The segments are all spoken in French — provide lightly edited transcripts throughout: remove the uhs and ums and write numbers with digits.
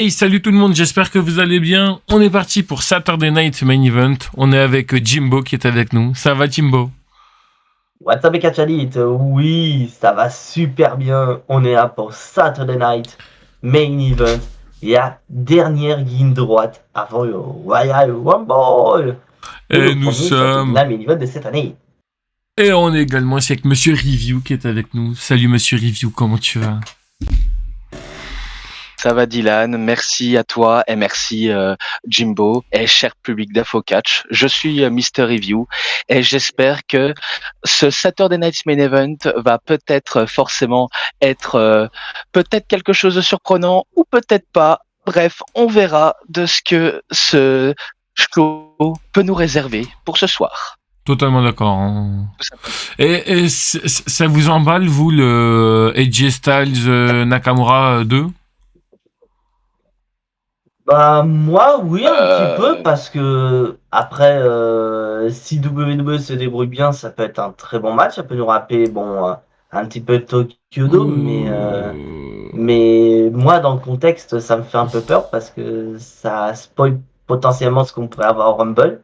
Hey, salut tout le monde, j'espère que vous allez bien. On est parti pour Saturday Night Main Event. On est avec Jimbo qui est avec nous. Ça va Jimbo? What's up, Chalit? Oui, ça va super bien. On est là pour Saturday Night Main Event. La dernière ligne droite avant le Royal Rumble. Et Et le nous premier Saturday sommes... Night Main Event de cette année. Et on est également ici avec Monsieur Review qui est avec nous. Salut Monsieur Review, comment tu vas? Ça va Dylan, merci à toi et merci Jimbo et cher public d'Infocatch. Je suis Mr. Review et j'espère que ce Saturday Night Main Event va peut-être forcément être peut-être quelque chose de surprenant ou peut-être pas. Bref, on verra de ce que ce show peut nous réserver pour ce soir. Totalement d'accord. Hein. Et ça vous emballe, vous, le AJ Styles Nakamura 2? Bah moi oui un petit peu parce que après si WWE se débrouille bien, ça peut être un très bon match. Ça peut nous rappeler un petit peu Tokyo Dome, mais moi dans le contexte ça me fait un peu peur parce que ça spoil potentiellement ce qu'on pourrait avoir au Rumble.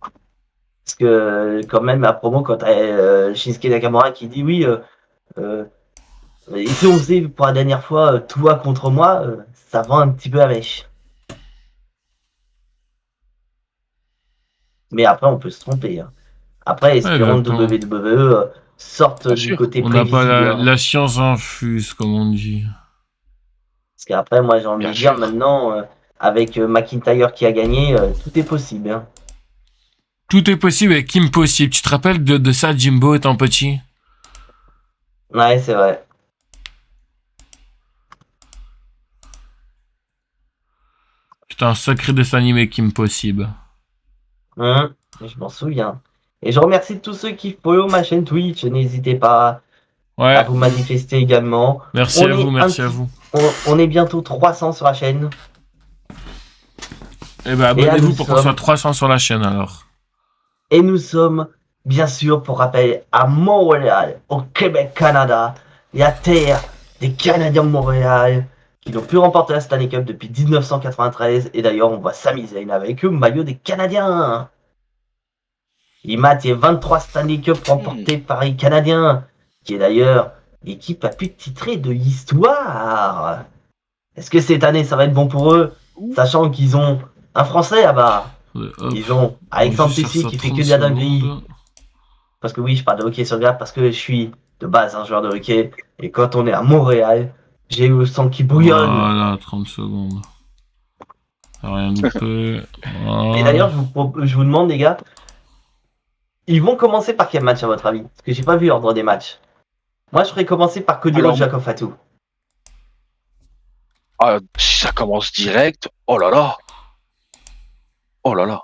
Parce que quand même la promo quand t'as Shinsuke Nakamura qui dit oui et si on faisait pour la dernière fois toi contre moi, ça vend un petit peu la mèche. Mais après, on peut se tromper. Hein. Après, Ouais, espérons que exactement. WWE sorte Bien du sûr. côté On n'a pas prévisible. Hein. la science infuse, comme on dit. Parce qu'après, moi, j'ai envie Bien de dire sûr. maintenant, avec McIntyre qui a gagné, tout est possible. Hein. Tout est possible et Kim possible. Tu te rappelles de ça, Jimbo étant petit? Ouais, c'est vrai. C'était un sacré dessin animé Kim possible. Je m'en souviens. Et je remercie tous ceux qui follow ma chaîne Twitch. N'hésitez pas à Ouais, vous manifester également. merci à vous, merci à vous. On est bientôt 300 sur la chaîne. Eh ben, abonnez-vous pour qu'on soit 300 sur la chaîne alors. Et nous sommes, bien sûr, pour rappel, à Montréal, au Québec, Canada, la terre des Canadiens de Montréal, qui n'ont plus remporté la Stanley Cup depuis 1993. Et d'ailleurs, on voit Sami Zayn avec eux, maillot des Canadiens. Il y a 23 Stanley Cup remportés par les Canadiens, qui est d'ailleurs l'équipe la plus titrée de l'histoire. Est-ce que cette année, ça va être bon pour eux, sachant qu'ils ont un Français là-bas? Ils ont Alexandre Tessier qui fait que de la dinguerie. Parce que oui, je parle de hockey sur glace parce que je suis de base un joueur de hockey. Et quand on est à Montréal, j'ai le sang qui bouillonne. Voilà, 30 secondes. Rien loupé. Et d'ailleurs, je vous demande, les gars, ils vont commencer par quel match à votre avis? Parce que j'ai pas vu l'ordre des matchs. Moi, je ferais commencer par Cody Rhodes, Jacob Fatou. Si ça commence direct, oh là là. Oh là là.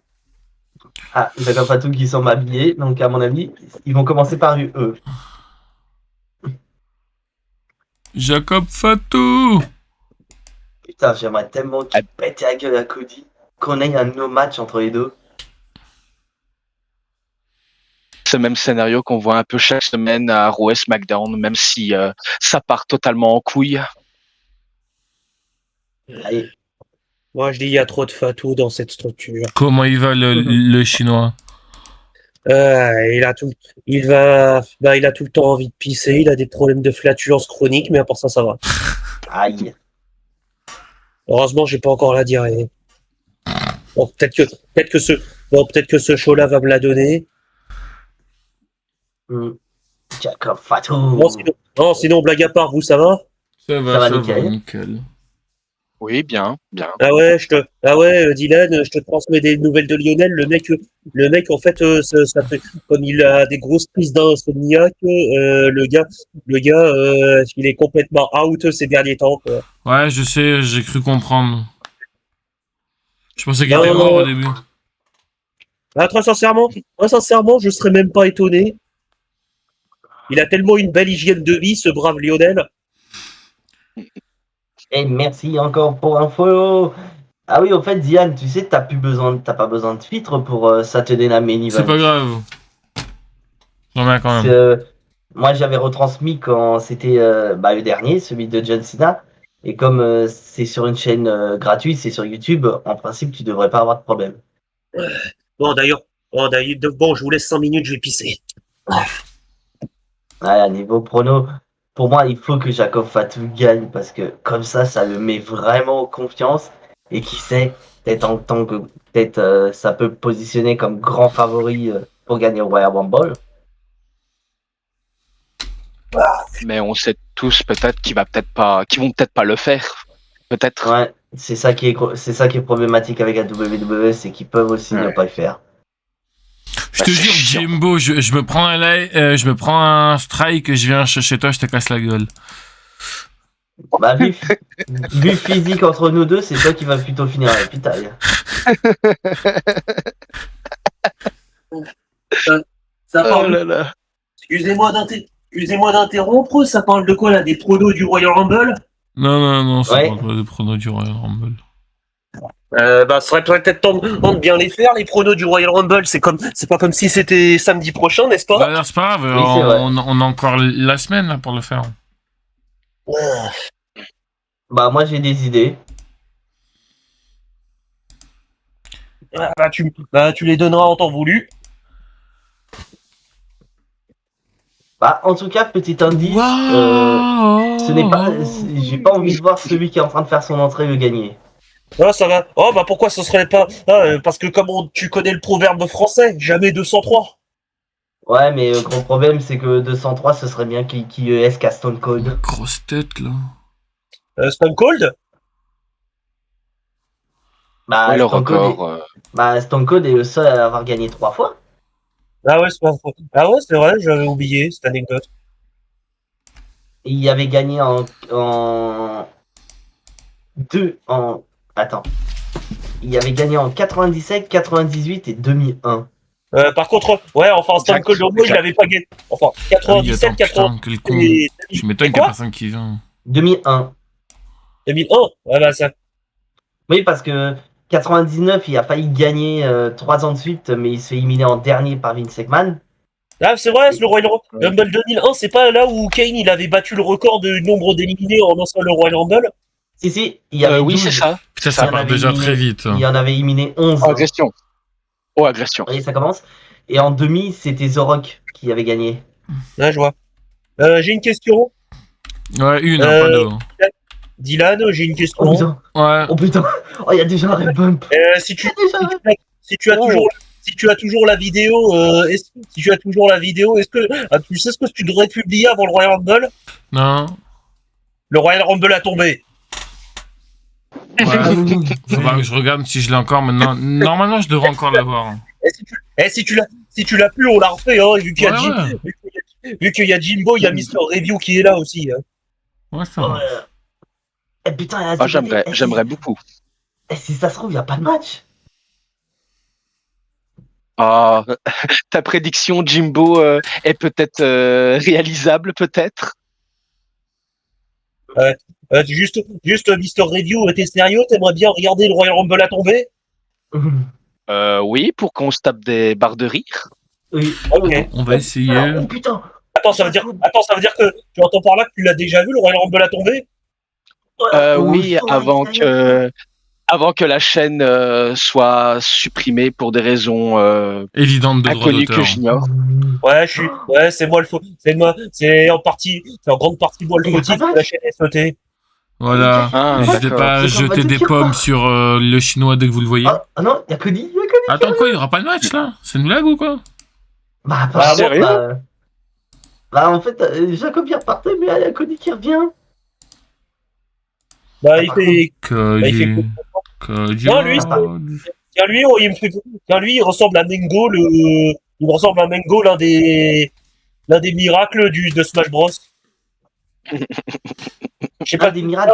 Ah, Jacob Fatou qui sont habillés, donc à mon avis, ils vont commencer par eux. Jacob Fatou. Putain, j'aimerais tellement qu'il pète la gueule à Cody, qu'on ait un no match entre les deux. Ce même scénario qu'on voit un peu chaque semaine à Raw et SmackDown, même si ça part totalement en couille. Allez. Moi, je dis il y a trop de Fatou dans cette structure. Comment il va le chinois? Il a tout le temps envie de pisser, il a des problèmes de flatulence chronique, mais à part ça, ça va. Aïe. Heureusement, j'ai pas encore la diarrhée. Bon, peut-être que ce show-là va me la donner. Jacob Fatou. Sinon, blague à part, vous, ça va? Ça va nickel. Oui, bien. Ah ouais, Dylan, je te transmets des nouvelles de Lionel. Le mec, en fait, comme il a des grosses prises d'insomniaque, le gars, il est complètement out ces derniers temps, quoi. Ouais, je sais, j'ai cru comprendre. Je pensais qu'il était mort au début. Ah, très sincèrement, je serais même pas étonné. Il a tellement une belle hygiène de vie, ce brave Lionel. Et merci encore pour un follow. Ah oui, au fait, Diane, tu sais, t'as pas besoin de filtre pour Saturday Night Main Event. C'est pas grave. J'en mets quand même. Moi, j'avais retransmis quand c'était le dernier, celui de John Cena. Et comme c'est sur une chaîne gratuite, c'est sur YouTube, en principe, tu devrais pas avoir de problème. Bon, d'ailleurs, bon, je vous laisse 5 minutes, je vais pisser. Ouais, à niveau prono, pour moi, il faut que Jacob Fatou gagne parce que comme ça le met vraiment en confiance. Et qui sait, peut-être en tant que peut-être ça peut positionner comme grand favori pour gagner au Royal Rumble. Mais on sait tous peut-être qu'ils vont peut-être pas le faire. Peut-être. Ouais, c'est ça qui est problématique avec la WWE, c'est qu'ils peuvent aussi ne Ouais. pas le faire. Je te c'est jure, chiant. Jimbo, je me prends je me prends un strike, je viens chez toi, je te casse la gueule. Bah, vu physique entre nous deux, c'est toi qui vas plutôt finir à l'hôpital. Ça Oh parle. là là. Excusez-moi d'interrompre, ça parle de quoi là? Des pronos du Royal Rumble? Non, c'est Ouais. pas le prono du Royal Rumble. Ça serait peut-être temps de bien les faire, les pronos du Royal Rumble. C'est pas comme si c'était samedi prochain, n'est-ce pas? Bah, alors, c'est pas grave, Oui, c'est vrai. on a encore la semaine là, pour le faire. Bah, moi j'ai des idées. Tu les donneras en temps voulu. Bah, en tout cas, petit indice, ce n'est pas, j'ai pas envie de voir celui qui est en train de faire son entrée le gagner. Ah, ça va. Oh, bah pourquoi ce serait pas? Parce que tu connais le proverbe français, jamais 203. Ouais, mais le gros problème, c'est que 203, ce serait bien qu'il ES qu'à Stone Cold. Grosse tête là. Stone Cold? Bah, Ouais, le Stone Cold record. Stone Cold est le seul à avoir gagné 3 fois. Ah ouais, c'est pas faux. Ah ouais, c'est vrai, j'avais oublié cette anecdote. Et il avait gagné Attends. Il avait gagné en 97, 98 et 2001. Par contre, ouais, enfin, Stone Exact, Cold, au moins, il exact. avait pas gagné. Enfin, Ah oui, 97, attends, 80 putain, quel con. et Je m'étonne qu'il y a personne qui vient. 2001. 2001. Voilà, ça. Oui, parce que 99, il a failli gagner 3 ans de suite, mais il se fait éliminer en dernier par Vince McMahon. Ah, c'est vrai, c'est le Royal Rumble 2001, c'est pas là où Kane il avait battu le record de nombre d'éliminés en lançant le Royal Rumble? Si, il y avait Oui, 12. c'est ça. Putain, Il ça y en part avait déjà éliminé- très vite. Il y en avait éliminé 11. Oh, agression. Oh, agression. Vous voyez, ça commence. Et en demi, c'était The Rock qui avait gagné. Ouais, je vois. J'ai une question. Ouais, une, hein, pas deux. Dylan, j'ai une question. Oh putain, Ouais. oh putain, oh il y a déjà un red bump. Si tu, Il y a déjà un- si tu as toujours la vidéo, est-ce que tu sais ce que tu devrais publier avant le Royal Rumble? Non. Le Royal Rumble a tombé. Ouais. Faudra que je regarde si je l'ai encore maintenant. Normalement, je devrais encore l'avoir. Si tu l'as plus, on l'a refait, hein, vu qu'il y a Ouais, vu qu'il y a Jimbo, il y a Mister Review qui est là aussi. Hein. Ouais, ça Oh, va. eh putain, il y a Ah, j'aimerais beaucoup. Et si ça se trouve, il n'y a pas de match. Ah, ta prédiction, Jimbo, est peut-être réalisable, peut-être. Juste Mister Review, t'es sérieux? T'aimerais bien regarder le Royal Rumble à tomber? Oui, pour qu'on se tape des barres de rire. Oui. Ok. On va essayer. Oh putain. Attends, ça veut dire que tu entends par là que tu l'as déjà vu, le Royal Rumble à tomber? Oui, avant que la chaîne soit supprimée pour des raison Évidente de droit inconnues que d'auteur. j'ignore. Ouais, c'est moi le faux. C'est en grande partie moi le Mais y a fautif pas de que la chaîne est sautée. Voilà. Ah, N'hésitez d'accord. pas à C'est comme jeter des Mathieu pommes Kirpa. sur le chinois dès que vous le voyez. Ah non, il y a Cody. Attends, quoi, il y aura pas de match là? C'est une blague ou quoi? Bah, Ah, sérieux? En fait, Jacob il repartait, mais il y a Cody qui revient. Bah, il fait. Cody. Non, lui, il ressemble à Mengo, il ressemble à Mengo, l'un des miracles de Smash Bros. Je sais Pas pas. des miracles.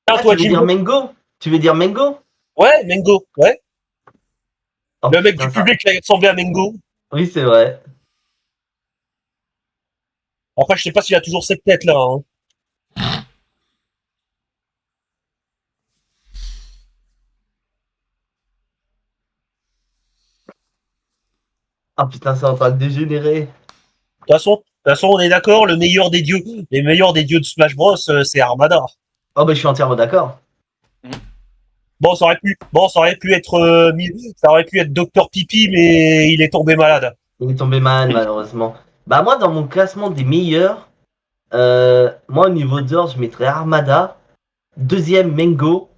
Ah, Ah, toi, tu veux dire Jimbo. Mengo? Tu veux dire Mengo? Ouais, Mengo, ouais. Oh, Le mec putain, du public qui a ressemblé à Mengo. Oui, c'est vrai. Après, je sais pas s'il a toujours cette tête-là. Hein. Ah putain, c'est en train de dégénérer. De toute façon, on est d'accord, les meilleurs des dieux de Smash Bros, c'est Armada. Oh, bah, je suis entièrement d'accord. Bon, ça aurait pu être Docteur Pipi, mais il est tombé malade. Il est tombé malade, malheureusement. Bah, moi, dans mon classement des meilleurs, moi, au niveau d'or, je mettrais Armada. Deuxième, Mengo.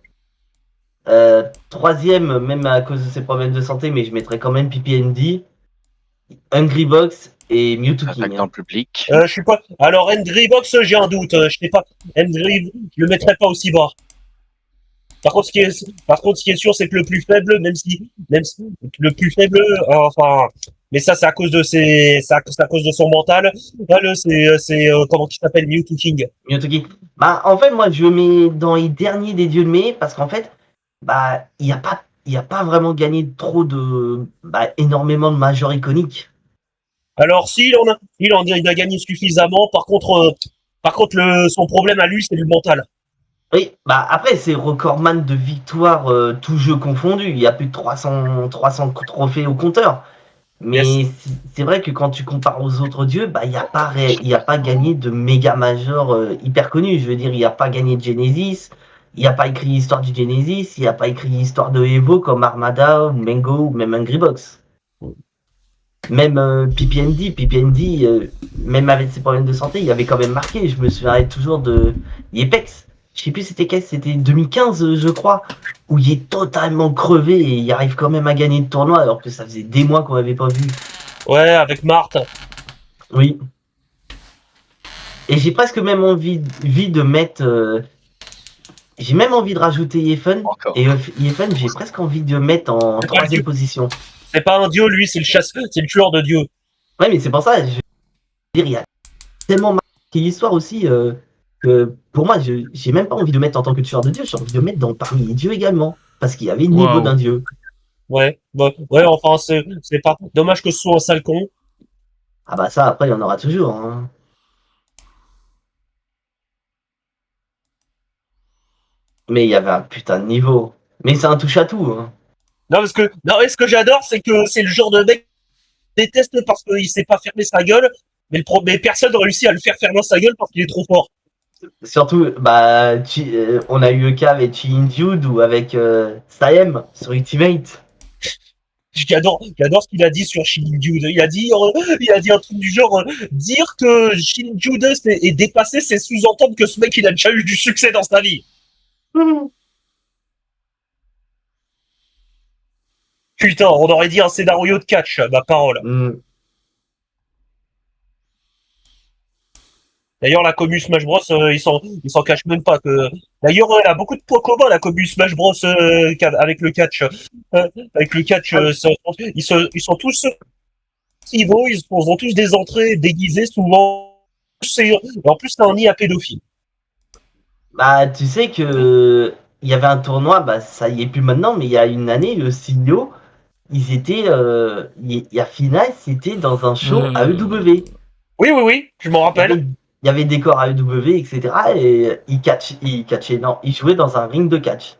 Troisième, même à cause de ses problèmes de santé, mais je mettrais quand même PPND, Hungry Box et Mewtwo Attaque King. dans le public. Je suis pas. Alors, Angry Box, j'ai un doute. Je sais pas. Angry, je le mettrais pas aussi bas. Par contre, ce qui est sûr, c'est que le plus faible, même si le plus faible, enfin, mais ça, c'est à cause de c'est à cause de son mental. Là, c'est comment il s'appelle, Mewtwo King. Mewtwo King. Bah, en fait, moi, je le mets dans les derniers des dieux de mai parce qu'en fait, bah, il a pas vraiment gagné trop de, énormément de majors iconiques. Alors, il a gagné suffisamment. Par contre, son problème à lui, c'est le mental. Oui, bah après, c'est recordman de victoires, tout jeu confondu. Il y a plus de 300 trophées au compteur. Mais Yes. c'est vrai que quand tu compares aux autres dieux, bah, il n'y a pas gagné de méga major hyper connu. Je veux dire, il n'y a pas gagné de Genesis, il n'y a pas écrit l'histoire du Genesis, il n'y a pas écrit l'histoire de Evo comme Armada ou Mango ou même Hungry Box. Même PPND, même avec ses problèmes de santé, il avait quand même marqué. Je me souviens toujours de Yepex. Je sais plus c'était quel, c'était 2015 je crois, où il est totalement crevé et il arrive quand même à gagner le tournoi alors que ça faisait des mois qu'on l'avait pas vu. Ouais, avec Marthe. Oui. Et j'ai presque même envie de mettre... j'ai même envie de rajouter Yefen. Et Yefen, j'ai presque envie de le mettre en troisième position. C'est pas un dieu, lui, c'est le tueur de dieu. Ouais, mais c'est pour ça, je veux dire, il y a tellement marqué l'histoire aussi que pour moi, j'ai même pas envie de le mettre en tant que tueur de dieu, j'ai envie de le mettre parmi les dieux également. Parce qu'il y avait le niveau d'un dieu. Ouais, ouais, enfin, c'est pas dommage que ce soit un sale con. Ah bah ça, après, il y en aura toujours. Hein. Mais il y avait un putain de niveau. Mais c'est un touche-à-tout. Hein. Non, ce que j'adore, c'est que c'est le genre de mec qui déteste parce qu'il sait pas fermer sa gueule, mais personne ne réussit à le faire fermer sa gueule parce qu'il est trop fort. Surtout, on a eu le cas avec Chi-In-Jude ou avec Saem sur Ultimate. J'adore ce qu'il a dit sur Shin-Jude. Il a dit un truc du genre dire que Shin-Jude est dépassé, c'est sous-entendre que ce mec il a déjà eu du succès dans sa vie. Putain, on aurait dit un scénario de catch, ma parole. D'ailleurs, la commu Smash Bros, ils s'en cachent même pas. D'ailleurs, elle a beaucoup de points communs, la commu Smash Bros, avec le catch. Avec le catch, ils sont tous rivaux, ils ont tous des entrées déguisées, souvent. En plus, c'est un nid à pédophile. Bah, tu sais que il y avait un tournoi, bah ça y est plus maintenant, mais il y a une année, le CEO, ils étaient, il y a finale, c'était dans un show AEW. Oui, je m'en rappelle. Il y avait des corps AEW, etc. Et ils jouaient dans un ring de catch.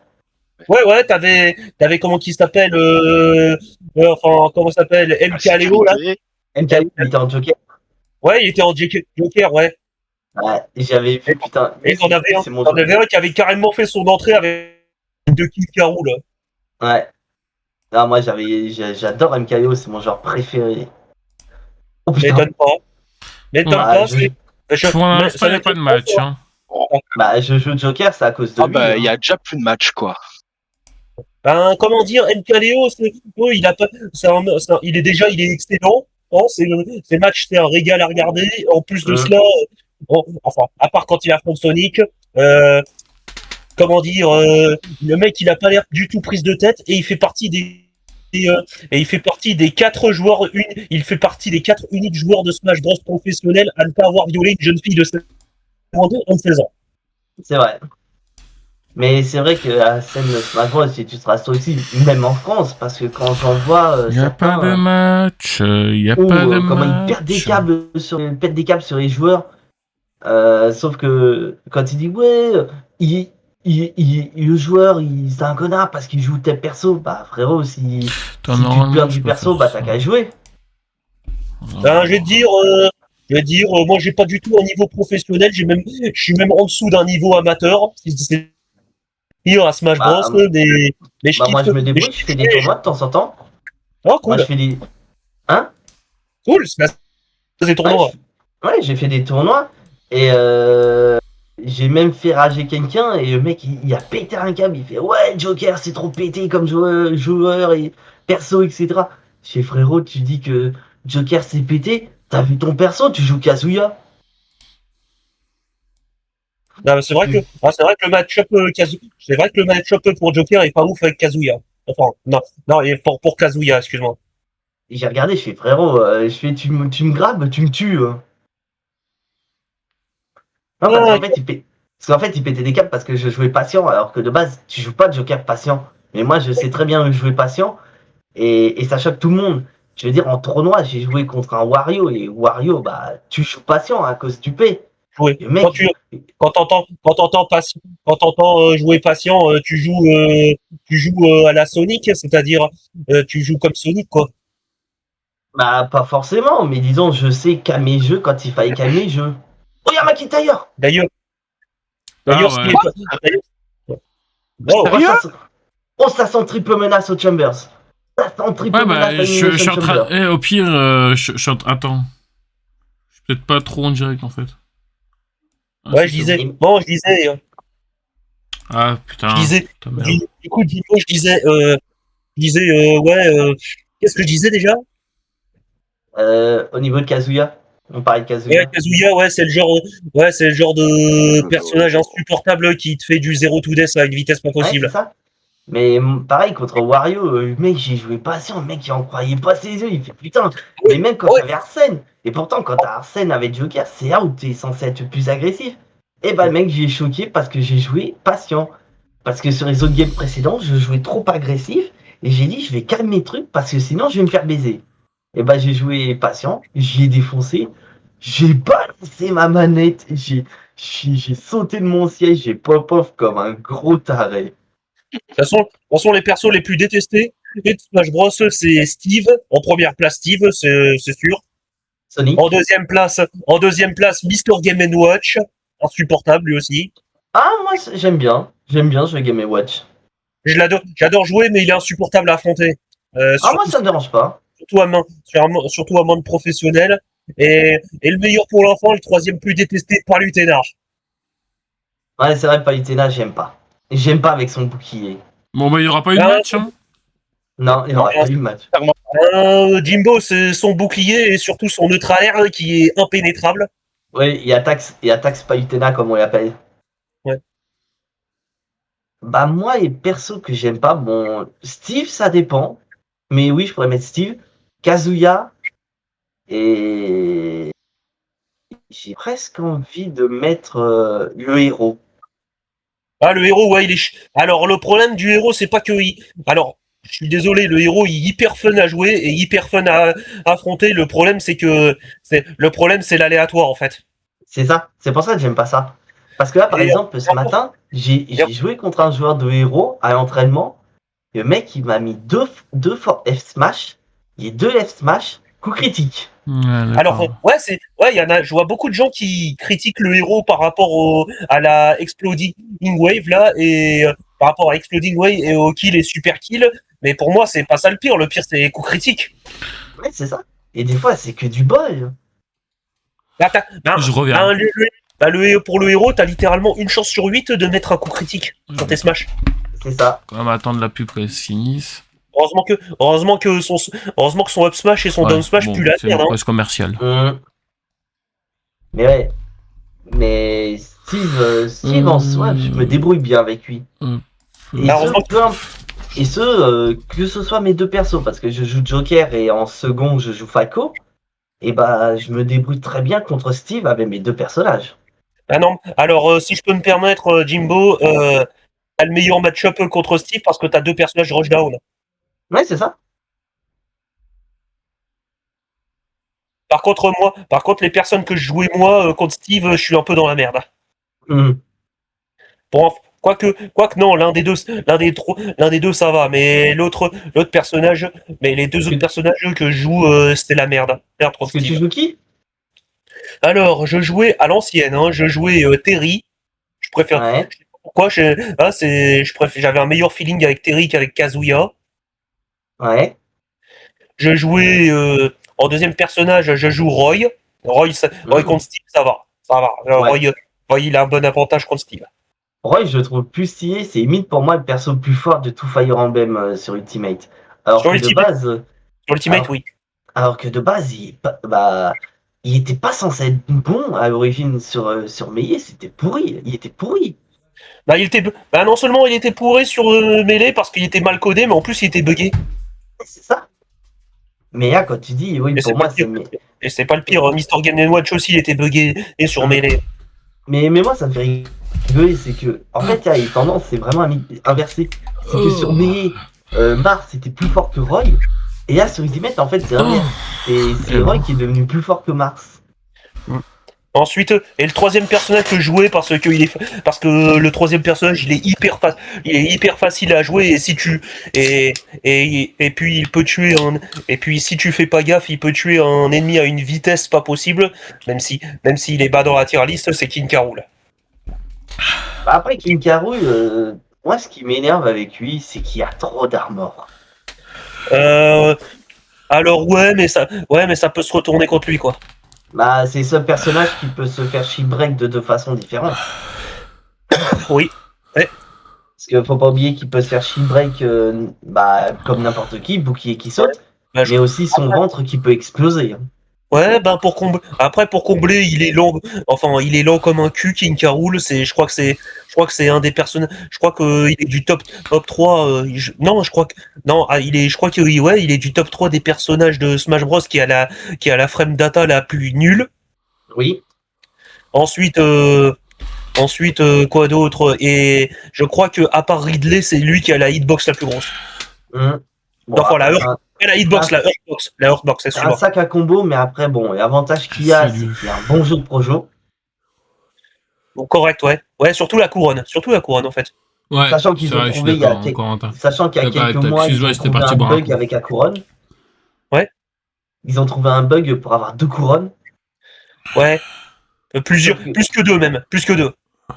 Ouais, t'avais comment qui s'appelle, enfin, comment s'appelle, MKLeo, là. MKLeo, il était en Joker. Ouais, il était en Joker, ouais. Ouais, j'avais vu, putain. Et on avait un qui avait carrément fait son entrée avec de Kid Karoo, là. Ouais. Non, moi, j'adore MKLeo, c'est mon genre préféré. Oh, m'étonne pas, Pour l'instant, il n'y a pas de match. Hein. Bah, je joue Joker, c'est à cause de lui. Bah, il y a déjà plus de match, quoi. Ben, comment dire, MKLeo, il est excellent. Hein, ces matchs, c'est un régal à regarder. En plus de cela, enfin, à part quand il affronte Sonic, comment dire, le mec, il a pas l'air du tout prise de tête et il fait partie des 4 joueurs, il fait partie des 4 uniques joueurs de Smash Bros professionnels à ne pas avoir violé une jeune fille de 16 ans. C'est vrai. Mais c'est vrai que la scène de Smash Bros, si tu seras ça aussi, même en France, parce que quand j'en vois. Il n'y a pas de match. Il n'y a pas de match. Comment ils perdent des câbles sur les joueurs. Sauf que quand il dit, ouais, le joueur, c'est un connard parce qu'il joue tel perso. Bah, frérot, si tu te perds du perso, bah, t'as qu'à jouer. Ben, je vais te dire, Je vais dire, moi, j'ai pas du tout un niveau professionnel. Je suis même en dessous d'un niveau amateur. Si c'est dire à Smash Bros. Bah, Mais je bah moi kiffe. je me débrouille, je fais des tournois de temps en temps. Oh, Moi cool. je fais des... Hein? Cool, c'est des tournois. Ouais, j'ai fait des tournois et j'ai même fait rager quelqu'un et le mec il a pété un câble, il fait ouais Joker c'est trop pété comme joueur et perso etc. Je fais frérot tu dis que Joker c'est pété, t'as vu ton perso, tu joues Kazuya. Non, c'est vrai que c'est vrai que le match-up pour Joker est pas ouf avec Kazuya. Enfin, non, et pour Kazuya, excuse-moi. Et j'ai regardé, je fais frérot, je fais tu me grabes, tu me tues. Non parce qu'en fait il pétait des câbles parce que je jouais patient alors que de base tu joues pas Joker patient. Mais moi je sais très bien jouer patient. Et ça choque tout le monde. Je veux dire, en tournoi, j'ai joué contre un Wario, et Wario, bah, tu joues patient à cause du P. Jouer. Le mec, Quand t'entends jouer patient, tu joues à la Sonic, c'est-à-dire tu joues comme Sonic, quoi. bah, pas forcément, mais disons, je sais calmer jeu quand il fallait calmer jeu. Oh, y'a McIntyre! D'ailleurs, Ah ce qui ouais. est Wow. Ça sent triple menace aux Chambers. Ça sent triple Ouais, bah, menace à je suis Elimination en train. Chamber. Au pire, attends. Je suis peut-être pas trop en direct en fait. Ah, Ouais, c'est je ça. disais. Bon, je disais. Ah putain. Je disais. Putain, merde. Du coup, je disais, ouais. Qu'est-ce que je disais déjà? Au niveau de Kazuya, on parlait de Ouais, Kazuya. Kazuya, c'est le genre de personnage insupportable qui te fait du 0 to death à une vitesse pas Ouais, c'est possible. ça. Mais pareil, contre Wario, le mec, j'ai joué patient, le mec, il en croyait pas ses yeux, il fait putain. Mais même quand Ouais. t'avais Arsène, et pourtant, quand t'as Arsène avec Joker, c'est là où t'es censé être le plus agressif. Et bah, le mec, j'ai choqué parce que j'ai joué patient. Parce que sur les autres games précédents, je jouais trop agressif, et j'ai dit, je vais calmer mes trucs parce que sinon, je vais me faire baiser. Et bah, j'ai joué patient, j'y ai défoncé, j'ai balancé ma manette, j'ai sauté de mon siège, j'ai pop-off comme un gros taré. De toute façon, les persos les plus détestés de Smash Bros, c'est Steve. En première place, Steve, c'est sûr. Sonic. En deuxième place, Mister Game & Watch. Insupportable, lui aussi. Ah, moi, j'aime bien jouer Game & Watch. J'adore jouer, mais il est insupportable à affronter. Ah, moi, ça me dérange pas. Surtout à main de professionnel. Et le meilleur pour l'enfant, le troisième plus détesté par Luténard. Ouais, c'est vrai, Palutena, j'aime pas. J'aime pas avec son bouclier. Bon, bah, il y aura pas eu de match, hein. Non, il n'y aurait pas eu de match. Jimbo, c'est son bouclier et surtout son neutral air qui est impénétrable. Oui, il attaque Palutena, comme on l'appelle. Ouais. Bah, moi, les persos que j'aime pas, bon, Steve, ça dépend. Mais oui, je pourrais mettre Steve. Kazuya. Et j'ai presque envie de mettre le héros. Ah, le héros, ouais, Alors, le problème du héros, c'est pas que Alors, je suis désolé, le héros il est hyper fun à jouer et hyper fun à affronter. Le problème, c'est l'aléatoire, en fait. C'est ça. C'est pour ça que j'aime pas ça. Parce que là, par exemple, ce matin, j'ai joué contre un joueur de héros à l'entraînement. Le mec, il m'a mis deux F-Smash. Il y a deux F-Smash, coup critique. Ouais, alors, je vois beaucoup de gens qui critiquent le héros par rapport à la Exploding Wave, là, et par rapport à Exploding Wave et au kill et super kill. Mais pour moi, c'est pas ça le pire. Le pire, c'est les coups critiques. Ouais, c'est ça. Et des fois, c'est que du bol. Je reviens. Pour le héros, t'as littéralement une chance sur 8 de mettre un coup critique sur tes smash. C'est ça. Quand même attendre la pub qu'elle se finisse. Heureusement que son up smash et son down smash puent la merde. C'est commercial. Mais ouais. Mais Steve en soi, je me débrouille bien avec lui. Que ce soit mes deux persos, parce que je joue Joker et en second je joue Falco, et bah je me débrouille très bien contre Steve avec mes deux personnages. Ah non, alors si je peux me permettre, Jimbo, t'as le meilleur match-up contre Steve parce que t'as deux personnages rushdown. Ouais, c'est ça. Par contre, les personnes que je jouais moi contre Steve, je suis un peu dans la merde. Bon, quoique non, l'un des deux ça va, mais l'autre personnage, mais les deux autres personnages que je joue, c'était la merde. Merde, Parce que tu joues qui? Alors, je jouais à l'ancienne, hein, je jouais Terry. Je préfère. Ouais. Je sais pas pourquoi j'avais un meilleur feeling avec Terry qu'avec Kazuya. Ouais. Je jouais en deuxième personnage, je joue Roy. Roy contre Steve, ça va. Ouais. Roy, il a un bon avantage contre Steve. Roy, je le trouve plus stylé. C'est limite pour moi le perso le plus fort de tout Fire Emblem sur Ultimate. Alors Sur que de Ultimate, base, sur Ultimate, alors, oui. alors que de base, il était pas censé être bon à l'origine sur Melee. C'était pourri. Il était pourri. Bah, non seulement il était pourré sur Melee parce qu'il était mal codé, mais en plus il était buggé. C'est ça. Mais là, quand tu dis, oui, Et pour c'est moi, pas le pire. Et c'est pas le pire. Mr. Game & Watch aussi, il était buggé et sur Melee. Mais moi, ça me fait rigoler, c'est que, en fait, il y a une tendance, c'est vraiment inversé. C'est que sur Melee, Mars était plus fort que Roy, et là, sur Ultimate, en fait, c'est inverse. C'est Roy qui est devenu plus fort que Mars. Ensuite, et le troisième personnage que je jouais parce que le troisième personnage il est hyper facile à jouer et puis il peut tuer et puis si tu fais pas gaffe il peut tuer un ennemi à une vitesse pas possible même s'il est bas dans la tier list, c'est King K. Rool. Bah, après, King K. Rool, moi, ce qui m'énerve avec lui, c'est qu'il y a trop d'armor. Alors ouais mais ça peut se retourner contre lui quoi. Bah, c'est ce personnage qui peut se faire shield break de deux façons différentes. Oui. Parce qu'il faut pas oublier qu'il peut se faire shield break comme n'importe qui, bouclier qui saute, mais aussi son ventre qui peut exploser. Ouais, ben pour combler, il est lent. Enfin, il est lent comme un cul, King K. Rool. Je crois que c'est un des personnages. Je crois qu'il est du top 3. Je crois que ouais, il est du top 3 des personnages de Smash Bros qui a la frame data la plus nulle. Oui. Ensuite, quoi d'autre? Et je crois que à part Ridley, c'est lui qui a la hitbox la plus grosse. Bon, enfin, la hitbox, la Earthbox, c'est un sac à combo, mais après, bon, l'avantage qu'il y a, c'est qu'il y a un bon jeu de projo. Bon, correct, ouais. Ouais, surtout la couronne en fait. Ouais, sachant qu'ils ont trouvé, il y a quelques mois, ils ont trouvé un bug avec la couronne. Ouais. Ils ont trouvé un bug pour avoir 2 couronnes. Ouais. Plus que 2 même, plus que 2.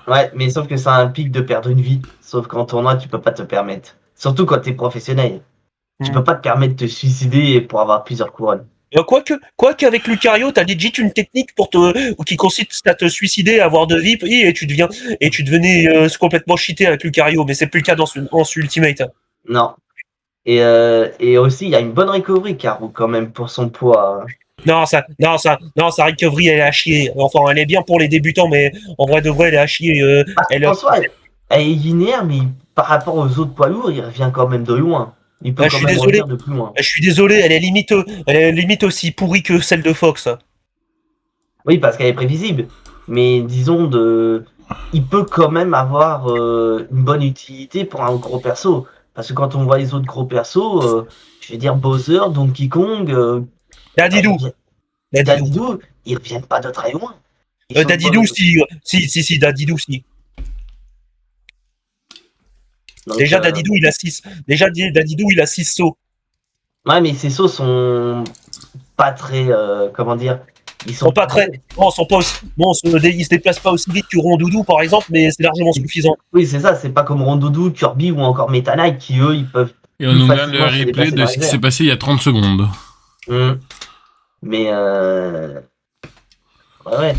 Ouais, mais sauf que ça implique de perdre une vie. Sauf qu'en tournoi, tu peux pas te permettre. Surtout quand t'es professionnel. Tu peux pas te permettre de te suicider pour avoir plusieurs couronnes. Quoique avec Lucario, t'as legit une technique qui consiste à te suicider, à avoir de vie, et tu devenais complètement cheaté avec Lucario, mais c'est plus le cas dans Ultimate. Non. Et aussi, il y a une bonne recovery, Caro, quand même, pour son poids. Non, sa recovery, elle est à chier. Enfin, elle est bien pour les débutants, mais en vrai de vrai, elle est à chier. En soi, elle est linéaire, mais par rapport aux autres poids lourds, il revient quand même de loin. Il peut quand même revenir de plus loin. Je suis désolé, elle est limite aussi pourrie que celle de Fox. Oui, parce qu'elle est prévisible. Mais disons, il peut quand même avoir une bonne utilité pour un gros perso. Parce que quand on voit les autres gros persos, je vais dire Bowser, Donkey Kong, Dadidou, ils reviennent pas de très loin. Dadidou, si, Dadidou, si. Donc, déjà, Dadidou, il a 6. Dadidou, il a 6 sauts. Ouais, mais ces sauts sont pas très. Comment dire? Ils sont pas très. Non, ils se déplacent pas aussi vite que Rondoudou, par exemple, mais c'est largement suffisant. Oui, c'est ça, c'est pas comme Rondoudou, Kirby ou encore Meta Knight qui, eux, ils peuvent. Et on nous donne le replay de ce qui s'est passé il y a 30 secondes. Mais. Ouais.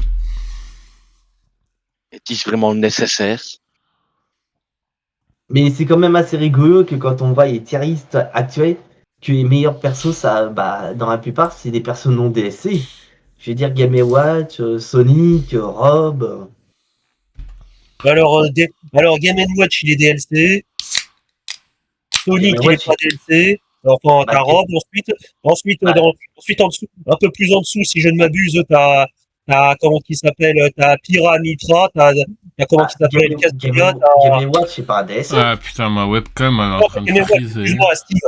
Est-ce vraiment nécessaire? Mais c'est quand même assez rigolo que quand on voit les tieristes actuels, que les meilleurs persos, dans la plupart, c'est des persos non DSC. Je veux dire Game & Watch, Sonic, Rob. Alors Game & Watch, il est DLC. Sonic, il est pas DLC. Enfin, t'as Rob, ensuite en dessous, un peu plus en dessous, si je ne m'abuse, t'as comment qui s'appelle, t'as Pyramitra, t'as comment qui s'appelle, Game & Watch, c'est pas un DSC. Ah putain, ma webcam, elle est en train de friser. Excuse-moi, Steve.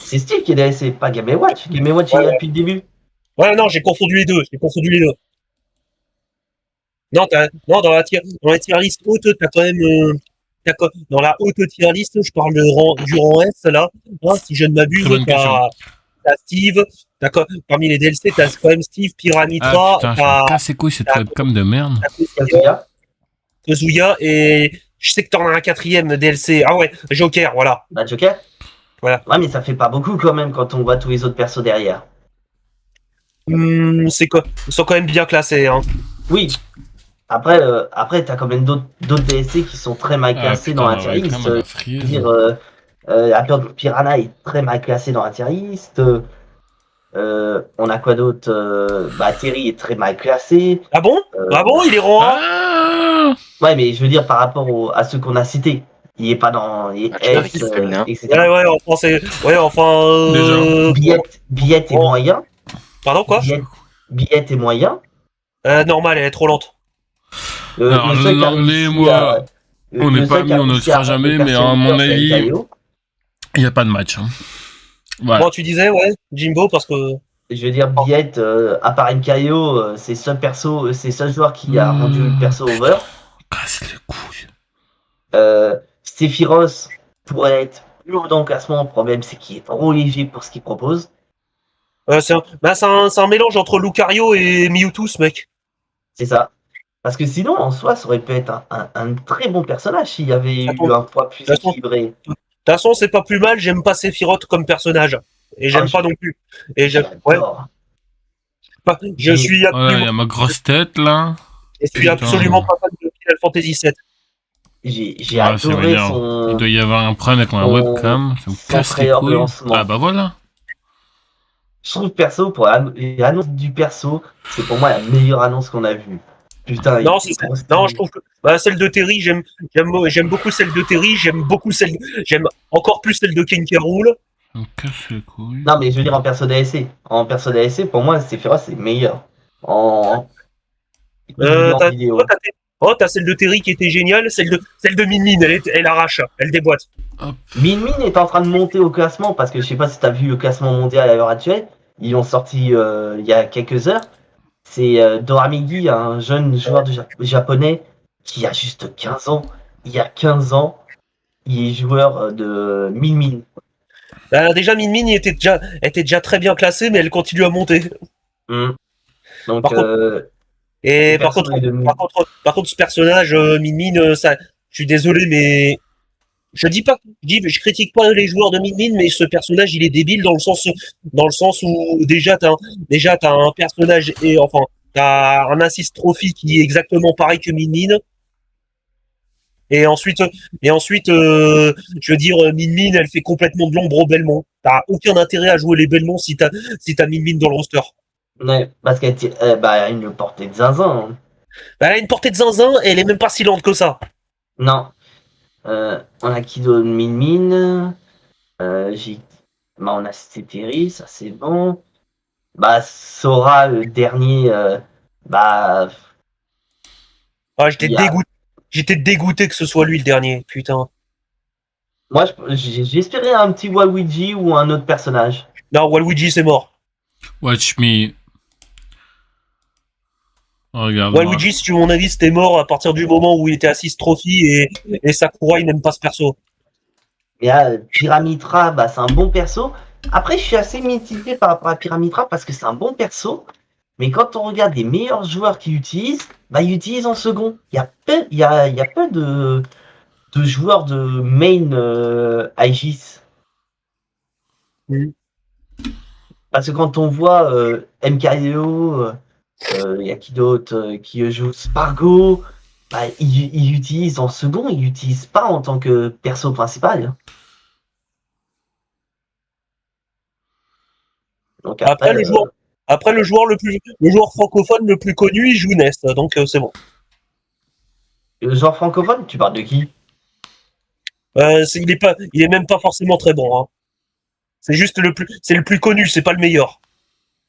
C'est Steve qui est DSC, pas Game & Watch. Game & Watch, il est là depuis le début. Ouais, non, j'ai confondu les deux. Non, dans la tier list haute, t'as quand même, dans la haute tier list, je parle du rang S, là, si je ne m'abuse, t'as Steve, parmi les DLC, t'as quand même Steve, Pyramitra, putain, je me casse les couilles cette webcam de merde. Kazuya, et je sais que t'en as un 4e DLC. Ah ouais, Joker, voilà. Bah, Joker. Voilà. Ouais, mais ça fait pas beaucoup quand même quand on voit tous les autres persos derrière. Ils sont quand même bien classés, hein. Oui. Après, t'as quand même d'autres DLC qui sont très mal classés dans la tier list. Piranha est très mal classé dans la tier list. On a quoi d'autre? Terry est très mal classé. Ah bon il est rang 1. Ouais, mais je veux dire par rapport à ceux qu'on a cités. Il est pas dans les S, etc. Ouais, enfin, c'est... Ouais, enfin... Billette est moyen. Pardon, quoi? Billette est moyen. Normal, elle est trop lente. L'anglais, moi... On n'est pas mis, on ne le fera jamais, mais à mon avis... Il n'y a pas de match. Hein. Voilà. Bon, tu disais, ouais, Jimbo, parce que... Je veux dire, Billette, à part Nkayo, c'est le seul joueur qui a rendu le perso over. Casse les couilles. Sephiroth pourrait être plus haut dans le classement. Le problème, c'est qu'il est trop léger pour ce qu'il propose. C'est un mélange entre Lucario et Mewtwo, ce mec. C'est ça. Parce que sinon, en soi, ça aurait pu être un très bon personnage s'il y avait eu un poids plus équilibré. De toute façon, c'est pas plus mal. J'aime pas Sephiroth comme personnage. Et j'aime pas non plus. Et j'aime. Ouais. Je suis absolument... il y a ma grosse tête, là. Je suis absolument pas fan de Final Fantasy VII. J'ai adoré son... Il doit y avoir un problème avec ma webcam. Ça me casse les couilles. Ah bah voilà. Je trouve perso, pour l'annonce du perso, c'est pour moi la meilleure annonce qu'on a vue. Putain, non, je trouve que celle de Terry, j'aime beaucoup celle de Terry, j'aime encore plus celle de King K. Rool. Non, mais je veux dire en perso d'ASC. En perso d'ASC, pour moi, Sephiroth, c'est meilleur. Vidéo. T'as celle de Terry qui était géniale, celle de Min, elle arrache, elle déboîte. Min est en train de monter au classement parce que je sais pas si t'as vu le classement mondial à l'heure actuelle. Ils l'ont sorti il y a quelques heures. C'est Doramigi, un jeune joueur japonais qui a juste 15 ans. Il y a 15 ans, il est joueur de Min. Déjà, Min était déjà très bien classé, mais elle continue à monter. Donc, par contre, ce personnage, Min, ça, je suis désolé, mais je critique pas les joueurs de Min, mais ce personnage, il est débile dans le sens où déjà t'as un personnage t'as un assist trophy qui est exactement pareil que Min. Et ensuite, je veux dire, Min, elle fait complètement de l'ombre au Belmont. T'as aucun intérêt à jouer les Belmont si t'as Min dans le roster. Ouais, parce qu'elle a une portée de zinzin. Hein. Elle a une portée de zinzin et elle est même pas si lente que ça. Non. On a qui donne Min. On a Terry, ça c'est bon. Sora, le dernier. J'étais dégoûté que ce soit lui le dernier, putain. Moi, j'espérais un petit Waluigi ou un autre personnage. Non, Waluigi, c'est mort. Watch me. Oh, regarde. Waluigi, si tu veux mon avis, c'était mort à partir du moment où il était assist trophy et Sakurai, il n'aime pas ce perso. Et Pyramitra, c'est un bon perso. Après, je suis assez mitigé par rapport à Pyramitra parce que c'est un bon perso. Mais quand on regarde les meilleurs joueurs qui utilisent, ils utilisent en second. Il y a peu de joueurs de main Aegis. Parce que quand on voit MKO, il y a qui d'autre qui joue Spargo, il utilise en second, il n'utilise pas en tant que perso principal. Donc après le joueur francophone le plus connu, il joue Nest, donc c'est bon. Le joueur francophone, tu parles de qui? Il est même pas forcément très bon. Hein. C'est juste le plus connu, c'est pas le meilleur.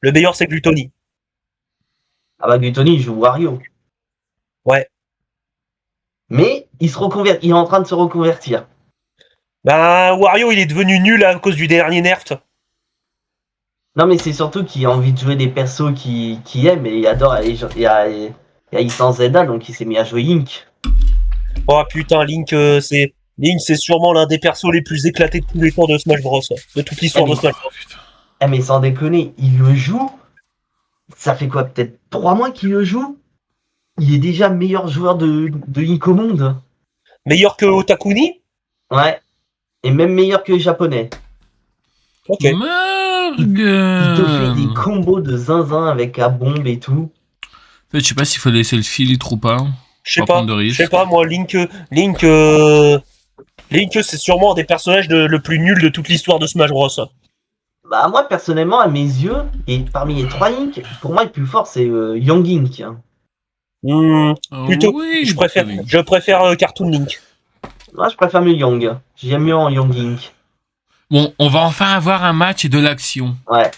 Le meilleur, c'est Gluttony. Gluttony, il joue Wario. Ouais. Mais il est en train de se reconvertir. Wario, il est devenu nul à cause du dernier nerf. Non, mais c'est surtout qu'il a envie de jouer des persos qu'il aime et il adore. Il a sans Zelda, donc il s'est mis à jouer Link. Oh putain, Link, c'est sûrement l'un des persos les plus éclatés de tous les temps de Smash Bros. De toute l'histoire de Smash Bros. mais sans déconner, il le joue. Ça fait quoi, peut-être 3 mois qu'il le joue? Il est déjà meilleur joueur de Inco Monde. Meilleur que Otakuni? Ouais. Et même meilleur que les japonais. Ok. Il te fait des combos de zinzin avec la bombe et tout. Je sais pas s'il faut laisser le filtre ou pas. Je sais Pas pas, prendre de risque. moi, Link, c'est sûrement un des personnages le plus nul de toute l'histoire de Smash Bros. Bah moi personnellement à mes yeux, et parmi les 3 Link, pour moi le plus fort c'est Young Link. Hein. Plutôt, Oui, je préfère Cartoon Link. Moi je préfère mieux Young. J'aime mieux en Young Link. Bon, on va enfin avoir un match et de l'action. Ouais.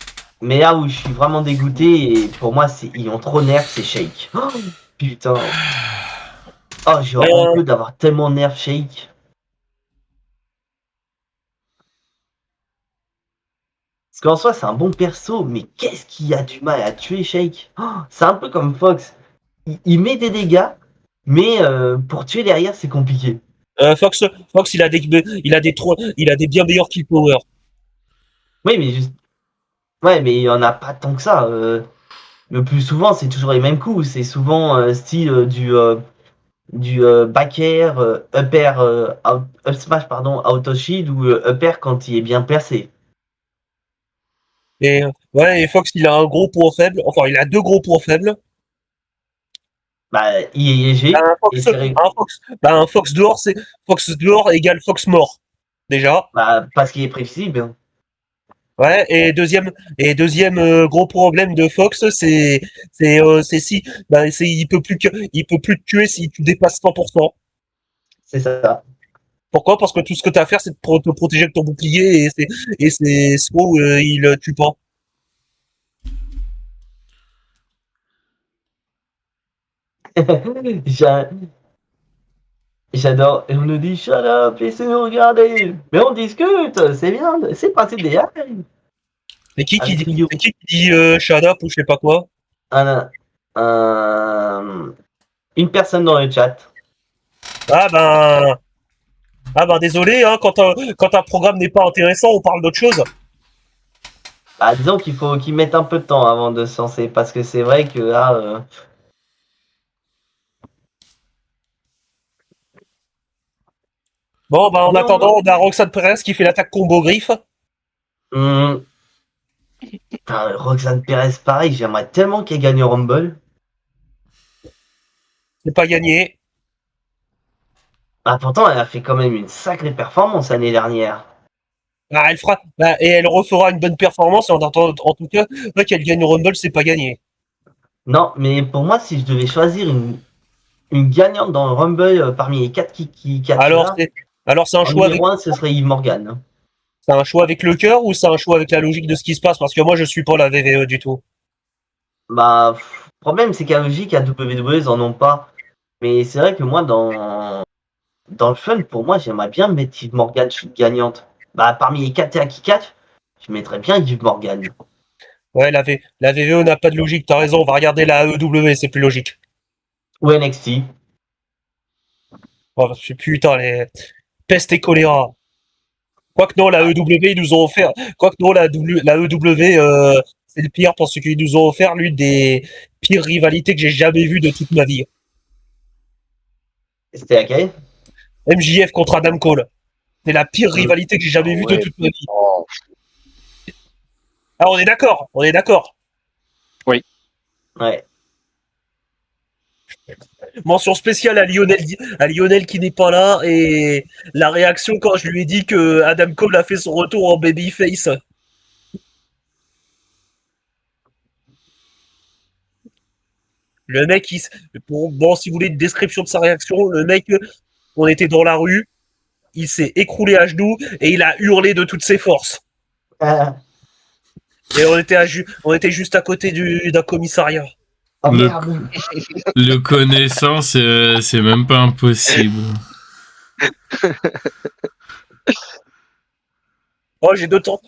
Mais là où je suis vraiment dégoûté, et pour moi ils ont trop nerf, c'est Shake. Oh, putain. Oh j'ai envie d'avoir tellement nerf Shake. Parce qu'en soi c'est un bon perso, mais qu'est-ce qu'il a du mal à tuer Shake? Oh, c'est un peu comme Fox. Il met des dégâts, mais pour tuer derrière c'est compliqué. Fox, il a des bien meilleurs kill power. Oui mais juste... Ouais mais il y en a pas tant que ça. Le plus souvent c'est toujours les mêmes coups. C'est souvent style du back air, up air, up smash pardon, auto shield ou up air quand il est bien percé. Et Fox, il a un gros point faible. Enfin, il a deux gros points faibles. Bah il est léger et c'est Un Fox dehors égale Fox mort. Déjà. bah, parce qu'il est prévisible. Ouais. Et deuxième gros problème de Fox, c'est si il peut plus te tuer si tu dépasses 100%. C'est ça. Pourquoi? Parce que tout ce que tu as à faire, c'est de te protéger avec ton bouclier et c'est slow, il tue pas. J'adore. Et on nous dit shut up, laissez-nous regarder. Mais on discute, c'est bien, c'est le principe des lives. C'est qui Un qui trio. dit shut up ou je sais pas quoi? Un- une personne dans le chat. Ah ben désolé, hein, quand un programme n'est pas intéressant, on parle d'autre chose. Bah, disons qu'il faut qu'ils mettent un peu de temps avant de se lancer, parce que c'est vrai que là, Bon, bah en attendant, on a Roxane Perez qui fait l'attaque combo griffe. Putain, Roxane Perez, pareil, j'aimerais tellement qu'elle gagne au Rumble. C'est pas gagné. Ah, pourtant, elle a fait quand même une sacrée performance l'année dernière. Ah, et elle refera une bonne performance. En tout cas, qu'elle gagne au Rumble, c'est pas gagné. Non, mais pour moi, si je devais choisir une gagnante dans le Rumble parmi les 4 qui catchent là, alors c'est un choix numéro 1, ce serait Yves Morgan. C'est un choix avec le cœur ou c'est un choix avec la logique de ce qui se passe? Parce que moi, je suis pas la VVE du tout. Bah, le problème, c'est qu'à logique, à WWE, ils en ont pas. Mais c'est vrai que moi, dans le fun, pour moi, j'aimerais bien mettre Yves Morgan gagnante. Bah, parmi les 4 TA qui catchent, je mettrais bien Yves Morgan. Ouais, la VVE n'a pas de logique, t'as raison, on va regarder la AEW, c'est plus logique. Ou NXT. Oh, putain, les peste et choléra. Quoique non, la EW, ils nous ont offert. Quoique non, la EW, c'est le pire parce qu'ils nous ont offert l'une des pires rivalités que j'ai jamais vues de toute ma vie. C'était laquelle? MJF contre Adam Cole. C'est la pire rivalité que j'ai jamais vue de toute ma vie. Ah, on est d'accord, Oui. Ouais. Mention spéciale à Lionel qui n'est pas là et la réaction quand je lui ai dit que Adam Cole a fait son retour en babyface. Le mec, bon, si vous voulez une description de sa réaction, le mec, on était dans la rue, il s'est écroulé à genoux et il a hurlé de toutes ses forces. Et on était juste à côté d'un commissariat. Oh merde. Le connaissant, c'est même pas impossible. Oh, j'ai d'autres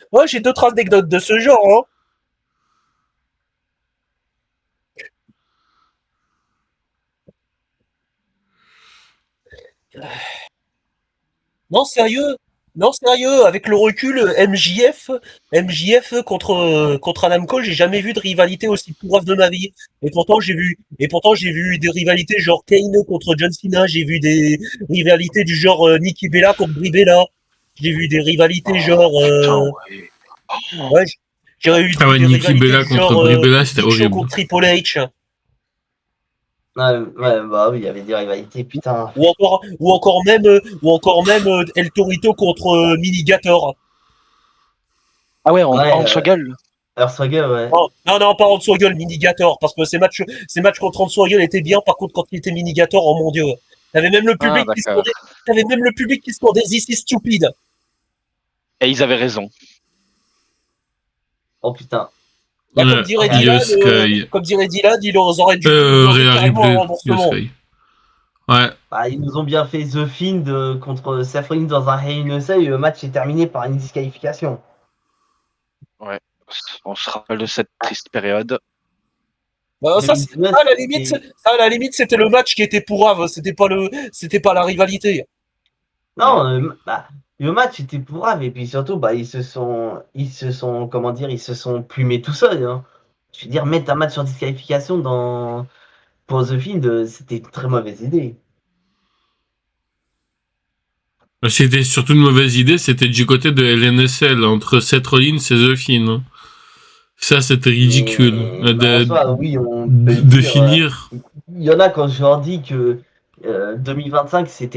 anecdotes de ce genre, hein. Non, sérieux, Non, sérieux, avec le recul, MJF contre Adam Cole, j'ai jamais vu de rivalité aussi pourrave de ma vie. Et pourtant j'ai vu des rivalités genre Kane contre John Cena, j'ai vu des rivalités du genre Nikki Bella contre Brie Bella, j'ai vu des rivalités genre, Putain, ouais. ouais, j'ai eu Ah ouais, des Nikki rivalités Bella du contre genre Brie Bella, c'était Big Show horrible. contre Triple H, Ouais, bah oui, il y avait des rivalités, putain. ou encore même El Torito contre Minigator. Ah ouais, Ouais, en gueule. Earthstruggle, ouais. Oh, non, pas Hornswoggle, Minigator, parce que ces matchs contre Hornswoggle étaient bien, par contre, quand il était Minigator, oh mon dieu. T'avais même le Ah, public qui d'accord. scandait This is stupid. Et ils avaient raison. Oh putain. Là, Ouais, Io Sky. comme dirait Dylan, ils auraient dû demander Rhea carrément un Ripley, Io remboursement. Sky. Ouais. Bah, ils nous ont bien fait The Fiend contre Seth Rollins dans un Hell in a Cell et le match est terminé par une disqualification. Ouais. On se rappelle de cette triste période. Bah, ça, 2019, à la limite, c'était le match qui était pourrave, c'était pas la rivalité. non, bah, le match était pourrave et puis surtout, bah, comment dire, ils se sont plumés tout seuls. Hein. Je veux dire, mettre un match sur disqualification pour The Fiend, c'était une très mauvaise idée. C'était surtout une mauvaise idée, c'était du côté de LNSL, entre Seth Rollins et The Fiend. Hein. Ça, c'était ridicule. Mais, en soi, oui, on peut de dire, finir. Il y en a quand je leur dis que 2025 c'est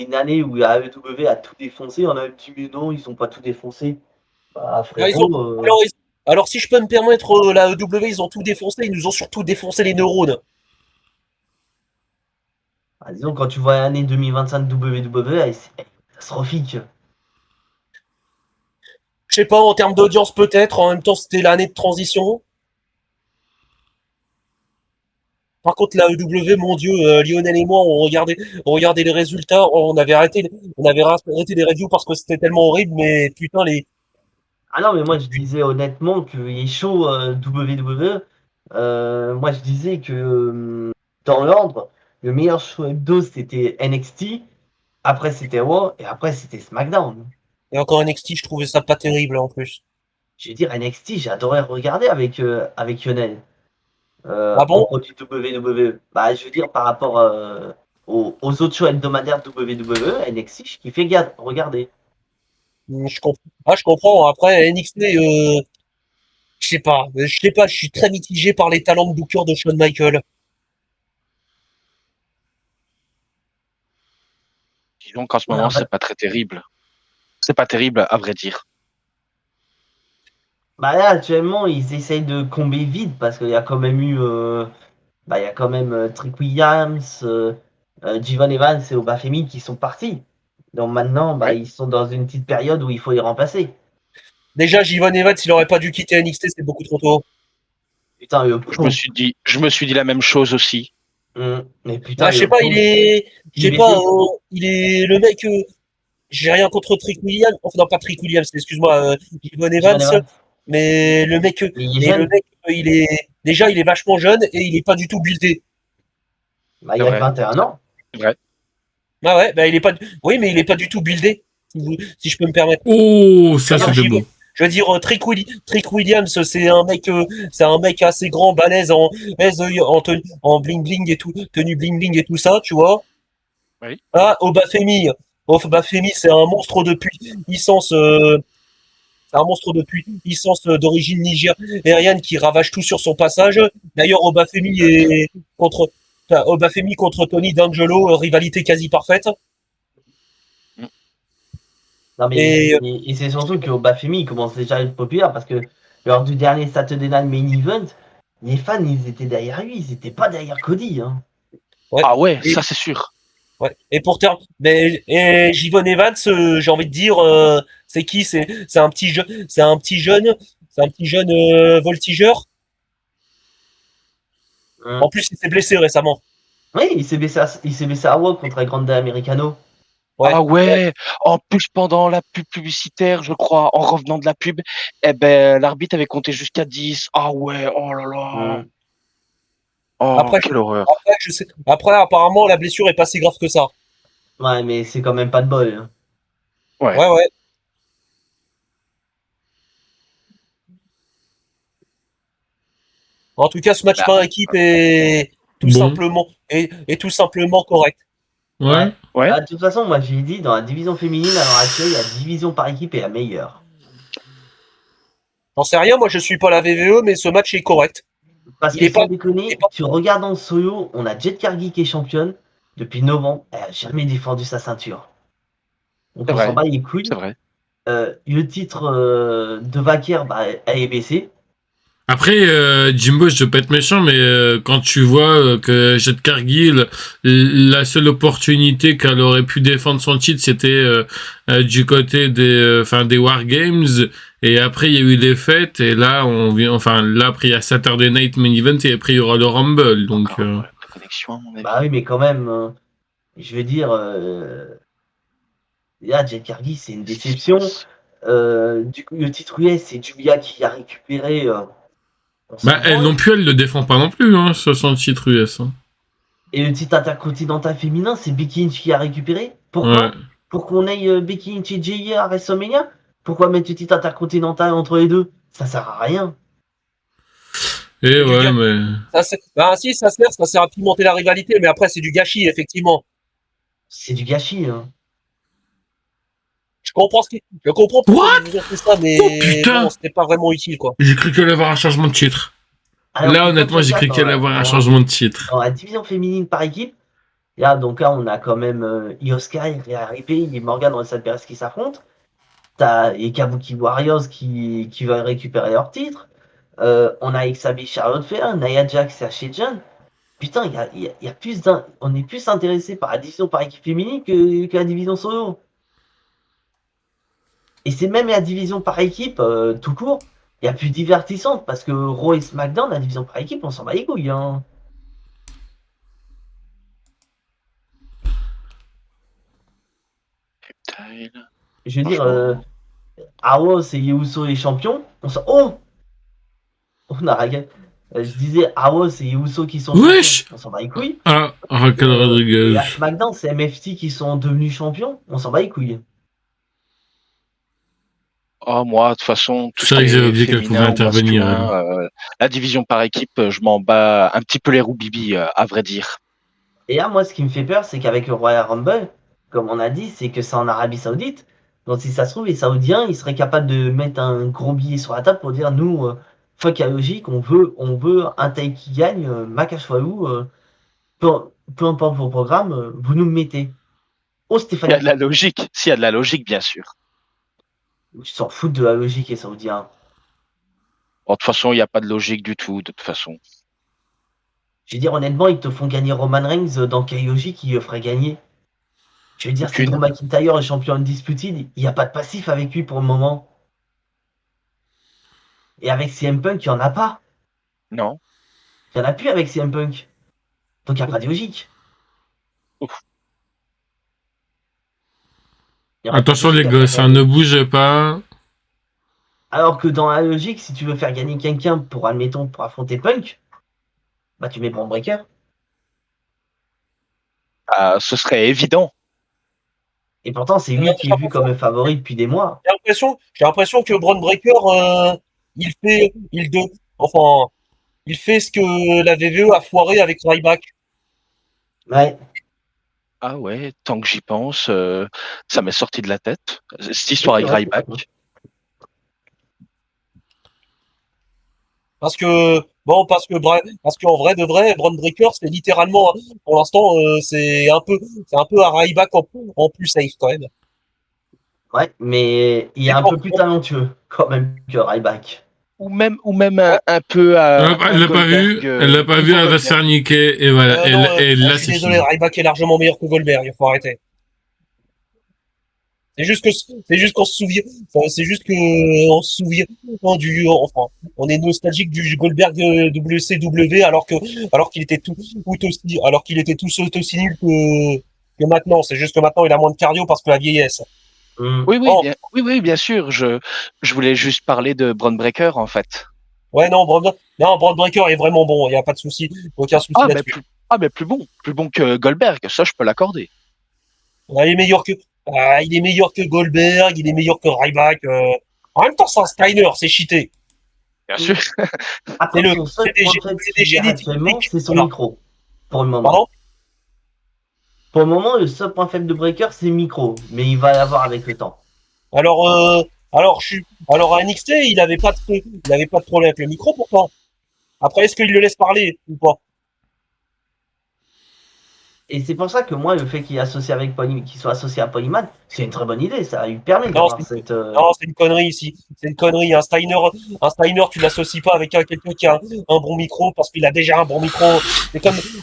une année où la AEW a tout défoncé. On a dit mais non, ils ont pas tout défoncé. Bah frérot. Alors, si je peux me permettre, la EW, ils ont tout défoncé, ils nous ont surtout défoncé les neurones. Disons quand tu vois l'année 2025 WWE, c'est catastrophique. Je sais pas, en termes d'audience peut-être, en même temps c'était l'année de transition. Par contre, la EW, mon dieu, Lionel et moi, on regardait les résultats, on avait arrêté les reviews parce que c'était tellement horrible, mais putain, Ah non mais moi je disais honnêtement qu'il est chaud WWE. Moi je disais que dans l'ordre, le meilleur show hebdo c'était NXT, après c'était Raw et après c'était SmackDown. et encore NXT, je trouvais ça pas terrible en plus. Je veux dire, NXT, j'adorais regarder avec Lionel Ah en bon? produit WWE. Bah, je veux dire, par rapport aux autres shows hebdomadaires WWE, NXT, je kiffais regarder. Je comprends. Après, NXT, je sais pas, je suis très mitigé par les talents de booker de Shawn Michaels. Disons qu'en ce moment, En fait, c'est pas très terrible. C'est pas terrible, à vrai dire. bah là, actuellement, ils essayent de combler vite parce qu'il y a quand même eu. Il y a quand même Trick Williams, Jivon Evans et Obafemi qui sont partis. Donc maintenant, bah, Ouais. ils sont dans une petite période où il faut les remplacer. Déjà, Jivon Evans, il aurait pas dû quitter NXT, c'est beaucoup trop tôt. Putain, le Je me suis dit la même chose aussi. Mais putain, Ah, je sais pas, il est le mec, j'ai rien contre Trick Williams, enfin non, pas Trick Williams, excuse-moi, Jivon Jivon Evans, Evans. mais Mais il est jeune. il est vachement jeune et il est pas du tout buildé. Bah, il C'est a vrai. 21 ans. C'est vrai. Ah ouais, bah oui, mais il est pas du tout buildé, si je peux me permettre. Oh, ça c'est J'y beau. Je veux dire, Trick Williams, c'est un mec assez grand, balèze en bling bling et tout, tenue bling bling et tout ça, tu vois. Oui. Ah, Obafemi, c'est un monstre de puissance, d'origine nigériane qui ravage tout sur son passage. D'ailleurs, Obafemi contre Tony D'Angelo, rivalité quasi parfaite. Non, mais et c'est surtout que Bafemi il commence déjà à être populaire parce que lors du dernier Saturday Night Main Event, les fans ils étaient derrière lui, ils étaient pas derrière Cody. Hein. Ouais. Ah ouais, ça c'est sûr. Ouais. Et pourtant, et Jivon Evans, j'ai envie de dire, c'est qui? C'est un petit jeune voltigeur. En plus, il s'est blessé récemment. Oui, il s'est blessé à Raw contre la Grande Americano. Ouais. Ah ouais, en plus pendant la pub publicitaire, je crois, en revenant de la pub, eh ben l'arbitre avait compté jusqu'à 10. Ah ouais, oh là là. Oh, Après, quelle horreur. Après, apparemment, la blessure est pas si grave que ça. Ouais, mais c'est quand même pas de bol. Hein. Ouais. Ouais. En tout cas, ce match Là. par équipe est tout Bon. tout simplement correct. Ouais. Ouais. De toute façon, moi j'ai dit, dans la division féminine, à l'heure actuelle, la division par équipe est la meilleure. J'en sais rien, moi je suis pas la VVE, mais ce match est correct. Parce Il que est sans pas- déconner, tu regardes en solo, on a Jet Cargi qui est championne depuis novembre, elle a jamais défendu sa ceinture. Donc C'est on s'en vrai. bat les couilles. C'est vrai. Le titre de Vaquer, elle est baissée. Après, Jimbo, je veux pas être méchant, mais quand tu vois que Jet Cargill, la seule opportunité qu'elle aurait pu défendre son titre, c'était du côté des Wargames. Et après, il y a eu les fêtes. Et là, après, il y a Saturday Night Main Event et après, il y aura le Rumble. Donc, Encore la connexion, à mon avis. Bah oui, mais quand même, je veux dire, là, Jet Cargi, c'est une déception. Du coup, le titre US, c'est Julia qui a récupéré. On s'en elle branle. non plus, elle le défend pas non plus, hein, sur son titre US. Hein. Et le titre intercontinental féminin, c'est Becky Lynch qui a récupéré. Pourquoi Ouais. Pour qu'on aille Becky Lynch et Jay à WrestleMania. Pourquoi mettre le titre intercontinental entre les deux? Ça sert à rien. Et du ouais, gars. mais. Si, ça sert à pimenter la rivalité, mais après c'est du gâchis, effectivement. C'est du gâchis. Hein. Je comprends pourquoi What ils ont fait ça, mais Oh, putain bon, c'était pas vraiment utile, quoi. J'ai cru qu'elle allait avoir un changement de titre. Alors Là, que honnêtement, quand j'ai on cru regarde qu'elle allait avoir un changement de titre. dans la division féminine par équipe, là, on a quand même Io Sky, Rhea Ripley et Morgan Russell Perez qui s'affrontent. T'as les Kabuki Warriors qui veulent récupérer leur titre. On a Xabi Charlotte Flair, Nia Jax et Ashley John. Putain, y a plus on est plus intéressé par la division par équipe féminine que la division solo. Et c'est même la division par équipe, tout court, il y a plus divertissante parce que Raw et SmackDown, la division par équipe, on s'en bat les couilles. Hein. Je veux dire, Aos et Yuso les champions, on s'en. Oh on a ragué. Je disais Aos et Yuso qui sont Wesh champions, on s'en bat les couilles. Ah, Raquel Et Rodriguez. à SmackDown, c'est MFT qui sont devenus champions, on s'en bat les couilles. Oh, moi, de toute façon, tout C'est ce vrai qui que j'avais est oublié qu'elle pouvait féminin ou intervenir. masculin, la division par équipe, je m'en bats un petit peu les roues-bibi, à vrai dire. Et là, moi, ce qui me fait peur, c'est qu'avec le Royal Rumble, comme on a dit, c'est que c'est en Arabie Saoudite. Donc, si ça se trouve, les Saoudiens, ils seraient capables de mettre un gros billet sur la table pour dire nous, fuck la logique, on veut un taille qui gagne, Makash Falou, peu, peu importe vos programmes, vous nous le mettez. Oh, Il y a Stéphanie, de la logique. S'il y a de la logique, bien sûr. ils s'en foutent de la logique, les Saoudiens. Bon, de toute façon, il n'y a pas de logique du tout, de toute façon. Je veux dire, honnêtement, ils te font gagner Roman Reigns dans quelle logique ils le feraient gagner. Je veux dire, c'est Aucune. Drew McIntyre, le champion Undisputed, il n'y a pas de passif avec lui pour le moment. Et avec CM Punk, il n'y en a pas. Non. Il n'y en a plus avec CM Punk. Donc il n'y a pas de logique. Ouf. Il y aurait pas de Attention les logique à gosses, faire hein, gagner. ne bougez pas. Alors que dans la logique, si tu veux faire gagner quelqu'un pour, admettons, pour affronter Punk, bah tu mets Braun Breaker. Ce serait évident. Et pourtant, c'est lui qui est vu comme un favori depuis des mois. J'ai l'impression que Braun Breaker, il fait ce que la VVE a foiré avec Ryback. Ouais. Ah ouais, tant que j'y pense, ça m'est sorti de la tête. Cette histoire avec Ouais, Ryback. Parce qu'en vrai de vrai, Braun Breaker, c'est littéralement, pour l'instant, c'est un peu un Ryback en plus safe quand même. Ouais, mais il est un peu plus talentueux quand même que Ryback. Ou même un peu à. Elle l'a pas vu, elle l'a pas vu, elle va se faire niquer, et voilà, et là je suis c'est désolé, fini. Ryback est largement meilleur que Goldberg, il faut arrêter. C'est juste qu'on se souvient, c'est juste que on se souvient enfin, on est nostalgique du Goldberg WCW alors qu'il était tout aussi nul que maintenant. C'est juste que maintenant il a moins de cardio parce que la vieillesse. Oui, Oh. oui, bien sûr. Je voulais juste parler de Braun Breaker en fait. Ouais, non, Braun Breaker est vraiment bon, il n'y a pas de souci, aucun souci là-dessus. Mais plus bon que Goldberg, ça je peux l'accorder. Ouais, il est meilleur que Il est meilleur que Goldberg, il est meilleur que Ryback. En même temps, c'est un Steiner, c'est cheaté. Bien sûr. Après, C'est le- son seul c'est des point gé- faible c'est des qu'il a génies actuellement, techniques. c'est son Voilà. micro. Pour le moment. Pardon? Pour le moment, le seul point faible de Breaker, c'est le micro. Mais il va l'avoir avec le temps. Alors à NXT, il avait pas de problème avec le micro pourtant. Après, est-ce qu'il le laisse parler ou pas? Et c'est pour ça que moi, le fait qu'il soit associé à Polyman, c'est une très bonne idée. Ça lui permet d'avoir cette. Non, c'est une connerie ici. C'est une connerie. Un Steiner, tu l'associes pas avec quelqu'un qui a un bon micro parce qu'il a déjà un bon micro.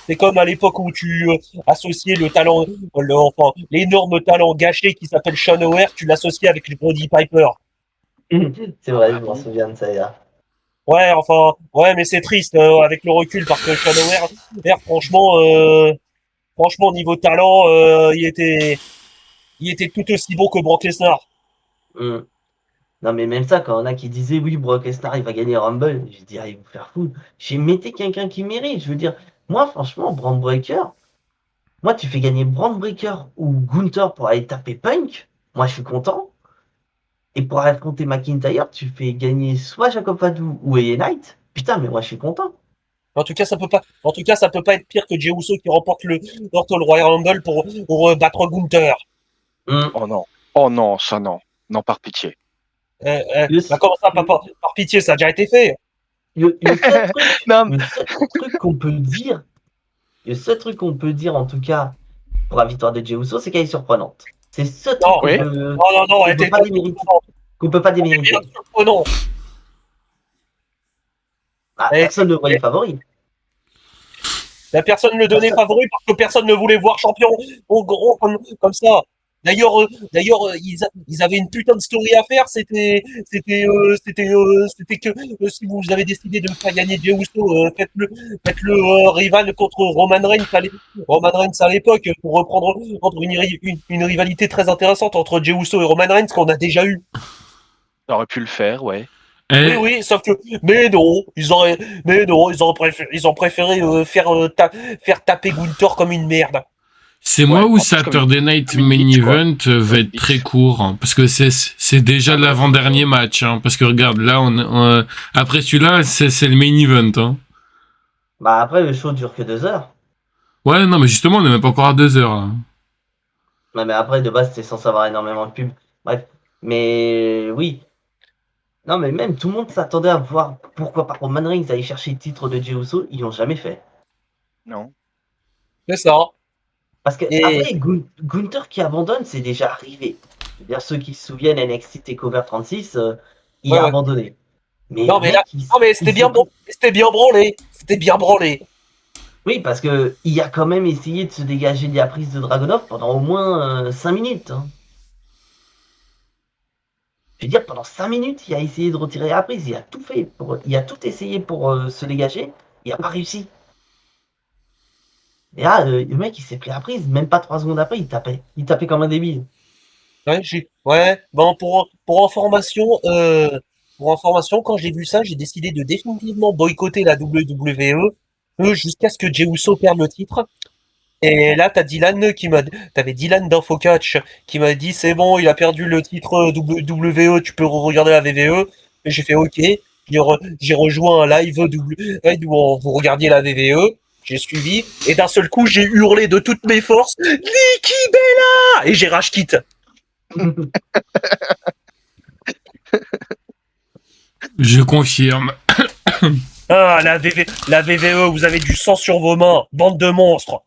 C'est comme à l'époque où tu associais l'énorme talent gâché qui s'appelle Sean O'Haire, tu l'associais avec le Brody Piper. C'est vrai, je m'en souviens de ça. Là. Ouais, mais c'est triste avec le recul parce que Sean O'Haire, franchement, niveau talent, il était tout aussi bon que Brock Lesnar. Non, mais même ça, quand on a qui disaient oui, Brock Lesnar, il va gagner Rumble, je dis, allez vous faire foutre. J'ai mettez quelqu'un qui mérite. Je veux dire, moi, franchement, Braun Breaker, moi, tu fais gagner Braun Breaker ou Gunther pour aller taper Punk, moi, je suis content. Et pour affronter McIntyre, tu fais gagner soit Jacob Fatu ou AJ Knight. Putain, mais moi, je suis content. En tout cas, ça peut pas être pire que Jey Uso qui remporte le Royal Rumble pour battre Gunther. Oh non, ça non. Non, par pitié. Comment ça, par pitié, ça a déjà été fait. Le seul truc, Non, le seul truc qu'on peut dire, le seul truc qu'on peut dire en tout cas pour la victoire de Jey Uso, c'est qu'elle est surprenante. C'est ce truc Non, qu'on oui. peut, Non, elle qu'on peut était pas démériter. Qu'on peut pas démériter. bien surprenant. Personne ne voyait favori. La personne ne donnait favori parce que personne ne voulait voir champion comme ça. D'ailleurs, ils avaient une putain de story à faire. C'était que si vous avez décidé de faire gagner Jey Uso, faites-le rival contre Roman Reigns à l'époque pour reprendre une rivalité très intéressante entre Jey Uso et Roman Reigns qu'on a déjà eu. on aurait pu le faire, ouais. Oui, sauf que mais non, ils ont préféré faire taper Gunther comme une merde. C'est moi où Saturday Night Main Event va être très court, hein, parce que c'est déjà l'avant-dernier match, hein, parce que regarde, là, après celui-là, c'est le main event. Hein. Bah après, le show dure que 2 heures. Ouais, non, mais justement, on n'est même pas encore à 2 heures. Là. Ouais, mais après, de base, c'était censé avoir énormément de pubs. Bref, mais oui. Non, mais même tout le monde s'attendait à voir pourquoi pas Roman Reigns aller chercher le titre de Jey Uso, ils l'ont jamais fait. Non. C'est ça. Parce que après, Gunther qui abandonne, c'est déjà arrivé. Je veux dire, ceux qui se souviennent NXT TakeOver 36, il a abandonné. Mais c'était bien branlé. C'était bien branlé. Oui, parce que il a quand même essayé de se dégager de la prise de Dragunov pendant au moins 5 minutes. Hein. Je veux dire, pendant 5 minutes, il a essayé de retirer la prise. Il a tout fait. Il a tout essayé pour se dégager. Il n'a pas réussi. Et là, le mec, il s'est pris la prise. Même pas 3 secondes après, il tapait. Il tapait comme un débile. Bon, pour information, quand j'ai vu ça, j'ai décidé de définitivement boycotter la WWE jusqu'à ce que Jey Uso perde le titre. Et là, t'avais Dylan d'InfoCatch qui m'a dit c'est bon, il a perdu le titre WWE, tu peux regarder la VVE. Et j'ai fait OK. J'ai rejoint un live où vous regardiez la VVE. J'ai suivi et d'un seul coup, j'ai hurlé de toutes mes forces Nikki Bella et j'ai rage quit. Je confirme. Ah, la VVE, vous avez du sang sur vos mains, bande de monstres.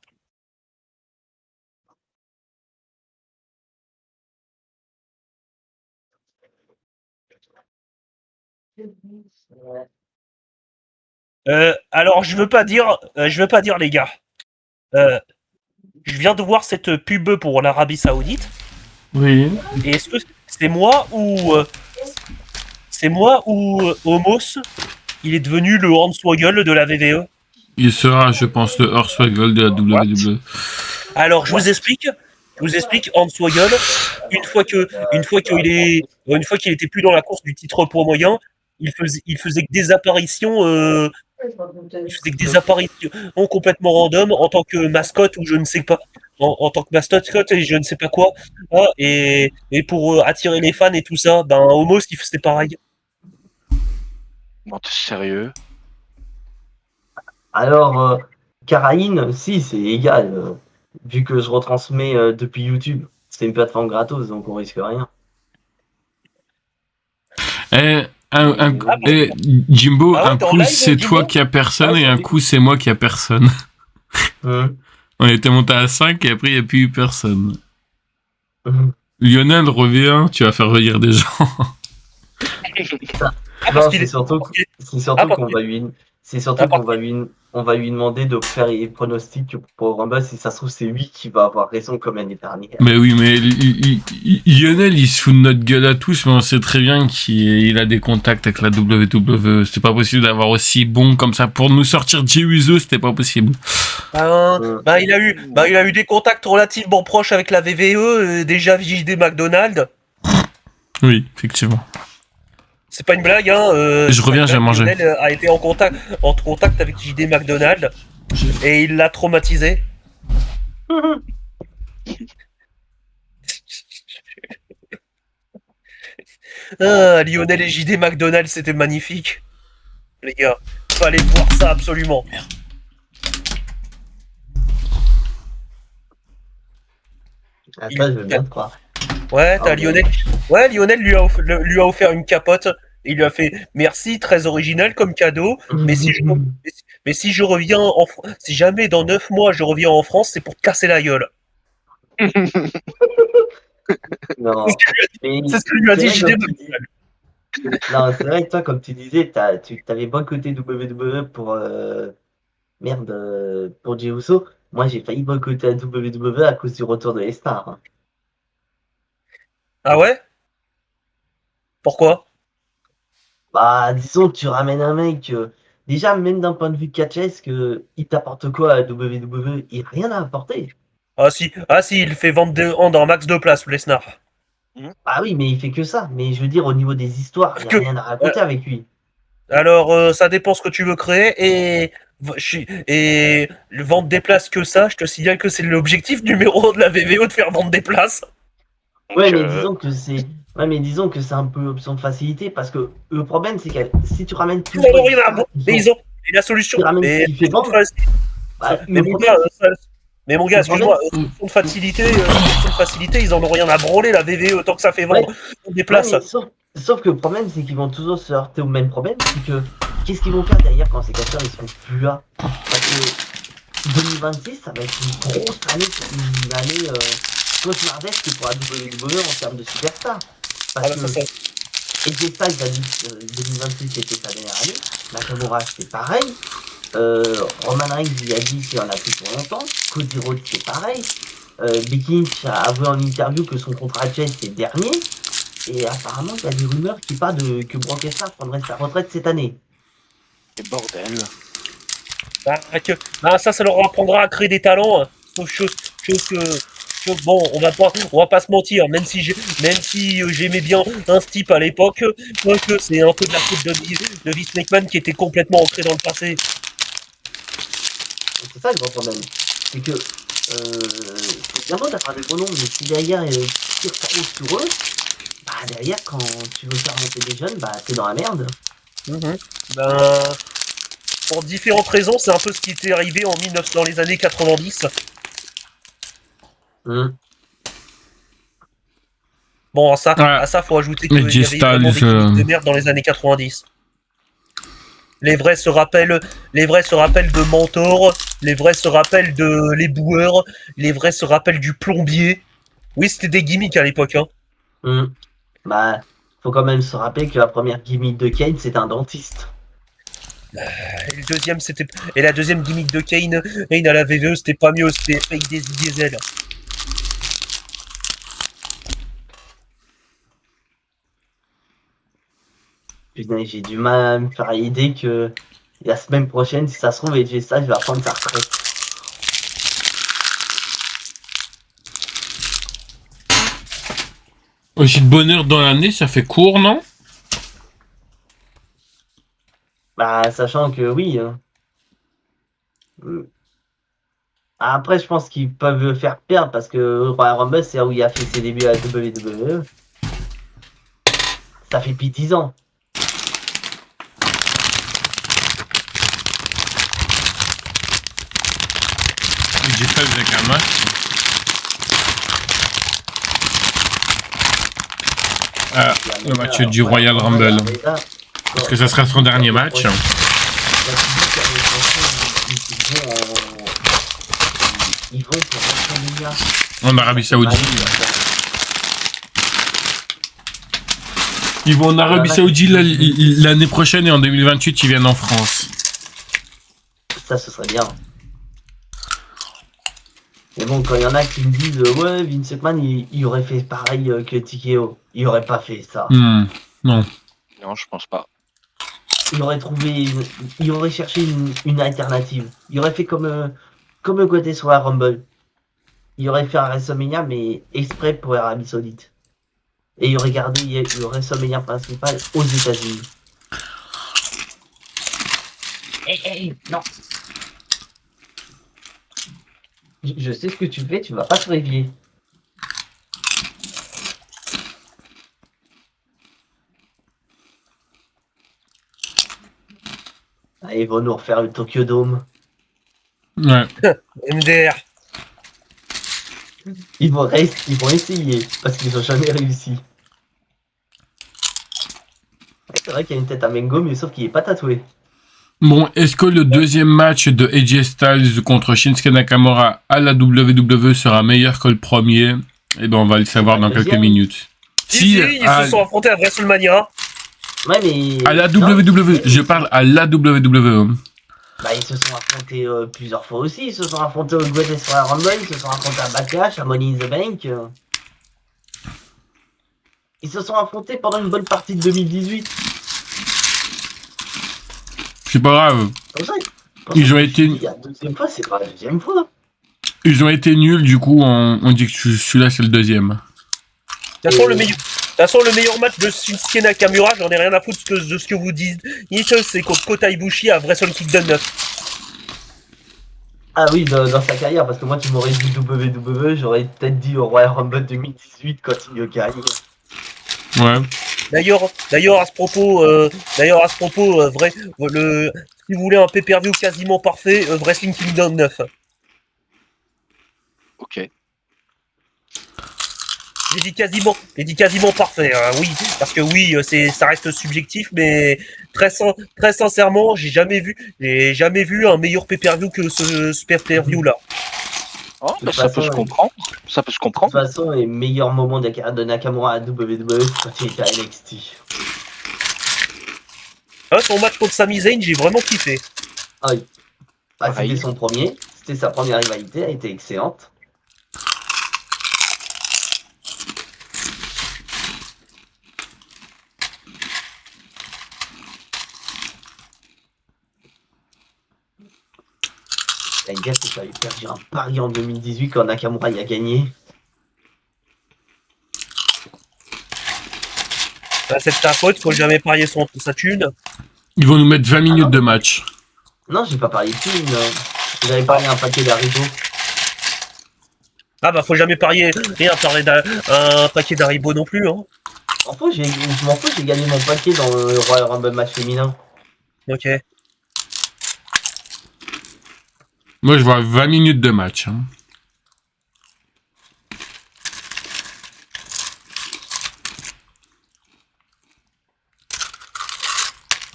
Alors, je veux pas dire les gars. Je viens de voir cette pub pour l'Arabie Saoudite. Oui. Et est-ce que c'est moi ou Homos, il est devenu le Hornswoggle de la VVE? Il sera, je pense, le Hornswoggle de la WWE. Alors, je vous explique, Hornswoggle, une fois qu'il était plus dans la course du titre poids moyen, il faisait que des apparitions Il faisait que des apparitions complètement random en tant que mascotte ou je ne sais pas. En tant que mascotte et je ne sais pas quoi. Ah, et pour attirer les fans et tout ça, ben Homos il faisait pareil. Bon, t'es sérieux? Alors, Karaïn, si, c'est égal. Vu que je retransmets depuis YouTube. C'est une plateforme gratos, donc on risque rien. Jimbo, Ah ouais, un t'es en coup live, c'est Jimbo toi qui a personne Ah, et ça un fait- coup c'est moi qui a personne. Hum, On était monté à 5 et après il n'y a plus eu personne. hum. Lionel, reviens, tu vas faire venir des gens. Ah, parce Non, qu'il c'est est. surtout, parce qu'il- c'est Ah, surtout parce qu'on qu'il- va lui, c'est ah, surtout parce qu'on va lui, on va lui demander de faire les pronostics pour Rumble. Si ça se trouve, c'est lui qui va avoir raison comme l'année dernière. Mais oui, mais Lionel, il se fout de notre gueule à tous, mais on sait très bien qu'il a des contacts avec la WWE. C'est pas possible d'avoir aussi bon comme ça. Pour nous sortir Jey Uso, c'était pas possible. il a eu des contacts relativement proches avec la VVE, déjà JD McDonald. Oui, effectivement. C'est pas une blague, hein. Je reviens, j'ai mangé. Lionel a été en contact avec JD McDonald et il l'a traumatisé. Ah, Lionel et JD McDonald, c'était magnifique. Les gars, fallait voir ça absolument. Ah, ça, je veux bien te croire. Ouais, t'as Ah, Lionel. Ouais, Lionel lui a offert une capote. Et il lui a fait merci, très original comme cadeau. Mais si je reviens si jamais dans 9 mois je reviens en France, c'est pour te casser la gueule. Non, mais C'est ce que lui a dit c'est JD vrai, comme tu McDonald. dis- non, c'est vrai que toi, comme tu disais, tu avais boycotté WWE pour pour Jey Uso. Moi, j'ai failli boycotter la WWE à cause du retour de les stars. Hein. Ah ouais? Pourquoi? Bah, disons que tu ramènes un mec, déjà, même d'un point de vue catchesque, il t'apporte quoi à WWE? Il n'a rien à apporter. Ah si, il fait vendre un max de place, Lesnar. Ah oui, mais il fait que ça. Mais je veux dire, au niveau des histoires, il n'y a Que- rien à raconter avec lui. Alors, ça dépend ce que tu veux créer et vendre des places que ça, je te signale que c'est l'objectif numéro 1 de la VVO de faire vendre des places. Ouais, Donc, mais disons que c'est un peu option de facilité parce que le problème, c'est que si tu ramènes tout Ils en ont rien à voir. Mais ils ont et la solution. Tu ramènes Mais, ce qui fait vendre. Bah, mais le mon problème, gars, le problème, excuse-moi, solution de facilité, ils en ont rien à branler la VVE tant que ça fait vendre des ouais, places. mais sauf que le problème, c'est qu'ils vont toujours se heurter au même problème, c'est que qu'est-ce qu'ils vont faire derrière quand ces catcheurs ils seront plus là? Parce que 2026, ça va être une grosse année, une année cauchemardesque pour la WWE en termes de superstars. Parce que AJ Styles a dit que 2026 c'était sa dernière année, Nakamura c'est pareil, Roman Reigns il a dit qu'il en a plus pour longtemps, Cody Rhodes c'est pareil, Becky Lynch a avoué en interview que son contrat actuel c'est le dernier, et apparemment il y a des rumeurs qui parlent que Brock Lesnar prendrait sa retraite cette année. Et bordel. Ça leur apprendra à créer des talents. Sauf bon, on va pas se mentir, même si j'aimais bien un type à l'époque, que c'est un peu de la faute de Vince McMahon qui était complètement ancré dans le passé. C'est ça le gros problème. C'est que c'est bien beau d'avoir des gros noms, mais si derrière ils tirent trop sur eux, bah derrière quand tu veux faire monter des jeunes, bah t'es dans la merde. Pour différentes raisons, c'est un peu ce qui était arrivé dans les années 90. Bon, à ça, faut ajouter qu'il y avait vraiment des gimmicks de merde dans les années 90. Les vrais se rappellent de Mentor, les vrais se rappellent de les boueurs, les vrais se rappellent du plombier. Oui, c'était des gimmicks à l'époque. Hein. Bah, faut quand même se rappeler que la première gimmick de Kane, c'était un dentiste. Et la deuxième gimmick de Kane à la VVE, c'était pas mieux, c'était Fake Diesel. Putain, j'ai du mal à me faire l'idée que la semaine prochaine, si ça se trouve, AJ Styles va prendre sa retraite. Aussi de bonheur dans l'année, ça fait court, non? Bah, sachant que oui. Hein. Après, je pense qu'ils peuvent le faire perdre parce que Royal Rumble, c'est là où il a fait ses débuts à la WWE. Ça fait plus de 10 ans. AJ Styles avec un match. Ah, le match du Royal Rumble. Parce que ça sera son dernier match. Ils vont pour WrestleMania. En Arabie Saoudite. Ils vont en Arabie Saoudite l'année prochaine et en 2028, ils viennent en France. Ça, ce serait bien. Mais bon, quand il y en a qui me disent ouais, Vince McMahon, il aurait fait pareil que TKO. Il aurait pas fait ça. Non. Non, je pense pas. Il aurait il aurait cherché une alternative. Il aurait fait comme le côté sur la Rumble. Il aurait fait un WrestleMania, mais exprès pour l'Arabie Saoudite. Et il aurait gardé le WrestleMania principal aux États-Unis. Hey, non. Je sais ce que tu fais, tu vas pas te réveiller. Ah, ils vont nous refaire le Tokyo Dome. Ouais. MDR. Ils vont essayer, parce qu'ils ont jamais réussi. Ouais, c'est vrai qu'il y a une tête à Mengo, mais sauf qu'il est pas tatoué. Bon, est-ce que le deuxième match de AJ Styles contre Shinsuke Nakamura à la WWE sera meilleur que le premier? Eh ben, on va le savoir dans quelques minutes. Si, ils se sont affrontés à WrestleMania. Ouais, mais... À la WWE, je parle à la WWE. Bah, ils se sont affrontés plusieurs fois aussi. Ils se sont affrontés au Greatest Royal Rumble, ils se sont affrontés à Backlash, à Money in the Bank. Ils se sont affrontés pendant une bonne partie de 2018. C'est pas grave. Ils ont été... La deuxième fois, c'est pas la deuxième fois. Ils ont été nuls, du coup, on dit que celui-là, c'est le deuxième. De toute façon, le meilleur match de Shinsuke Nakamura, j'en ai rien à foutre de ce que vous dites. C'est contre Kota Ibushi à Wrestle Kingdom 9. Ah oui, dans sa carrière, parce que moi, tu m'aurais dit WWE, j'aurais peut-être dit au Royal Rumble 2018 quand il gagne. Ouais. D'ailleurs, à ce propos, si vous voulez un pay-per-view quasiment parfait, Wrestling Kingdom 9. Ok. J'ai dit quasiment parfait, hein, oui, parce que oui, ça reste subjectif, mais très sincèrement, j'ai jamais vu un meilleur pay-per-view que ce pay-per-view là. Oh, bah, ça peut se comprendre. Ça peut se comprendre. De toute façon, les meilleurs moments de la carrière de Nakamura à WWE, c'est quand il était à NXT. Son match contre Sami Zayn, j'ai vraiment kiffé. Ah oui. Ah, c'était son premier, c'était sa première rivalité, elle était excellente. Les gars, c'est que j'avais perdu un pari en 2018 quand Nakamura y a gagné. C'est ta faute, faut jamais parier sa thune. Ils vont nous mettre 20 minutes de match. Non, j'ai pas parié de thune. J'avais parié un paquet d'Haribo. Ah bah faut jamais parier un paquet d'Haribo non plus, hein. Je m'en fous, j'ai gagné mon paquet dans le Royal Rumble match féminin. Ok. Moi, je vois 20 minutes de match. Hein.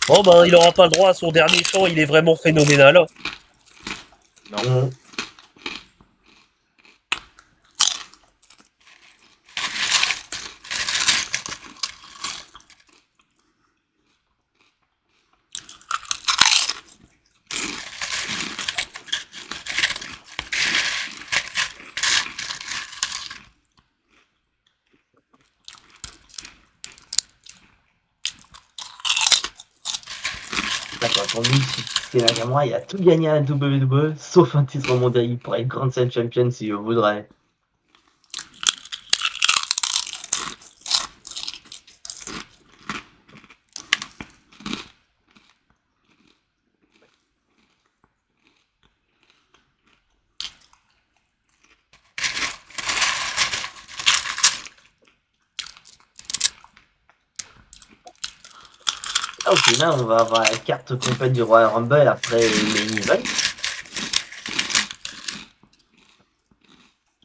Bon ben, il aura pas le droit à son dernier chant, il est vraiment phénoménal. Non. Pour lui, c'est Nakamura, il a tout gagné à la WWE, sauf un titre mondial. Il pourrait être Grand Slam Champion s'il voudrait. Ah, ok, là, on va avoir la carte complète du Royal Rumble après les events.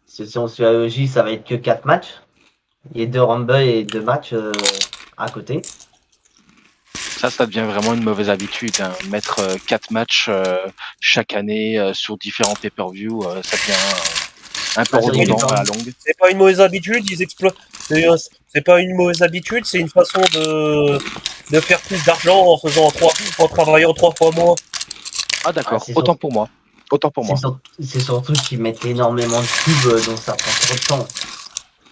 Si on suit la logique, ça va être que 4 matchs. Il y a 2 Rumble et 2 matchs à côté. Ça devient vraiment une mauvaise habitude. Hein. Mettre 4 matchs chaque année sur différents pay-per-view, ça devient un peu Bah, c'est redondant rigolo. à la longue. C'est pas une mauvaise habitude, ils exploitent. C'est pas une mauvaise habitude, c'est une façon de faire plus d'argent en travaillant 3 fois moins. Ah d'accord, c'est autant sûr. pour moi. Autant pour moi. C'est surtout qu'ils mettent énormément de pubs, donc ça prend trop de temps.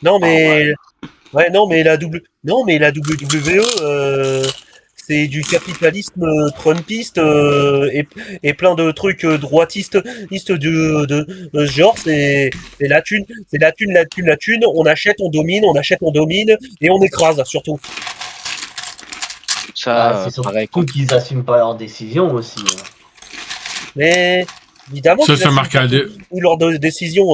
Non mais Ah ouais, non mais la WWE c'est du capitalisme trumpiste et plein de trucs droitistes de ce genre. C'est la thune, la thune. On achète, on domine et on écrase surtout. Ça, C'est pareil. surtout qu'ils assument pas leurs décisions aussi. Mais évidemment, Ça, qu'ils ça assument marque pas un dé- tout leurs décisions.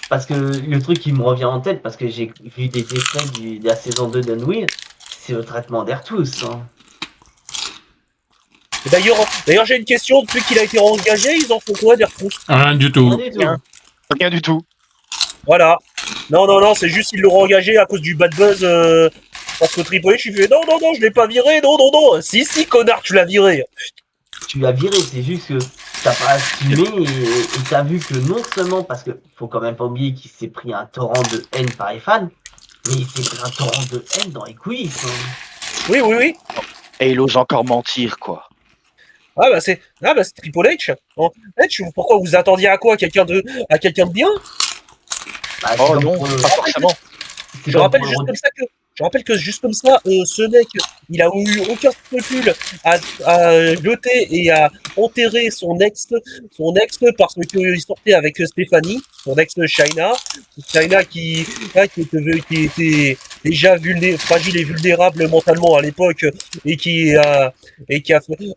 Parce que le truc qui me revient en tête, parce que j'ai vu des extraits de la saison 2 d'Unreal, c'est le traitement d'Airtus. Hein. D'ailleurs, j'ai une question. Depuis qu'il a été engagé, ils en font quoi d'Airtus? Rien du Rien tout. du tout. Rien du tout. Voilà. Non, c'est juste qu'ils l'ont engagé à cause du bad buzz. Parce que Triple H, il fait non, je l'ai pas viré, non. Si, connard, tu l'as viré. Tu l'as viré, c'est juste que t'as pas assumé et t'as vu que non seulement, parce que faut quand même pas oublier qu'il s'est pris un torrent de haine par les fans, mais il s'est pris un torrent de haine dans les coulisses. Hein. Oui. Et il ose encore mentir, quoi. C'est Triple H. H, pourquoi vous attendiez à quoi? À quelqu'un de bien? Bah, Oh comme non, pour le- pas forcément. c'est Je comme rappelle pour le juste re- comme ça que juste comme ça, ce mec, il a eu aucun scrupule à jeter et à enterrer son ex parce qu'il sortait avec Stéphanie, son ex China qui était déjà fragile et vulnérable mentalement à l'époque et qui a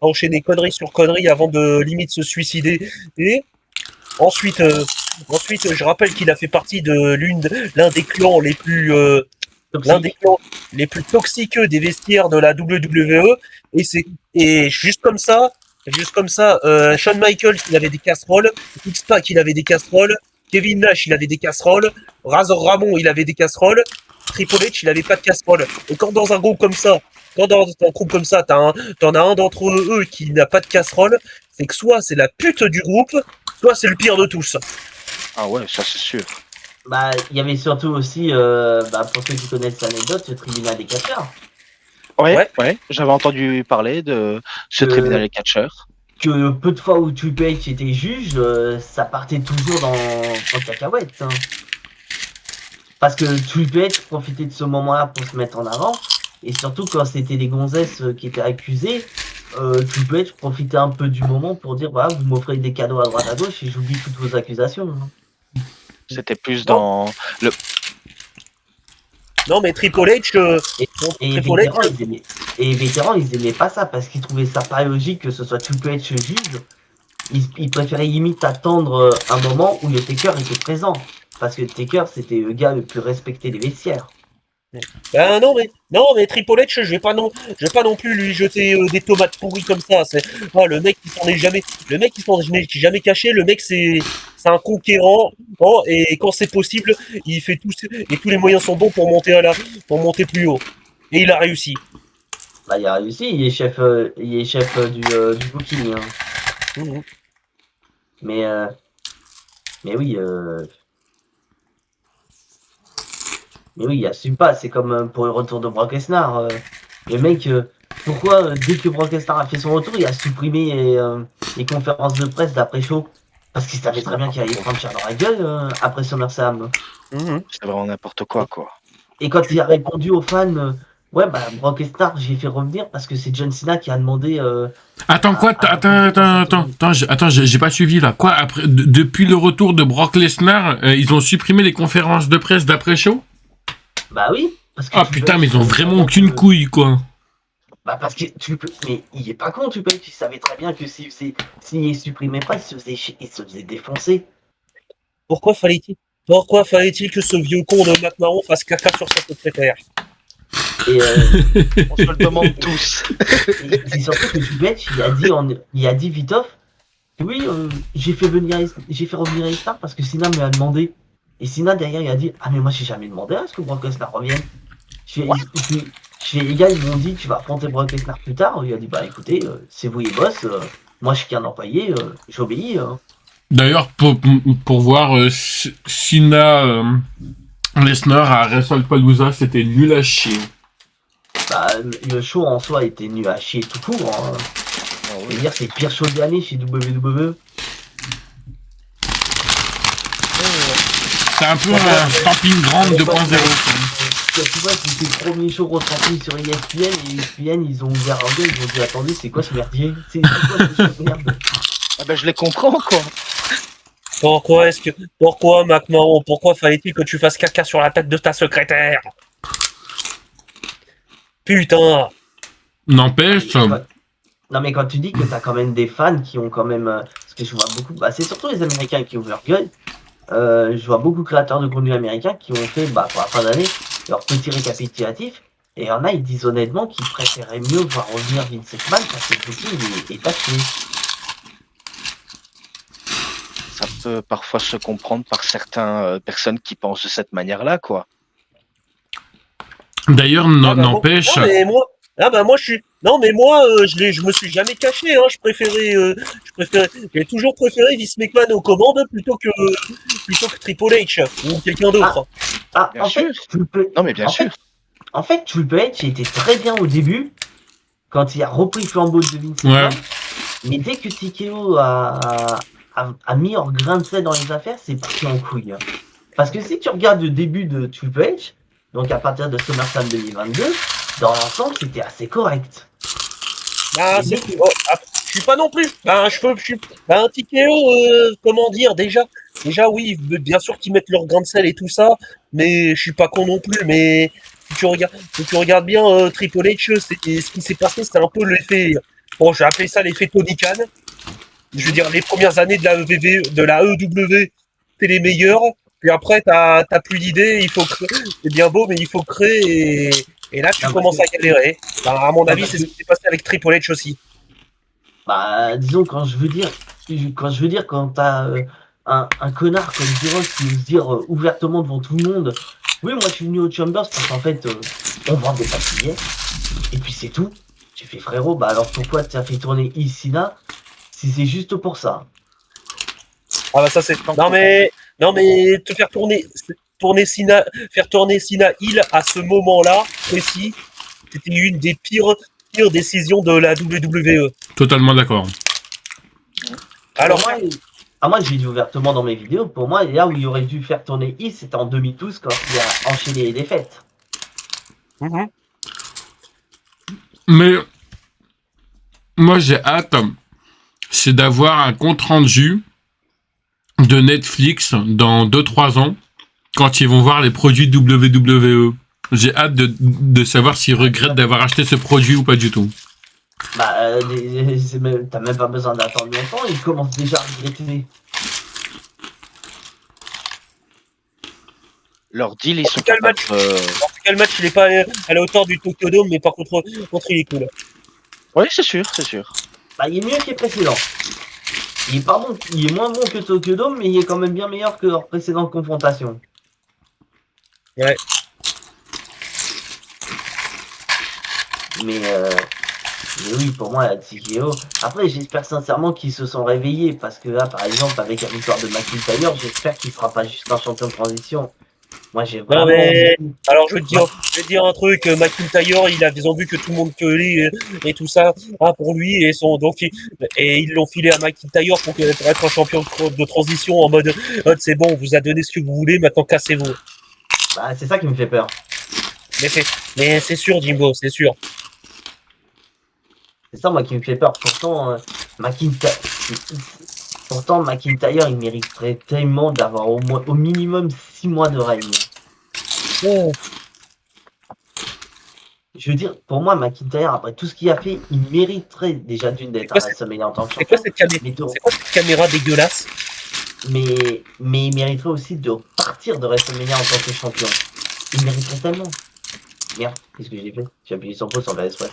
enchaîné conneries sur conneries avant de limite se suicider. Et ensuite, je rappelle qu'il a fait partie de l'un des clans les plus l'un des clans les plus toxiques des vestiaires de la WWE. Et juste comme ça, Shawn Michaels, il avait des casseroles, X-Pac, il avait des casseroles, Kevin Nash, il avait des casseroles, Razor Ramon, il avait des casseroles, Triple H, il avait pas de casseroles. Et quand dans un groupe comme ça, t'en as un d'entre eux qui n'a pas de casserole, c'est que soit c'est la pute du groupe, soit c'est le pire de tous. Ah ouais, ça c'est sûr. Bah, il y avait surtout aussi, pour ceux qui connaissent l'anecdote, le tribunal des catcheurs. Ouais. J'avais entendu parler de ce tribunal des catcheurs. Que peu de fois où Triple H était juge, ça partait toujours dans cacahuète. Hein. Parce que Triple H profitait de ce moment-là pour se mettre en avant. Et surtout quand c'était les gonzesses qui étaient accusées, Triple H profitait un peu du moment pour dire voilà, vous m'offrez des cadeaux à droite à gauche et j'oublie toutes vos accusations. Hein. C'était plus dans le. Non, mais Triple H. Et les vétérans, ils aimaient pas ça parce qu'ils trouvaient ça pas logique que ce soit Triple H juge. Ils préféraient limite attendre un moment où le Taker était présent. Parce que le Taker, c'était le gars le plus respecté des vestiaires. Non, mais Triple H, je vais pas non plus lui jeter des tomates pourries comme ça. Le mec qui s'en est jamais caché. Le mec, c'est un conquérant. Oh, et quand c'est possible, il fait tout, et tous les moyens sont bons pour monter plus haut. Et il a réussi. Bah, il a réussi, il est chef du booking. Hein. Mmh. Mais oui, il assume pas. C'est comme pour le retour de Brock Lesnar. Le mec, pourquoi dès que Brock Lesnar a fait son retour, il a supprimé les conférences de presse d'après-show? Parce qu'il savait très bien qu'il allait prendre cher dans la gueule après SummerSlam. C'est vraiment n'importe quoi. Et quand il a répondu aux fans, ouais, bah Brock Lesnar, j'ai fait revenir parce que c'est John Cena qui a demandé. Attends, quoi? Attends, j'ai pas suivi là. Quoi? Après, depuis le retour de Brock Lesnar, ils ont supprimé les conférences de presse d'après-show? Bah oui. Parce que Ah putain, mais ils ont vraiment aucune couille, quoi. Bah parce que mais il est pas con, tu savais très bien que s'il supprimait pas, il se faisait défoncer. Pourquoi fallait-il que ce vieux con de Matt Mahon fasse caca sur sa secrétaire? Et On se le demande tous. c'est surtout que Triple H, il a dit Vitoff, oui, j'ai fait revenir Lesnar parce que Cena me l'a demandé. Et Cena derrière, il a dit, ah mais moi j'ai jamais demandé à ce que Brock Lesnar revienne. Les gars, ils m'ont dit, tu vas affronter Brock Lesnar plus tard. Il a dit, bah écoutez, c'est vous les boss, moi je suis qu'un employé, j'obéis. D'ailleurs, pour voir Cena Lesnar à WrestlePalooza, c'était nul à chier. Bah, le show en soi était nul à chier tout court. Hein. Je veux dire, c'est le pire show de l'année chez WWE. C'est un peu un Stamping Ground 2.0. Tu vois, c'était le premier show retransmis sur ESPN et ESPN, ils ont ouvert un gueule, ils ont dit attendez, c'est quoi ce merdier? C'est quoi ce show de merde? Ah ben je les comprends quoi. Pourquoi, McMahon, pourquoi fallait-il que tu fasses caca sur la tête de ta secrétaire? Putain! N'empêche. Non, mais quand tu dis que t'as quand même des fans qui ont quand même. Parce que je vois beaucoup. Bah, c'est surtout les Américains qui ouvrent leur gueule. Je vois beaucoup de créateurs de contenu américains qui ont fait, bah, pour la fin d'année, leur petit récapitulatif. Et il y en a, ils disent honnêtement qu'ils préféraient mieux voir revenir Vince McMahon parce que Booking est taxé. Ça peut parfois se comprendre par certaines personnes qui pensent de cette manière-là, quoi. D'ailleurs, n'empêche. Non, mais moi, je me suis jamais caché. Hein. J'ai toujours préféré Vince McMahon aux commandes plutôt que Triple H ou quelqu'un d'autre. Bien sûr. Non, mais bien sûr. En fait, Triple H était très bien au début quand il a repris le flambeau de Vince McMahon. Mais dès que TKO a mis en grain de sel dans les affaires, c'est parti en couille. Hein. Parce que si tu regardes le début de Triple H, donc à partir de SummerSlam 2022, dans l'ensemble, c'était assez correct. Je suis pas non plus. Un TKO, comment dire, déjà oui, bien sûr qu'ils mettent leur grain de sel et tout ça, mais je suis pas con non plus. Mais si tu regardes bien Triple H, ce qui s'est passé, c'était un peu l'effet. Bon, j'ai appelé ça l'effet Tony Khan. Je veux dire, les premières années de la EW, c'est les meilleures. Puis après, t'as plus d'idées, c'est bien beau, mais il faut créer, et là, tu commences à galérer. Bah, à mon avis, c'est ce qui s'est passé avec Triple H aussi. Bah, disons, quand t'as un connard comme Zirox qui ose dire ouvertement devant tout le monde, oui, moi je suis venu au Chambers parce qu'en fait, on vend des billets, et puis c'est tout. Tu fais frérot, bah alors pourquoi tu as fait tourner Isina si c'est juste pour ça? Ah bah ça c'est... Non mais te faire tourner Cena Hill à ce moment-là précis, c'était une des pires décisions de la WWE. Totalement d'accord. Alors moi j'ai dit ouvertement dans mes vidéos, pour moi là où il aurait dû faire tourner Hill, c'était en 2012 quand il a enchaîné les défaites. Mais moi j'ai hâte, c'est d'avoir un compte rendu de Netflix dans 2-3 ans, quand ils vont voir les produits WWE. J'ai hâte de savoir s'ils regrettent d'avoir acheté ce produit ou pas du tout. Bah, t'as même pas besoin d'attendre longtemps, ils commencent déjà à regretter. Leur deal, ils sont quel match il est pas à la hauteur du Tokyo Dome, mais par contre il est cool. Oui, c'est sûr. Bah, il est mieux que les précédents. Il est moins bon que Tokyo Dome, mais il est quand même bien meilleur que leurs précédentes confrontations. Ouais. Mais oui, pour moi, la TKO. Après, j'espère sincèrement qu'ils se sont réveillés, parce que là, par exemple, avec la victoire de McIntyre, j'espère qu'il sera pas juste un champion de transition. Moi, j'ai vraiment... Alors, je vais te dire un truc. McIntyre, ils ont vu que tout le monde gueulait et tout ça pour lui, et ils l'ont filé à McIntyre pour être un champion de transition en mode c'est bon, on vous a donné ce que vous voulez, maintenant cassez-vous. Bah, c'est ça qui me fait peur. Mais c'est sûr, Jimbo, c'est sûr. C'est ça, moi, qui me fait peur. Pourtant, McIntyre, il mériterait tellement d'avoir au minimum 6 mois de règne. Oh. Je veux dire, pour moi, McIntyre, après tout ce qu'il a fait, il mériterait déjà d'être à WrestleMania en tant que champion. C'est quoi cette caméra dégueulasse? Mais il mériterait aussi de partir de WrestleMania en tant que champion. Il mériterait tellement. Merde, qu'est-ce que j'ai fait? J'ai appuyé sur pause sans faire exprès.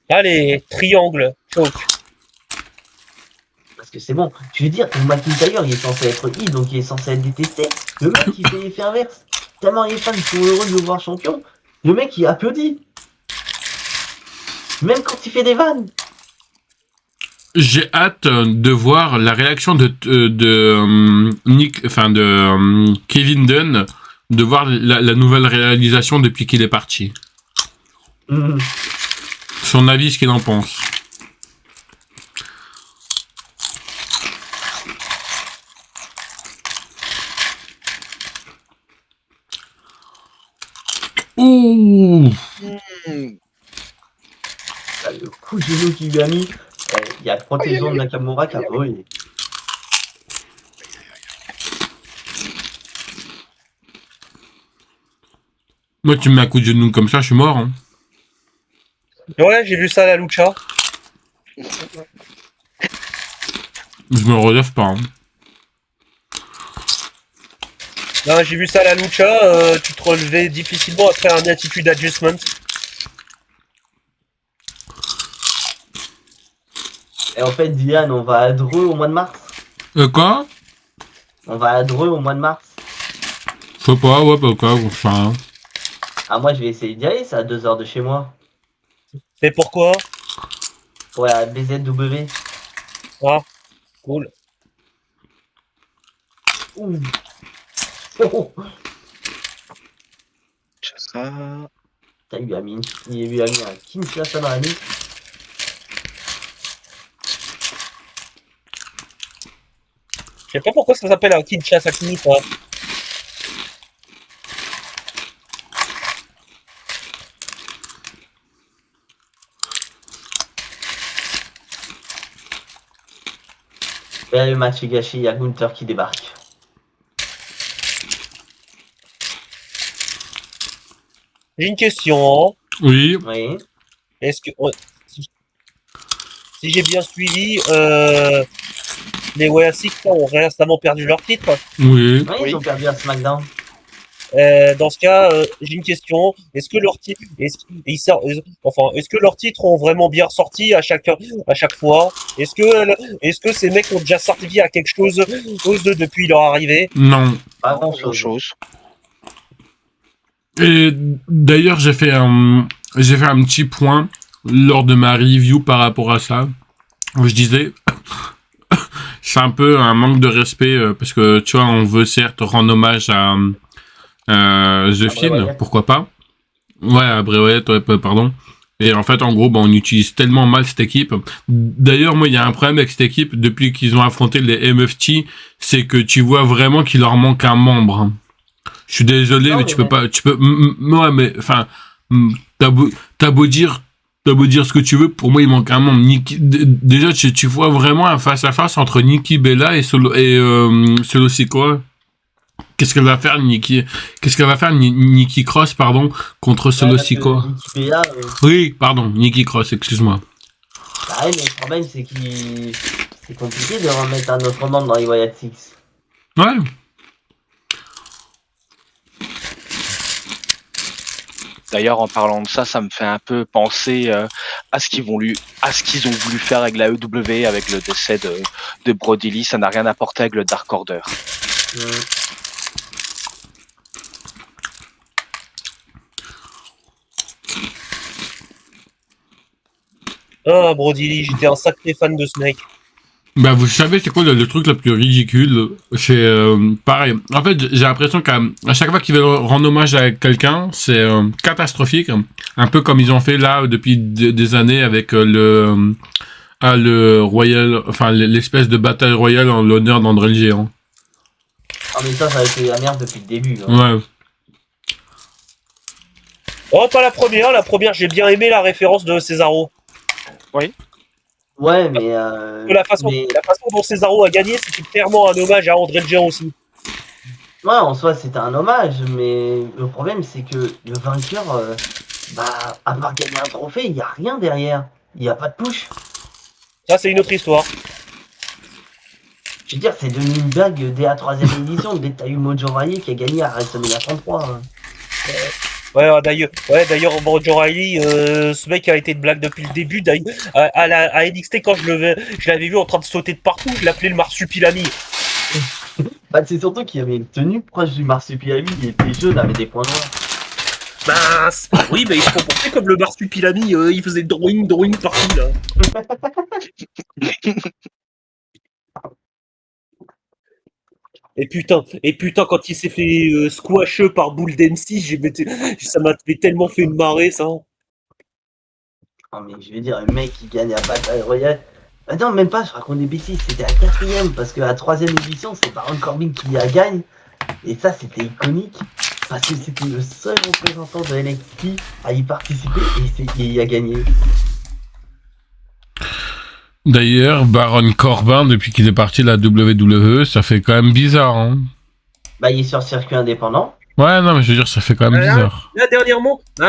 Allez, triangle, choke. Parce que c'est bon. Je veux dire, McIntyre, il est censé être I, donc il est censé être détesté. Le mec, il fait l'effet inverse. Tellement les fans sont heureux de le voir champion. Le mec, il applaudit. Même quand il fait des vannes. J'ai hâte de voir la réaction de Kevin Dunn, de voir la nouvelle réalisation depuis qu'il est parti. Mmh. Son avis, ce qu'il en pense. Ouh. Le coup de genou qu'il lui a mis, il y a protection de Nakamura qui a volé. Moi, tu me mets un coup de genou comme ça, je suis mort. Hein. Ouais, j'ai vu ça à la lucha. Je me relève pas. Hein. Non, j'ai vu ça à la lucha. Tu te relevais difficilement après un attitude adjustment. Et en fait, Diane, on va à Dreux au mois de mars. Quoi? On va à Dreux au mois de mars. Je sais pas, ouais, bah quoi, enfin... Ah, moi, je vais essayer d'y aller, c'est à 2 heures de chez moi. Mais pourquoi? Ouais, à BZW. Ah, cool. Ouh. Oh. Ça. Putain, il lui a mis un Kinshasa dans la nuque. Je sais pas pourquoi ça s'appelle un Kinshasa Kini, ça. Et là, le match est gâché, il y a Gunther qui débarque. J'ai une question. Hein. Oui. Oui. Est-ce que si j'ai bien suivi, les Warriors ont récemment perdu leur titre. Oui. Oui, Oui. ils ont perdu à SmackDown. Dans ce cas, j'ai une question. Est-ce que leur titre, est-ce que leurs titres ont vraiment bien ressorti à chaque fois? Est-ce que ces mecs ont déjà servi à quelque chose depuis leur arrivée? Non. Pas Non, grand pas chose. chose. Et d'ailleurs, j'ai fait un petit point lors de ma review par rapport à ça. Où je disais, c'est un peu un manque de respect parce que tu vois, on veut certes rendre hommage à The Finn, Wyatt. pourquoi pas. Ouais, à Bray Wyatt, ouais, pardon. Et en fait, en gros, on utilise tellement mal cette équipe. D'ailleurs, moi, il y a un problème avec cette équipe depuis qu'ils ont affronté les MFT, c'est que tu vois vraiment qu'il leur manque un membre. Je suis désolé, Non, mais mais tu peux pas, ouais, mais, enfin, t'as beau dire ce que tu veux, pour moi, il manque un membre. Déjà, tu vois vraiment un face-à-face entre Nikki Bella et Solo Sikoa. Qu'est-ce qu'elle va faire, Nikki Cross, pardon, contre Solo Sikoa? Nikki Bella, Oui, pardon, Nikki Cross, excuse-moi. bah ouais, mais le problème, c'est c'est compliqué de remettre un autre membre dans les Wyatt Six. Ouais. D'ailleurs, en parlant de ça, ça me fait un peu penser à ce qu'ils ont voulu faire avec la EW, avec le décès de Brody Lee. Ça n'a rien apporté avec le Dark Order. Ah, Brody Lee, j'étais un sacré fan de Snake. Bah, vous savez, c'est quoi le truc le plus ridicule? C'est pareil. En fait, j'ai l'impression qu'à chaque fois qu'ils veulent rendre hommage à quelqu'un, c'est catastrophique. Un peu comme ils ont fait là depuis des années avec le Royal, enfin l'espèce de bataille royale en l'honneur d'André le Géant. Ah, mais ça a été la merde depuis le début. Hein. Ouais. Oh, pas la première. La première, j'ai bien aimé la référence de Cesaro. Ouais, mais. La façon dont Cesaro a gagné, c'était clairement un hommage à André le Géant aussi. Ouais, en soi, c'était un hommage, mais le problème, c'est que le vainqueur, bah, à part gagner un trophée, il n'y a rien derrière. Il n'y a pas de push. Ça, c'est une autre histoire. Je veux dire, c'est devenu une blague dès la 3e édition, dès que t'as eu Mojo Rawley qui a gagné à WrestleMania 33. Hein. D'ailleurs, Mojo Rawley, ce mec a été de blague depuis le début. À NXT, quand je l'avais vu en train de sauter de partout, je l'appelais le marsupilami. Bah, c'est surtout qu'il y avait une tenue proche du marsupilami, il était jaune avec des points noirs. Mince. Oui, mais il se comportait comme le marsupilami, il faisait drawing partout, là. Et putain, quand il s'est fait squash par Bull Dempsey, ça m'a tellement fait marrer, ça. Oh, mais je veux dire, un mec qui gagne à Battle Royale. Ah non, même pas, je raconte des bêtises, c'était la 4e, parce que la 3e édition, c'est Baron Corbin qui la gagne. Et ça, c'était iconique, parce que c'était le seul représentant de NXT à y participer, et il a gagné. D'ailleurs, Baron Corbin, depuis qu'il est parti de la WWE, ça fait quand même bizarre. Hein. Bah, il est sur circuit indépendant. Ouais, non, mais je veux dire, ça fait quand même bizarre. Là,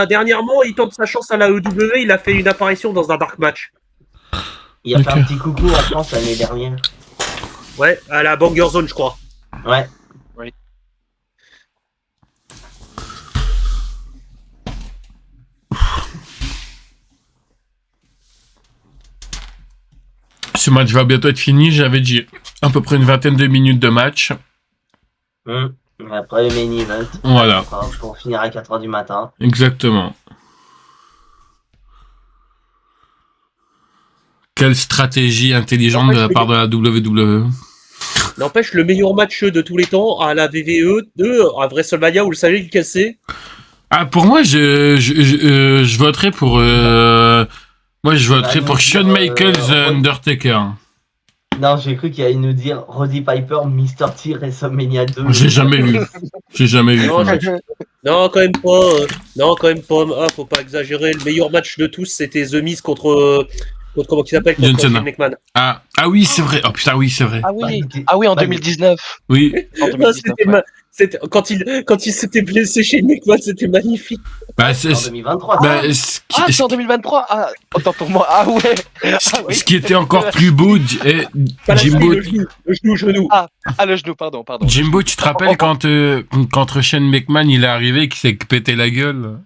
dernièrement, il tente sa chance à la EW, il a fait une apparition dans un dark match. Il a fait un petit coucou en France l'année dernière. Ouais, à la Banger Zone, je crois. Ouais. Oui. Ce match va bientôt être fini, j'avais dit à peu près une vingtaine de minutes de match. Après le main event. Voilà. Pour finir à 4h du matin. Exactement. Quelle stratégie intelligente de la part de la WWE. N'empêche, le meilleur match de tous les temps à la VVE 2, à WrestleMania, vous le savez lequel c'est? Ah, pour moi, je voterais pour... Moi, je voterais pour Shawn Michaels Undertaker. Non, j'ai cru qu'il allait nous dire Roddy Piper, Mr. T, WrestleMania 2. J'ai jamais vu. J'ai jamais vu. Non, quand même pas. Non, quand même pas. Ah, faut pas exagérer. Le meilleur match de tous, c'était The Miz contre comment il s'appelle, contre Shane McMahon. Ah oui, c'est vrai. Oh putain, oui, c'est vrai. Ah oui, en 2019. Oui. En 2019, quand il s'était blessé chez McMahon, c'était magnifique. Bah, c'est en 2023. c'est en 2023. Ah, autant pour moi. Ah ouais. Ce qui était encore plus beau, Jimbo. Le genou. Ah, le genou, pardon. Jimbo, tu te rappelles quand Shane McMahon il est arrivé et qu'il s'est pété la gueule?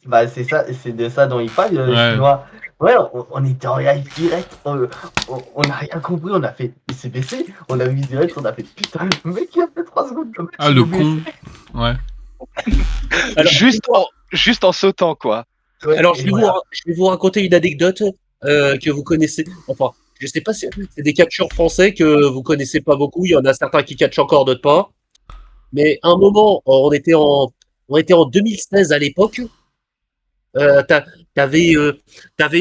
Bah, c'est ça, c'est de ça dont il parle, le chinois. Ouais, on était en live direct, on n'a rien compris, on a fait, il s'est baissé, on a vu direct, on a fait, putain, le mec il a fait 3 secondes de match. Ah, le con. Ouais. Alors, juste en sautant, quoi. Ouais, alors, je vais vous raconter une anecdote que vous connaissez. Enfin, je sais pas si c'est des catcheurs français que vous connaissez pas beaucoup. Il y en a certains qui catchent encore, d'autres pas. Mais à un moment, on était en 2016 à l'époque. T'avais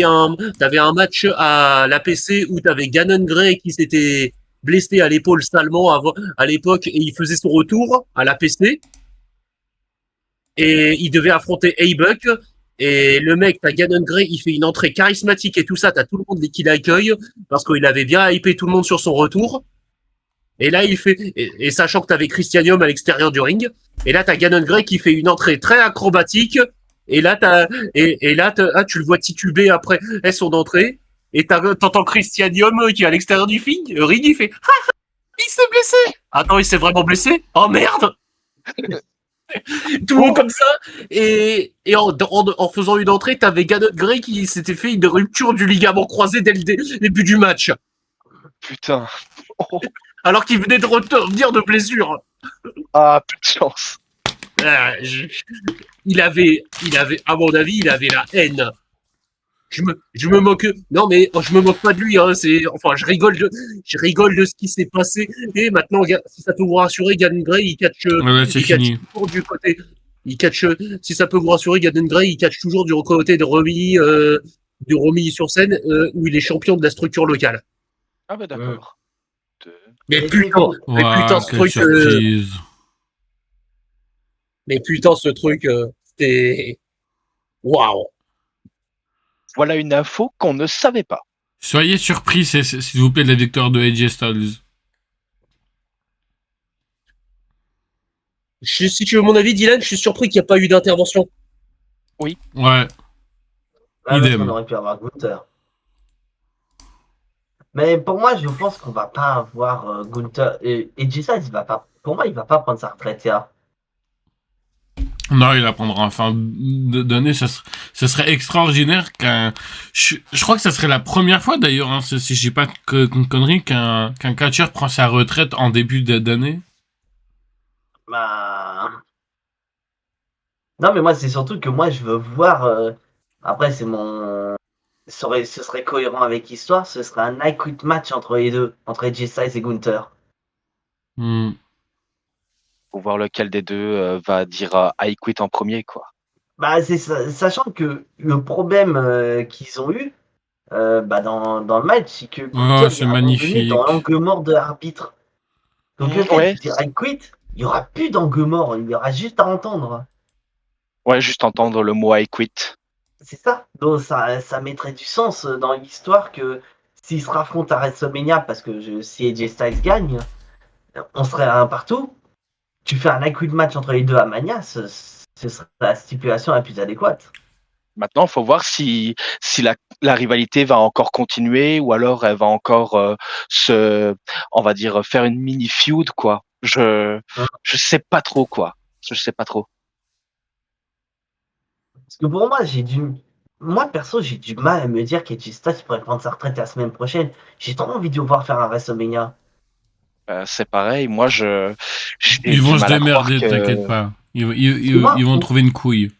un match à l'APC où t'avais Gannon Gray qui s'était blessé à l'épaule salement à l'époque et il faisait son retour à l'APC et il devait affronter A-Buck et le mec, t'as Gannon Gray, il fait une entrée charismatique et tout ça, t'as tout le monde qui l'accueille parce qu'il avait bien hypé tout le monde sur son retour. Et là, il fait, et sachant que t'avais Christianium à l'extérieur du ring, et là, t'as Gannon Gray qui fait une entrée très acrobatique. Et là, tu le vois tituber après son entrée. Et t'entends Christianium qui est à l'extérieur du ring. Il fait il s'est blessé. Attends, il s'est vraiment blessé? Oh merde. Tout le monde comme ça. Et en faisant une entrée, t'avais Gannon Gray qui s'était fait une rupture du ligament croisé dès le début du match. Putain. Oh. Alors qu'il venait de revenir de blessure. Ah, plus de chance. Il avait, à mon avis, il avait la haine. Je me moque. Non, mais je me moque pas de lui. Hein, je rigole de ce qui s'est passé. Et maintenant, si ça peut vous rassurer, Gannon Gray, il catch. C'est fini. Toujours du côté. Il catch. Si ça peut vous rassurer, Gannon Gray, il catch toujours du côté de Romilly sur scène, où il est champion de la structure locale. Ah bah d'accord. Mais putain, ce truc. Surprise. Mais putain, ce truc, c'était. Waouh! Voilà une info qu'on ne savait pas. Soyez surpris, s'il vous plaît, de la victoire de AJ Styles. Si tu veux mon avis, Dylan, je suis surpris qu'il n'y a pas eu d'intervention. Oui. Ouais. Ah, Idem. on aurait pu avoir Gunther. Mais pour moi, je pense qu'on va pas avoir Gunther et Styles, il va pas. Pour moi, il va pas prendre sa retraite, là. Non, il apprendra en fin d'année. Ce serait extraordinaire qu'un. Je crois que ça serait la première fois d'ailleurs, hein, si j'ai pas de connerie, qu'un catcheur prend sa retraite en début d'année. Bah. Non, mais moi, c'est surtout que moi, je veux voir. Après, c'est mon. Ce serait cohérent avec l'histoire, ce serait un I Quit match entre les deux, entre AJ Styles et Gunther. Hmm. Pour voir lequel des deux va dire I quit en premier, quoi. Bah, sachant que le problème qu'ils ont eu dans le match, c'est que Oh, Gunther c'est est abandonné dans magnifique. l'angle mort de l'arbitre. Donc le fait Ouais, de dire I quit, il n'y aura plus d'angle mort, il y aura juste à entendre. ouais, juste entendre le mot I quit. C'est ça. Donc ça mettrait du sens dans l'histoire que s'ils se raffrontent à WrestleMania, parce que si AJ Styles gagne, on serait à un partout. Tu fais un I quit match entre les deux à Mania, ce serait la stipulation la plus adéquate. Maintenant, il faut voir si la rivalité va encore continuer ou alors elle va encore on va dire, faire une mini feud, quoi. Je sais pas trop, quoi. Je sais pas trop. Parce que pour moi, moi perso, j'ai du mal à me dire qu'AJ Styles pourrait prendre sa retraite la semaine prochaine. J'ai trop envie de le voir faire un WrestleMania. C'est pareil. Moi, j'ai Ils du vont se mal à croire démerder, t'inquiète que. pas. Parce que moi, Ils vont trouver une couille.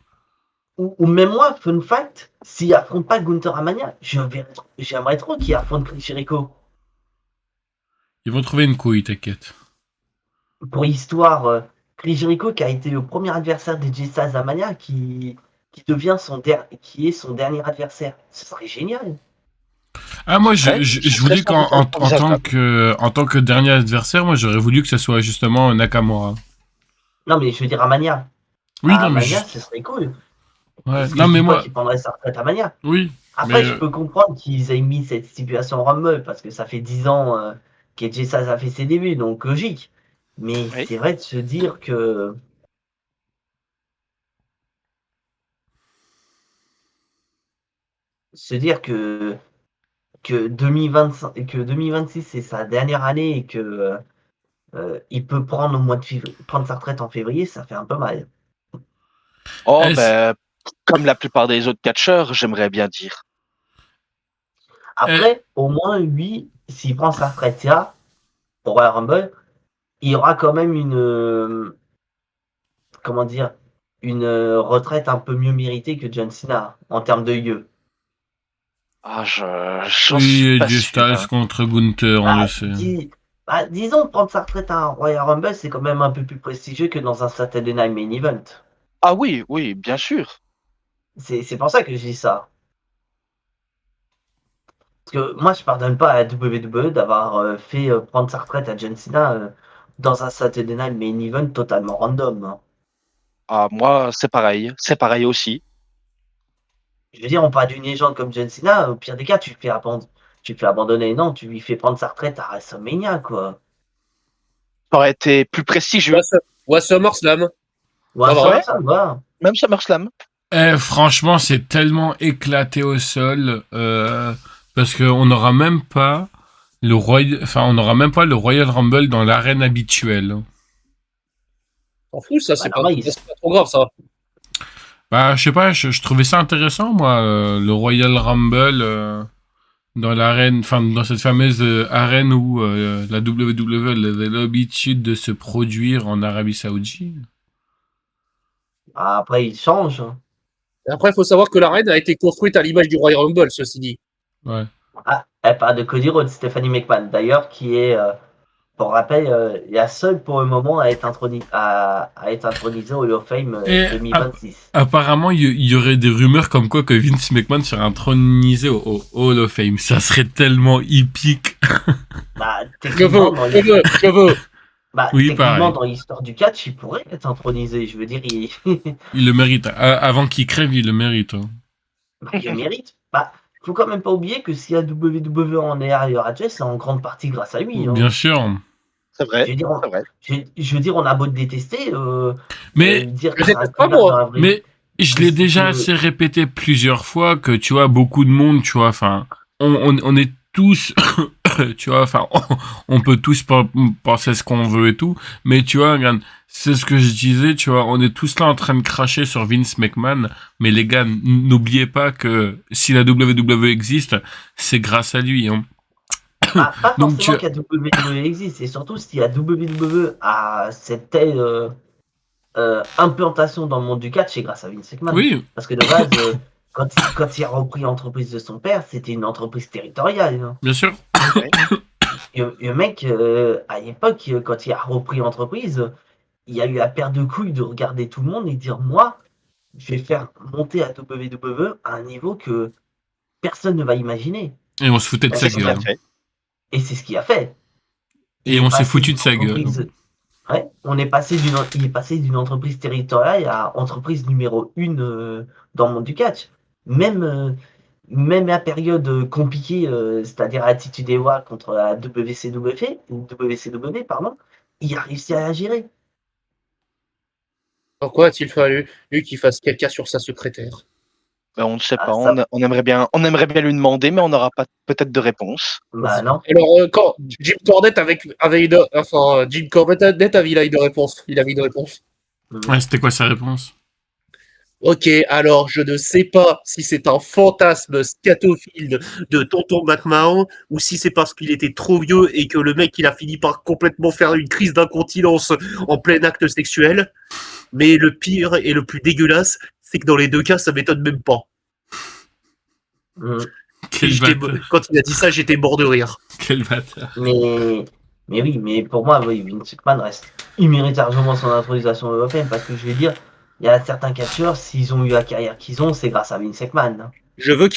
ou même moi, fun fact, s'il affronte pas Gunther à Mania, j'aimerais trop qu'il affronte Chris Jericho. Ils vont trouver une couille, t'inquiète. Pour histoire, Chris Jericho qui a été le premier adversaire des Styles à Mania, qui est son dernier adversaire. Ce serait génial. Ah, moi, Ouais, je c'est voulais très qu'en envisageable. en tant que dernier adversaire, moi, j'aurais voulu que ce soit justement Nakamura. Non, mais je veux dire à Mania. Oui, À non, mais Mania, juste. ce serait cool. Ouais. Parce que Non, je mais dis pas moi, qu'il prendrait sa retraite à Mania. oui. Après, Mais, je peux comprendre qu'ils aient mis cette stipulation Rumble parce que ça fait 10 ans qu'AJ Styles a fait ses débuts, donc logique. Mais Oui. c'est vrai de se dire que se dire que 2025 que 2026 c'est sa dernière année et que il peut prendre au mois de février, prendre sa retraite en février, ça fait un peu mal. Oh, est-ce, ben, comme la plupart des autres catcheurs, j'aimerais bien dire. est- Après, au moins lui, s'il prend sa retraite là, au Royal Rumble, il y aura quand même comment dire, une retraite un peu mieux méritée que John Cena en termes de lieu. Ah, j'en suis oui, pas Just sûr, Styles hein. contre Gunther, on le Bah, sait. disons, prendre sa retraite à un Royal Rumble, c'est quand même un peu plus prestigieux que dans un Saturday Night Main Event. Ah oui, oui, bien sûr. C'est pour ça que je dis ça. Parce que moi, je pardonne pas à WWE d'avoir fait prendre sa retraite à John Cena dans un Saturday Night Main Event totalement random, hein. Ah, moi, c'est pareil aussi. Je veux dire, on parle d'une légende comme John Cena, au pire des cas, tu le fais abandonner. Non, tu lui fais prendre sa retraite à WrestleMania, quoi. Ça aurait été plus prestigieux. Ou à SummerSlam. Ou un Ah, Ouais, SummerSlam, voilà. même SummerSlam. Franchement, c'est tellement éclaté au sol, parce qu'on n'aura même pas on n'aura même pas le Royal Rumble dans l'arène habituelle. En plus, ça, Bah, c'est pas, normal, c'est pas trop grave, ça. Bah, je sais pas, je trouvais ça intéressant, moi, le Royal Rumble dans l'arène, enfin, dans cette fameuse arène où la WWE avait l'habitude de se produire en Arabie Saoudite. Après, il change, hein. Et après, il faut savoir que l'arène a été construite à l'image du Royal Rumble, ceci dit. Ouais. Ah, elle parle de Cody Rhodes, Stephanie McMahon, d'ailleurs, qui est, pour rappel, la seule pour le moment à être intronisée au Hall of Fame Et 2026. apparemment, il y aurait des rumeurs comme quoi que Vince McMahon serait intronisé au Hall of Fame. Ça serait tellement épique. Bah, Je veux, techniquement, dans je veux, je veux. Oui, techniquement, pareil. dans l'histoire du catch, il pourrait être intronisé. Je veux dire, Il le mérite. Avant qu'il crève, il le mérite, hein. il le mérite. Bah, faut quand même pas oublier que si la WWE en est arrière à Jess, c'est en grande partie grâce à lui, hein. Bien sûr. C'est vrai, Je veux dire, c'est vrai. je veux dire, on a beau le détester, Mais, dire Je que c'est un déteste pas, connard moi. dans la vraie vie. mais je l'ai déjà que- assez répété plusieurs fois que, tu vois, beaucoup de monde, tu vois, enfin, on est tous tu vois, enfin, on peut tous penser ce qu'on veut et tout, mais tu vois, regarde, c'est ce que je disais, tu vois, on est tous là en train de cracher sur Vince McMahon, mais les gars, n'oubliez pas que si la WWE existe, c'est grâce à lui, hein. Bah, pas Donc tu, forcément qu'il y a WWE existe, et surtout si la WWE a cette telle implantation dans le monde du catch, c'est grâce à Vince McMahon. oui, Parce que de base, quand il a repris l'entreprise de son père, c'était une entreprise territoriale, hein. bien sûr. Et le mec, à l'époque, quand il a repris l'entreprise, il a eu la paire de couilles de regarder tout le monde et dire moi, je vais faire monter la WWE à un niveau que personne ne va imaginer. Et on se foutait de Et sa c'est ce qu'il a gueule. fait. Et c'est ce qu'il a fait. Et Il est on s'est passé foutu d'une de sa gueule. entreprise- Ouais, il est passé d'une entreprise territoriale à entreprise numéro 1 dans le monde du catch. Même la période compliquée, c'est-à-dire Attitude Era contre la WCW, pardon, il a réussi à la gérer. Pourquoi a-t-il fallu lui qu'il fasse caca sur sa secrétaire? Ben, on ne sait Ah, pas. ça- On aimerait bien lui demander, mais on n'aura pas peut-être de réponse. Bah non. Alors, quand Jim Cornette Jim Cornette avait une réponse. Il avait une réponse. Ouais, c'était quoi sa réponse? Ok, alors je ne sais pas si c'est un fantasme scatophile de Tonton McMahon ou si c'est parce qu'il était trop vieux et que le mec il a fini par complètement faire une crise d'incontinence en plein acte sexuel. Mais le pire et le plus dégueulasse, c'est que dans les deux cas, ça m'étonne même pas. Mm. Quel bâtard. Quand il a dit ça, j'étais mort de rire. Quel bâtard. Mais oui, mais pour moi, oui, Vince McMahon reste. Il mérite largement son intronisation européenne parce que je vais dire, il y a certains catcheurs, s'ils ont eu la carrière qu'ils ont, c'est grâce à Vince McMahon, hein. Je veux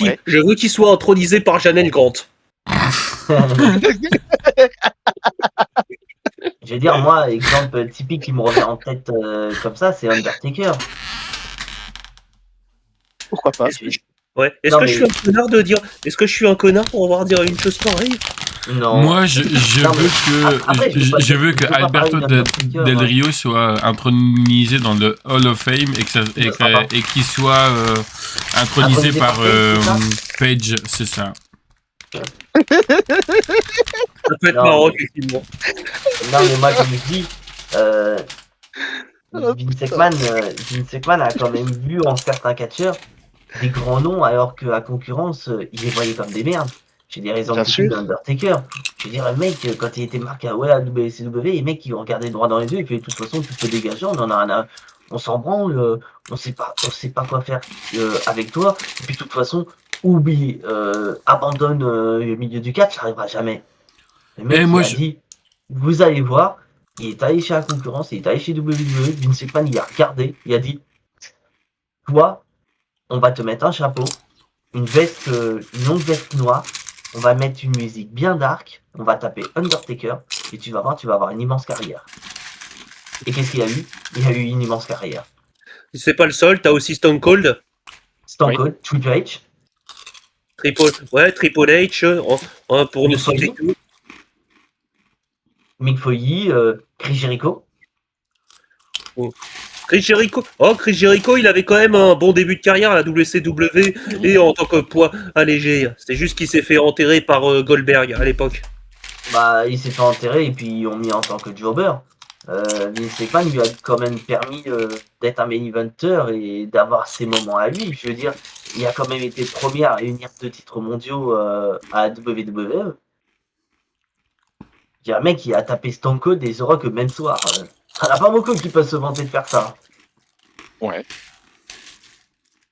qu'il soit intronisé par Janelle Grant. Je veux dire, moi, exemple typique qui me revient en tête comme ça, c'est Undertaker. Pourquoi pas? Est-ce Non, que mais- je suis un connard de dire. Est-ce que je suis un connard pour avoir dire une chose pareille? Non. Moi, je Non, mais veux que, après, je veux que je peux pas Alberto parler d'Undertaker, Del hein. Rio soit intronisé dans le Hall of Fame et qu'il soit intronisé Intronisé par par Page, Page, c'est ça. Ça peut être Non, marrant, mais- effectivement. Non, mais moi, comme je dis, Vince McMahon a quand même vu en certains catcheurs des grands noms, alors que la concurrence, il les voyait comme des merdes. J'ai des raisons Bien de sûr. d'Undertaker. Je veux dire, le mec, quand il était marqué à ouais, à WCW, les mecs, ils ont regardé droit dans les yeux, et puis de toute façon, tu te dégages, on en a rien à- on s'en branle, on sait pas quoi faire avec toi, et puis de toute façon, oublie, abandonne le milieu du catch, ça n'arrivera jamais. Le mec, Et il moi, a je- dit, vous allez voir, il est allé chez la concurrence, il est allé chez WWE, Vince McMahon, il a regardé, il a dit, toi, on va te mettre un chapeau, une longue veste noire, on va mettre une musique bien dark, on va taper Undertaker, et tu vas avoir une immense carrière. Et qu'est-ce qu'il a eu? Il a eu une immense carrière. C'est pas le seul, t'as aussi Stone Cold, Stone Oui. Cold, Triple H, Triple H, pour ne Mick Foley. citer que. Mick Foley, Chris Jericho. Chris Jericho, il avait quand même un bon début de carrière à la WCW et en tant que poids allégé. C'est juste qu'il s'est fait enterrer par Goldberg à l'époque. Bah, il s'est fait enterrer et puis ils l'ont mis en tant que jobber. Vince McMahon lui a quand même permis d'être un main eventer et d'avoir ses moments à lui. Je veux dire, il a quand même été premier à réunir 2 titres mondiaux à WWE. Il y a un mec qui a tapé Stone Cold et The Rock le même soir. Il n'y en a pas beaucoup qui peuvent se vanter de faire ça. Ouais.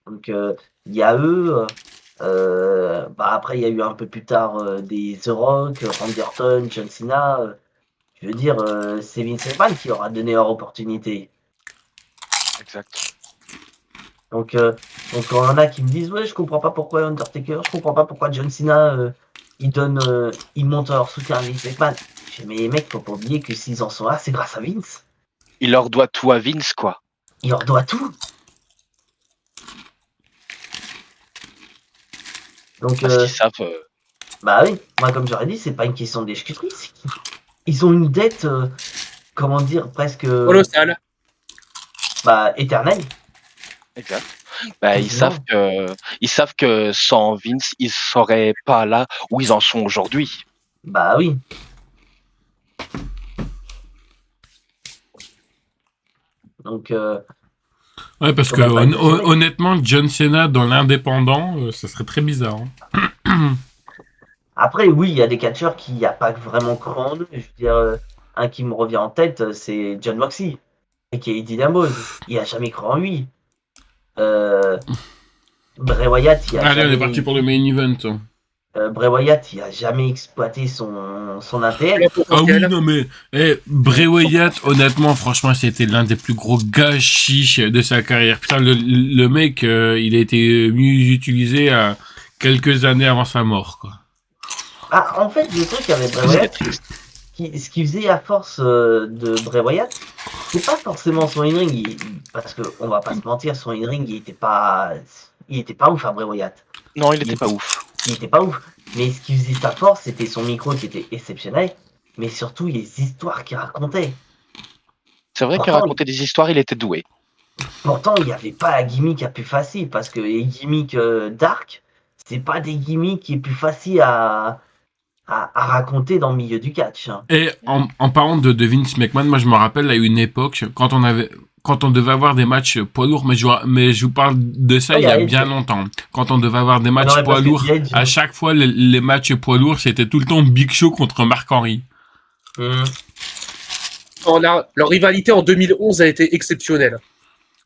Donc il y a eux. Bah après il y a eu un peu plus tard des The Rock, Randy Orton, John Cena. Je veux dire, c'est Vince McMahon qui leur a donné leur opportunité. Exact. Donc quand on en a qui me disent ouais je comprends pas pourquoi Undertaker, je comprends pas pourquoi John Cena ils montent leur soutien à Vince McMahon. Je dis, mais les mecs, faut pas oublier que s'ils en sont là, c'est grâce à Vince. Il leur doit tout à Vince, quoi. Il leur doit tout. Donc Parce qu'ils savent. bah oui, moi comme j'aurais dit, c'est pas une question d'excuterie, c'est qu'ils ont une dette, comment dire, presque Colossal. éternelle. Exact. Bah, Quasiment. ils savent que sans Vince, ils seraient pas là où ils en sont aujourd'hui. Bah oui. Donc, Ouais, parce que Faut même pas exagérer. honnêtement, John Cena dans l'indépendant, ça serait très bizarre. Hein. après, oui, il y a des catcheurs qui n'y a pas vraiment cru en eux. Je veux dire, un qui me revient en tête, c'est John Moxley, et qui est Eddie Damboz. Il a jamais cru en lui. Euh, Bray Wyatt, Allez, on est parti pour le main event. Bray Wyatt, il a jamais exploité son intellect. Le Ah oui, potentiel. non mais, Bray Wyatt, honnêtement, franchement, c'était l'un des plus gros gâchis de sa carrière. Putain, le mec, il a été mieux utilisé à quelques années avant sa mort, quoi. Ah, en fait, le truc avec Bray C'était Wyatt, triste. ce qui faisait à force de Bray Wyatt, c'est pas forcément son in-ring, parce que on va pas se mentir, son in-ring, il était pas ouf à Bray Wyatt. Non, il était pas ouf. Il était pas ouf. Mais ce qui faisait sa force, c'était son micro qui était exceptionnel, mais surtout les histoires qu'il racontait. C'est vrai qu'il Pourtant, racontait des histoires, il était doué. pourtant, il n'y avait pas la gimmick la plus facile, parce que les gimmicks dark, c'est pas des gimmicks qui est plus facile à raconter dans le milieu du catch. Hein. Et en parlant de Vince McMahon, moi je me rappelle à une époque, quand on devait avoir des matchs poids lourds, mais je vous parle de ça Ah, il y a Edge. bien longtemps. Quand on devait avoir des Ah matchs non, mais poids parce que lourds, Edge, à chaque fois les matchs poids lourds, c'était tout le temps Big Show contre Mark Henry. Leur rivalité en 2011 a été exceptionnelle.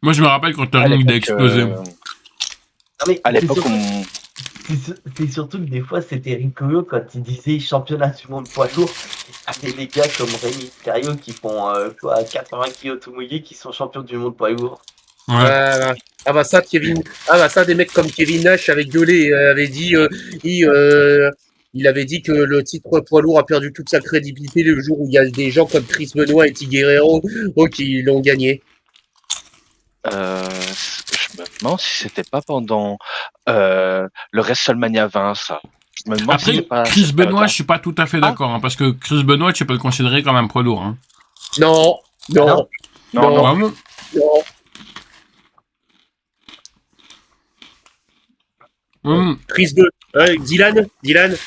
Moi je me rappelle quand le À ring il a l'époque, explosé. Ah, mais à c'est l'époque, surtout, c'est surtout que des fois, c'était rigolo quand il disait championnat du monde poids lourd. Avec des gars comme Rémi Mysterio qui font 80 kilos tout mouillés qui sont champions du monde poids lourd. Ouais. Ah bah ça, des mecs comme Kevin Nash avait gueulé, avait dit, il avait dit que le titre poids lourd a perdu toute sa crédibilité le jour où il y a des gens comme Chris Benoit et Eddie Guerrero qui l'ont gagné. je me demande si c'était pas pendant le WrestleMania 20, ça. Je me demande si Après, c'était pas Chris cette Benoit, période-là. je suis pas tout à fait d'accord, hein, parce que Chris Benoit, tu peux le considérer comme un poids lourd. Hein. Non, non, Non. Non, non. Vraiment. non. Chris Benoit, Dylan,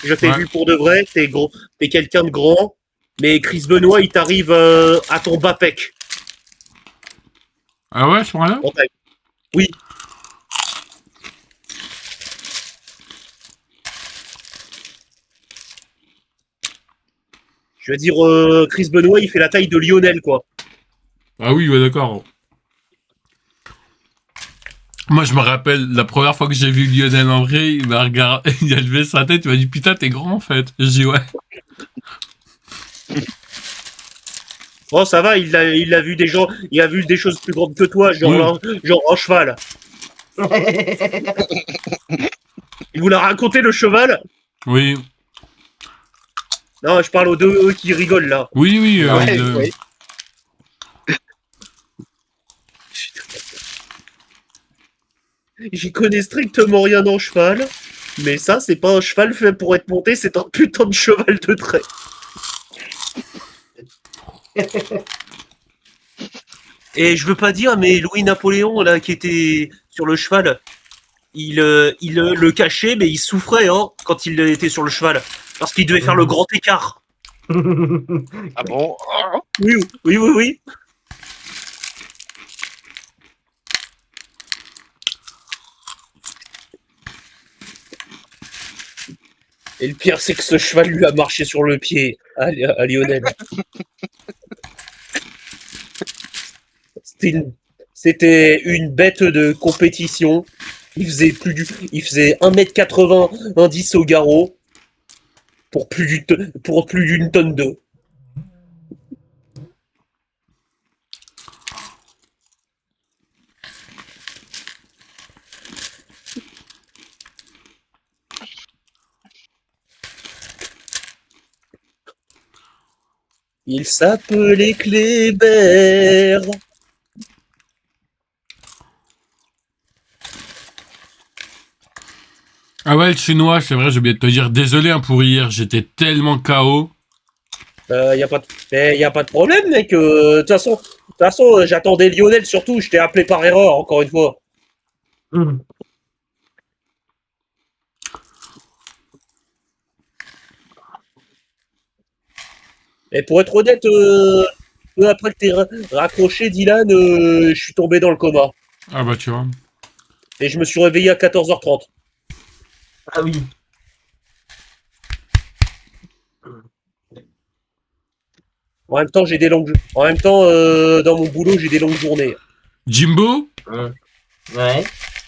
je t'ai Ouais. vu pour de vrai, t'es gros, t'es quelqu'un de grand, mais Chris Benoit, il t'arrive à ton bas pec. Ah ouais, à ce point-là. En taille. Oui. Je veux dire, Chris Benoit, il fait la taille de Lionel, quoi. Ah oui, ouais, d'accord. Moi, je me rappelle, la première fois que j'ai vu Lionel en vrai, il m'a regardé, il a levé sa tête, il m'a dit, putain, t'es grand, en fait. J'ai dit, ouais. Oh, ça va, il a vu des gens, il a vu des choses plus grandes que toi, genre un cheval. Il vous l'a raconté, le cheval? Oui. Non, je parle aux deux eux qui rigolent, là. Oui, oui, Ouais, oui. J'y connais strictement rien en cheval, mais ça, c'est pas un cheval fait pour être monté, c'est un putain de cheval de trait. Et je veux pas dire, mais Louis-Napoléon, là, qui était sur le cheval, il le cachait, mais il souffrait hein, quand il était sur le cheval, parce qu'il devait faire le grand écart. Ah bon? Oui, oui, oui, oui. Et le pire, c'est que ce cheval lui a marché sur le pied à Lionel. C'était une bête de compétition. Il faisait 1m90 au garrot pour plus d'une tonne d'eau. Il s'appelait Kléber. Ah ouais, le chinois, c'est vrai, j'ai oublié de te dire, désolé hein, pour hier, j'étais tellement KO. Y a pas de problème, mec. De toute façon, j'attendais Lionel surtout. Je t'ai appelé par erreur, encore une fois. Et pour être honnête, peu après que t'aies raccroché, Dylan, je suis tombé dans le coma. Ah bah tu vois. Et je me suis réveillé à 14h30. Ah oui. En même temps, dans mon boulot, j'ai des longues journées. Jimbo, Ouais.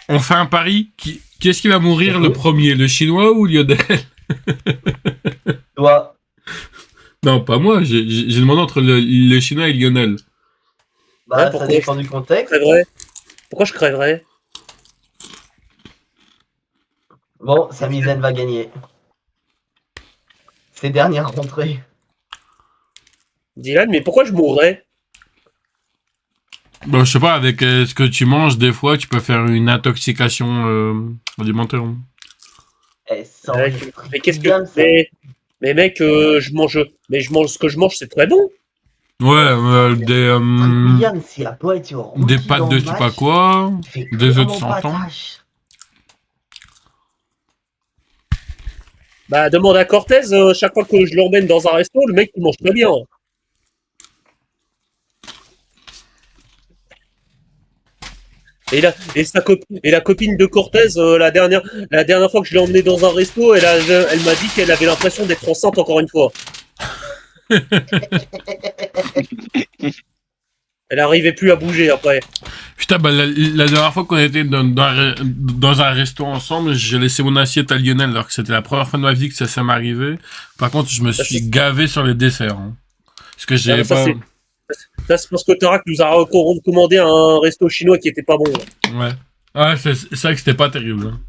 on fait un pari. Qui est-ce qui va mourir le premier, le chinois ou Lionel? Toi. Non, pas moi. J'ai demandé entre le chinois et Lionel. Bah, ça Pourquoi dépend du contexte. Pourquoi je crèverais? Bon, Samizen va gagner. Ses dernières rentrées. Dylan, mais pourquoi je mourrais? Bon, je sais pas, avec ce que tu manges, des fois, tu peux faire une intoxication alimentaire. Eh, ça Ouais, aurait mais qu'est-ce bien, que. ça. Mais mec, je mange ce que je mange, c'est très bon. Ouais, William, s'il a pas été au rookie des pâtes dans de le je sais match, pas quoi, il fait des œufs de clairement pas 100 ans. tâche. Bah, demande à Cortez, chaque fois que je l'emmène dans un resto, le mec, il mange très bien. Et la copine de Cortez, la dernière fois que je l'ai emmenée dans un resto, elle m'a dit qu'elle avait l'impression d'être enceinte encore une fois. Elle n'arrivait plus à bouger après. Putain, bah, la dernière fois qu'on était dans un resto ensemble, j'ai laissé mon assiette à Lionel, alors que c'était la première fois de ma vie que ça m'est arrivé. Par contre, je me suis gavé sur les desserts. Hein. Parce que j'ai pas... Ça, c'est parce que Tarak nous a recommandé un resto chinois qui était pas bon. Ouais. Ouais, c'est vrai que c'était pas terrible. Hein.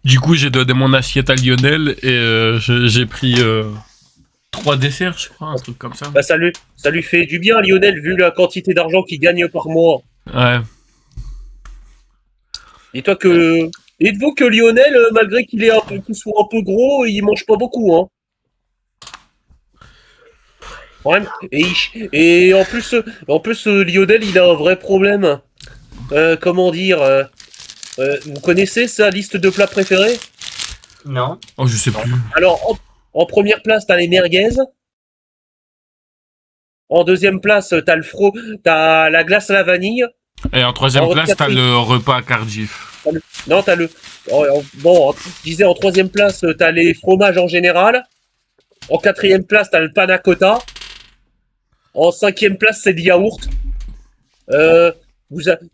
Du coup, j'ai donné mon assiette à Lionel et j'ai pris 3 desserts, je crois, un truc comme ça. Bah, ça lui fait du bien, Lionel, vu la quantité d'argent qu'il gagne par mois. Ouais. Dites-vous que Lionel, malgré qu'il soit un peu gros, il mange pas beaucoup, hein. Ouais, et en plus, Lionel, il a un vrai problème. Comment dire vous connaissez sa liste de plats préférés? Non. Oh, je sais plus. Alors, en première place, t'as les merguez. En deuxième place, t'as la glace à la vanille. Et en troisième place, t'as le repas à Cardiff. Non, t'as le. Bon, je disais en troisième place, t'as les fromages en général. En quatrième place, t'as le panna cotta. En cinquième place, c'est le yaourt.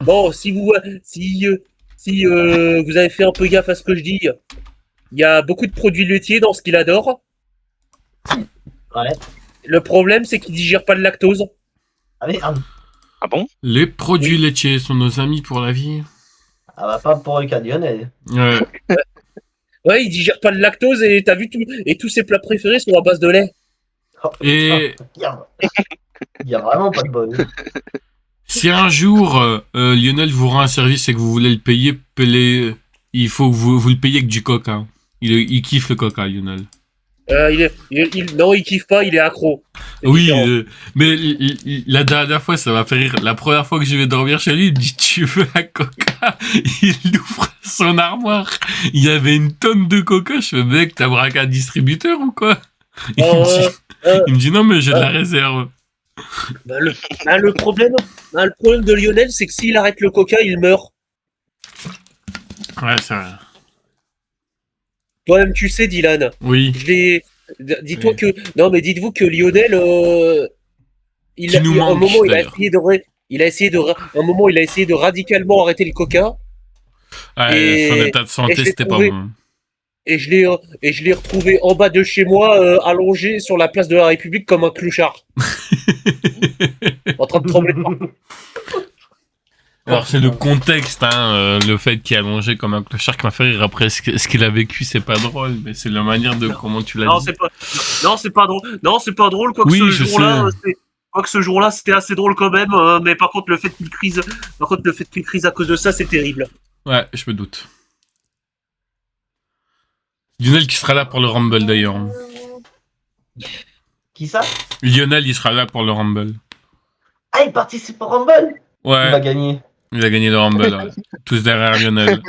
Bon, si vous avez fait un peu gaffe à ce que je dis, il y a beaucoup de produits laitiers dans ce qu'il adore. Ouais. Le problème, c'est qu'il digère pas le lactose. Ah merde. Ah bon? Les produits laitiers sont nos amis pour la vie. Ah bah pas pour le cas de Lionel. Ouais. Ouais, il digère pas le lactose et t'as vu tous ses plats préférés sont à base de lait. Oh, Et il y a vraiment pas de bonne. si un jour Lionel vous rend un service et que vous voulez le payer, il faut que vous le payiez avec du coca. Il kiffe le coca, Lionel. Non, il kiffe pas, il est accro. Oui, mais la dernière fois, ça m'a fait rire. La première fois que je vais dormir chez lui, il me dit tu veux un coca? Il ouvre son armoire. Il y avait une tonne de coca. Je fais mec, t'as braqué un distributeur ou quoi? Il me dit non, mais j'ai de la réserve. Le problème de Lionel, c'est que s'il arrête le coca, il meurt. Ouais, c'est vrai. Toi-même, tu sais, Dylan. Oui. Dis-toi Oui. que. Non, mais dites-vous que Lionel. Qui nous manque, un moment, d'ailleurs. un moment, il a essayé de radicalement arrêter le coca. Ouais, son état de santé, c'était pas bon. Et je l'ai retrouvé en bas de chez moi, allongé sur la place de la République comme un clochard. En train de trembler de partout. Alors c'est le contexte, hein, le fait qu'il a mangé comme un clochard qui m'a fait rire. Après, ce qu'il a vécu, c'est pas drôle, mais c'est la manière de comment tu l'as dit. Non, c'est pas drôle. Non, c'est pas drôle. Oui, je sais. Quoique ce jour-là, c'était assez drôle quand même. Mais par contre, le fait qu'il crise à cause de ça, c'est terrible. Ouais, je me doute. Lionel qui sera là pour le Rumble d'ailleurs. Qui ça? Lionel, il sera là pour le Rumble. Ah, il participe au Rumble? Ouais. Il va gagner. Il a gagné le Rumble. Ouais. Tous derrière Lionel.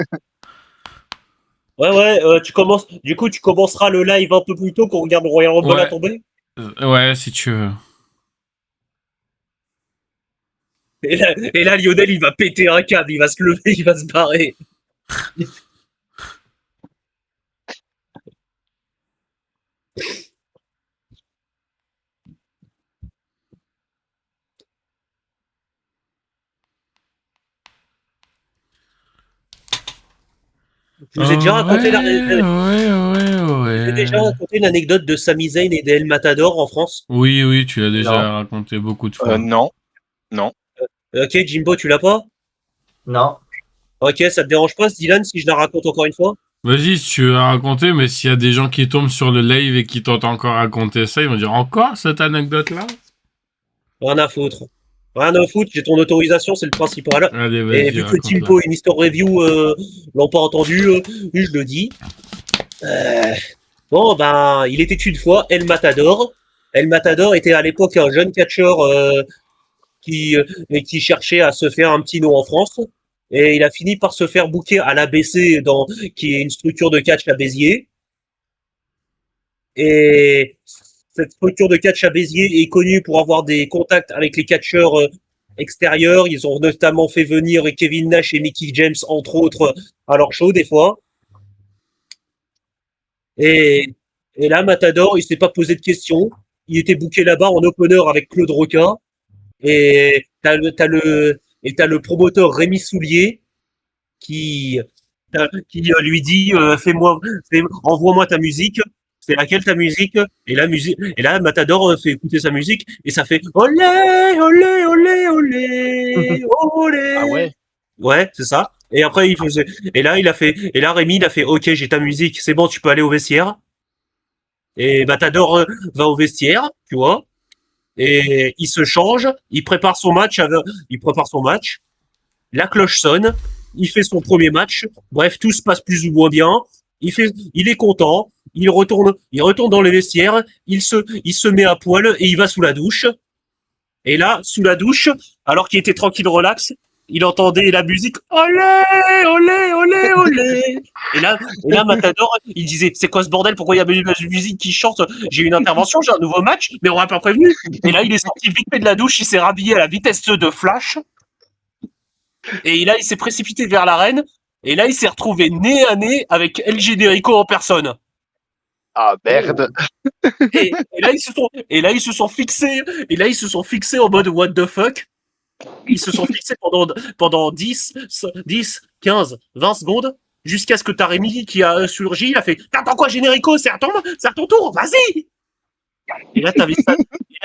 tu commences. Du coup, tu commenceras le live un peu plus tôt qu'on regarde le Royal Rumble à Ouais. tomber. Ouais, si tu veux. Et là, Lionel, il va péter un câble, il va se lever, il va se barrer. Je vous ai déjà raconté j'ai déjà Ouais. raconté l'anecdote de Sami Zayn et d'El Matador en France. Oui, tu l'as déjà Non. raconté beaucoup de fois. Non. Ok, Jimbo, tu l'as pas? Non. Ok, ça te dérange pas, Dylan, si je la raconte encore une fois? Vas-y, si tu veux la raconter, mais s'il y a des gens qui tombent sur le live et qui t'entendent encore raconter ça, ils vont dire encore cette anecdote-là? Rien à foutre. Rien à foutre, j'ai ton autorisation, c'est le principal. Allez, Et vas-y, vu que raconte-la. Jimbo et Mister Review l'ont pas entendu, je le dis. Bon, ben, il était une fois El Matador. El Matador était à l'époque un jeune catcheur qui cherchait à se faire un petit nom en France. Et il a fini par se faire booker à l'ABC, qui est une structure de catch à Béziers. Et cette structure de catch à Béziers est connue pour avoir des contacts avec les catcheurs extérieurs. Ils ont notamment fait venir Kevin Nash et Mickey James, entre autres, à leur show des fois. Et, et là, Matador, il s'est pas posé de questions. Il était booké là-bas en opener avec Claude Roca. Et t'as le promoteur Rémi Soulier qui, qui lui dit envoie-moi ta musique. C'est laquelle ta musique? Et là Matador fait écouter sa musique et ça fait olé olé olé olé olé. Ah ouais. Ouais, c'est ça. Et après il faisait et là Rémi il a fait OK, j'ai ta musique, c'est bon, tu peux aller au vestiaire. Et Matador va au vestiaire, tu vois. Et il se change, il prépare son match, la cloche sonne, il fait son premier match, bref, tout se passe plus ou moins bien, il est content, il retourne dans les vestiaires, il se met à poil et il va sous la douche. Et là, sous la douche, alors qu'il était tranquille, relax, il entendait la musique olé, olé, olé, olé. Et là, Matador, il disait c'est quoi ce bordel? Pourquoi il y a une musique qui chante? J'ai une intervention, j'ai un nouveau match, mais on m'a pas prévenu. Et là, il est sorti vite fait de la douche, il s'est rhabillé à la vitesse de Flash. Et là, il s'est précipité vers l'arène. Et là, il s'est retrouvé nez à nez avec El Generico en personne. Ah merde. Et là, ils se sont fixés. Et là, ils se sont fixés en mode what the fuck. Ils se sont fixés pendant 10, 15, 20 secondes. Jusqu'à ce que t'as Rémi qui a surgi, il a fait t'attends quoi, Générico, c'est à ton tour, vas-y. Et là,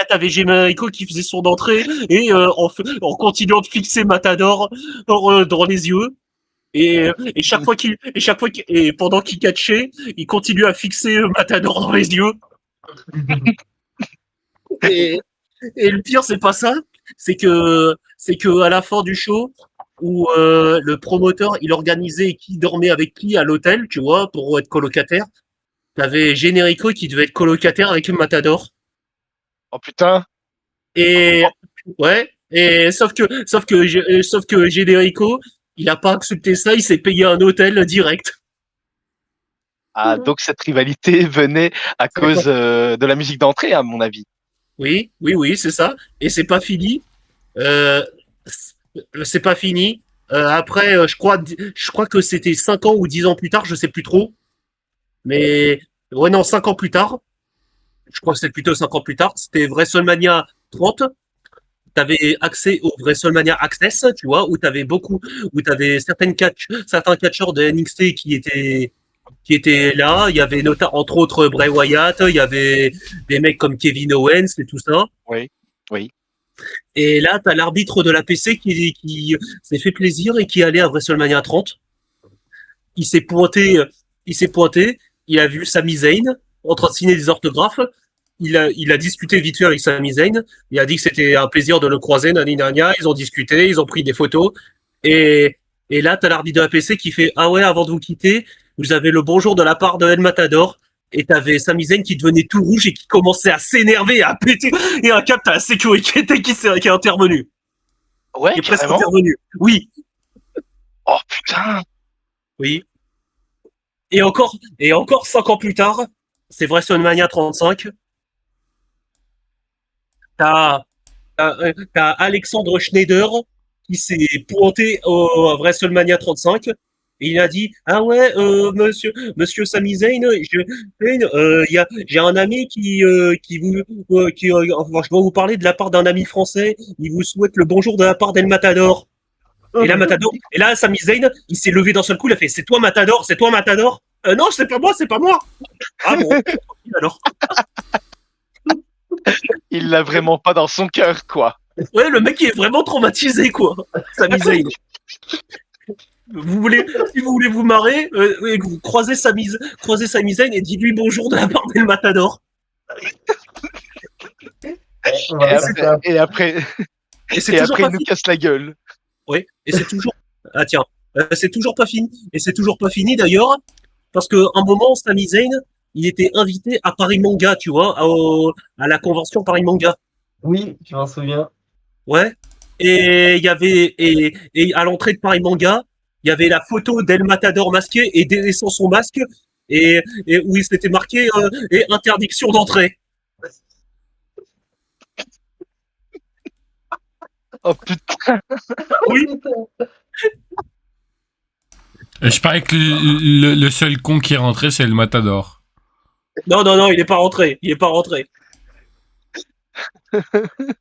t'avais Générico qui faisait son entrée et en continuant de fixer Matador dans les yeux. Et pendant qu'il catchait, il continue à fixer Matador dans les yeux. Et, et le pire, c'est pas ça, c'est que à la fin du show, où le promoteur il organisait qui dormait avec qui à l'hôtel, tu vois, pour être colocataire, t'avais Generico qui devait être colocataire avec Matador. Oh putain. Et ouais, et sauf que Generico, il a pas accepté ça, il s'est payé un hôtel direct. Ah, donc cette rivalité venait à cause de la musique d'entrée, à mon avis. Oui, c'est ça. Et c'est pas fini. Euh, c'est pas fini. Après, je crois que c'était 5 ans ou 10 ans plus tard, je sais plus trop. Mais ouais, non, 5 ans plus tard. Je crois que c'est plutôt 5 ans plus tard. C'était WrestleMania 30. T'avais accès au WrestleMania Access, tu vois, où t'avais certains catcheurs de NXT qui étaient là. Il y avait entre autres Bray Wyatt, il y avait des mecs comme Kevin Owens et tout ça. Oui. Et là, t'as l'arbitre de la PC qui s'est fait plaisir et qui allait à WrestleMania 30. Il s'est pointé, il a vu Sami Zayn en train de signer des orthographes. Il a discuté vite fait avec Sami Zayn. Il a dit que c'était un plaisir de le croiser, nanina. Ils ont discuté, ils ont pris des photos. Et là, t'as l'arbitre de la PC qui fait ah ouais, avant de vous quitter, vous avez le bonjour de la part de El Matador. Et t'avais Sami Zayn qui devenait tout rouge et qui commençait à s'énerver, à péter. Et un cap, t'as la sécurité qui est intervenu. Ouais, Qui est presque carrément. intervenu. Oui, Oh putain. oui. Et encore 5 ans plus tard, c'est WrestleMania 35. T'as t'as Alexandre Schneider qui s'est pointé au WrestleMania 35 et il a dit ah ouais monsieur Sami Zayn, j'ai un ami enfin, je dois vous parler de la part d'un ami français, il vous souhaite le bonjour de la part d'El Matador. Et là Sami Zayn il s'est levé d'un seul coup, il a fait c'est toi Matador non c'est pas moi. Ah bon alors. Il l'a vraiment pas dans son cœur, quoi. Ouais, le mec il est vraiment traumatisé, quoi. Sami Zayn. Si vous voulez vous marrer, vous croisez Sami Zayn et dites-lui bonjour de la part d'El Matador. Et après, Et c'est et toujours après pas il nous fini. casse la gueule. Oui, et c'est toujours. Ah tiens, c'est toujours pas fini. Et c'est toujours pas fini d'ailleurs, parce qu'à un moment, Sami Zayn, il était invité à Paris Manga, tu vois, à la convention Paris Manga. Oui, je m'en souviens. Ouais. Et il y avait et à l'entrée de Paris Manga, il y avait la photo d'El Matador masqué et délaissant son masque et où il s'était marqué et interdiction d'entrée. Oh putain. Oui. Je parie que le seul con qui est rentré, c'est le Matador. Non, il est pas rentré. Il est pas rentré.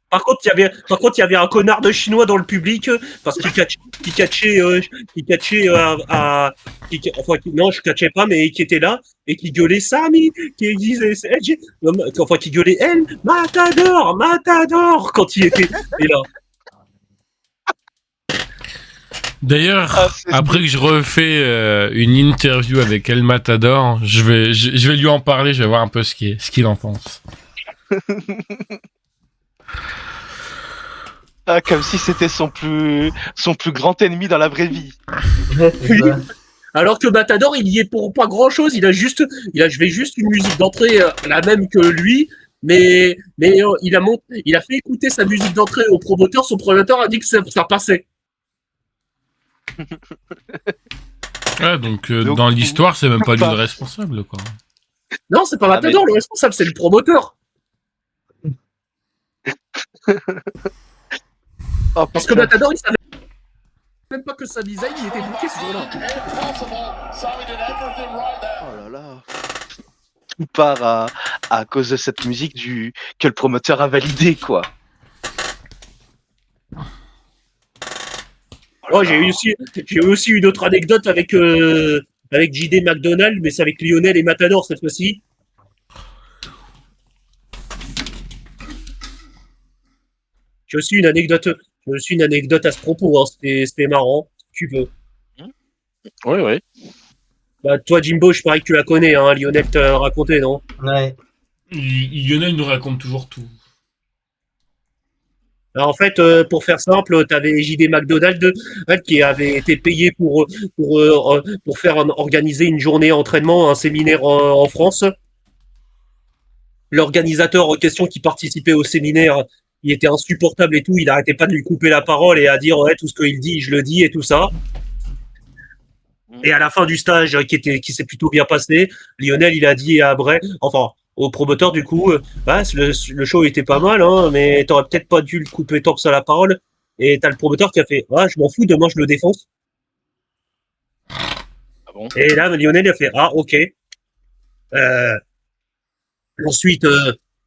Par contre, il y avait un connard de chinois dans le public parce qu'il catchait non, je catchais pas, mais qui était là et qui gueulait Sami, qui disait, enfin, qui gueulait elle, Matador, quand il était et là. D'ailleurs, après que je refais une interview avec El Matador, je vais lui en parler, je vais voir un peu ce qu'il en pense. Ah, comme si c'était son plus grand ennemi dans la vraie vie. Ouais, c'est Oui. ça. Alors que Matador, il y est pour pas grand chose. Il a juste une musique d'entrée la même que lui, mais il a fait écouter sa musique d'entrée au promoteur. Son promoteur a dit que ça passait. Ouais, donc Donc, dans l'histoire, c'est même pas lui le responsable, quoi. Non, c'est pas Matador le responsable, c'est le promoteur. Oh, Parce que putain. Matador, il savait même pas que sa design il était bouqué ce jour-là. Oh là là. Tout part à cause de cette musique que le promoteur a validé, quoi. Oh, j'ai eu aussi une autre anecdote avec JD McDonald, mais c'est avec Lionel et Matador cette fois-ci. J'ai aussi une anecdote à ce propos, hein. C'était marrant, si tu veux. Oui. Bah, toi, Jimbo, je parie que tu la connais, hein. Lionel t'a raconté, non? Ouais. Lionel nous raconte toujours tout. Alors, en fait, pour faire simple, t'avais JD McDonald qui avait été payé pour organiser une journée entraînement, un séminaire en France. L'organisateur en question qui participait au séminaire, il était insupportable et tout, il arrêtait pas de lui couper la parole et à dire ouais, tout ce qu'il dit, je le dis et tout ça. Et à la fin du stage qui s'est plutôt bien passé, Lionel il a dit à Bray, enfin au promoteur du coup, bah, le show était pas mal, hein, mais t'aurais peut-être pas dû le couper tant que ça la parole. Et t'as le promoteur qui a fait ah je m'en fous, demain je le défonce. Ah bon? Et là Lionel il a fait ah ok.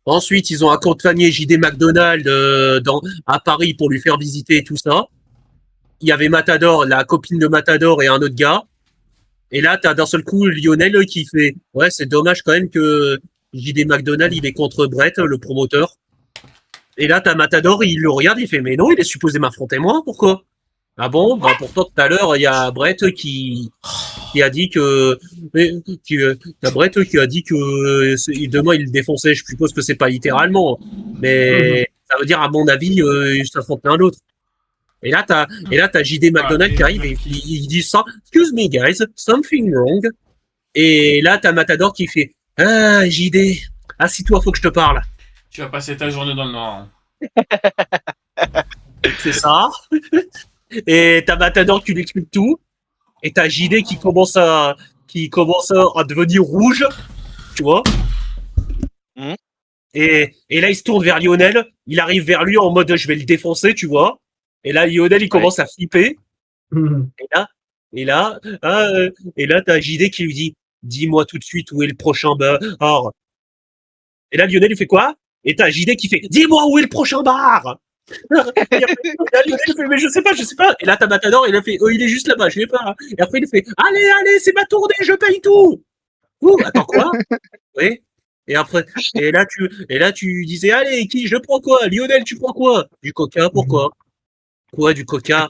Ensuite, ils ont accompagné JD McDonald à Paris pour lui faire visiter tout ça. Il y avait Matador, la copine de Matador et un autre gars. Et là, t'as d'un seul coup Lionel qui fait ouais, c'est dommage quand même que JD McDonald il est contre Brett, le promoteur. Et là, t'as Matador, il le regarde, il fait mais non, il est supposé m'affronter moi, pourquoi? Ah bon, bah pourtant tout à l'heure il y a Brett qui a dit que t'as Brett qui a dit que demain il le défonçait. Je suppose que c'est pas littéralement, mais ça veut dire à mon avis il s'affrontait un autre. Et là t'as JD McDonald qui arrive et il dit ça. Excuse me guys, something wrong. Et là t'as Matador qui fait ah JD, assis-toi, faut que je te parle. Tu vas passer ta journée dans le noir. C'est ça. Et t'as Matador qui lui explique tout. Et t'as JD qui commence à qui commence à devenir rouge, tu vois. Mhm. Et là, il se tourne vers Lionel. Il arrive vers lui en mode je vais le défoncer, tu vois. Et là, Lionel, il commence à flipper. Et là, et là, ah, et là, t'as JD qui lui dit dis-moi tout de suite où est le prochain bar. Et là, Lionel, il fait quoi? Et t'as JD qui fait dis-moi où est le prochain bar. Et après, là, Lionel, il fait mais je sais pas, je sais pas. Et là, t'as Matador, il a fait oh, il est juste là-bas, je sais pas. Et après, il fait allez, allez, c'est ma tournée, je paye tout. Ouh, attends quoi? Oui. Et après, et là, tu disais allez, qui, je prends quoi? Lionel, tu prends quoi? Du coca, pourquoi? Quoi, du coca?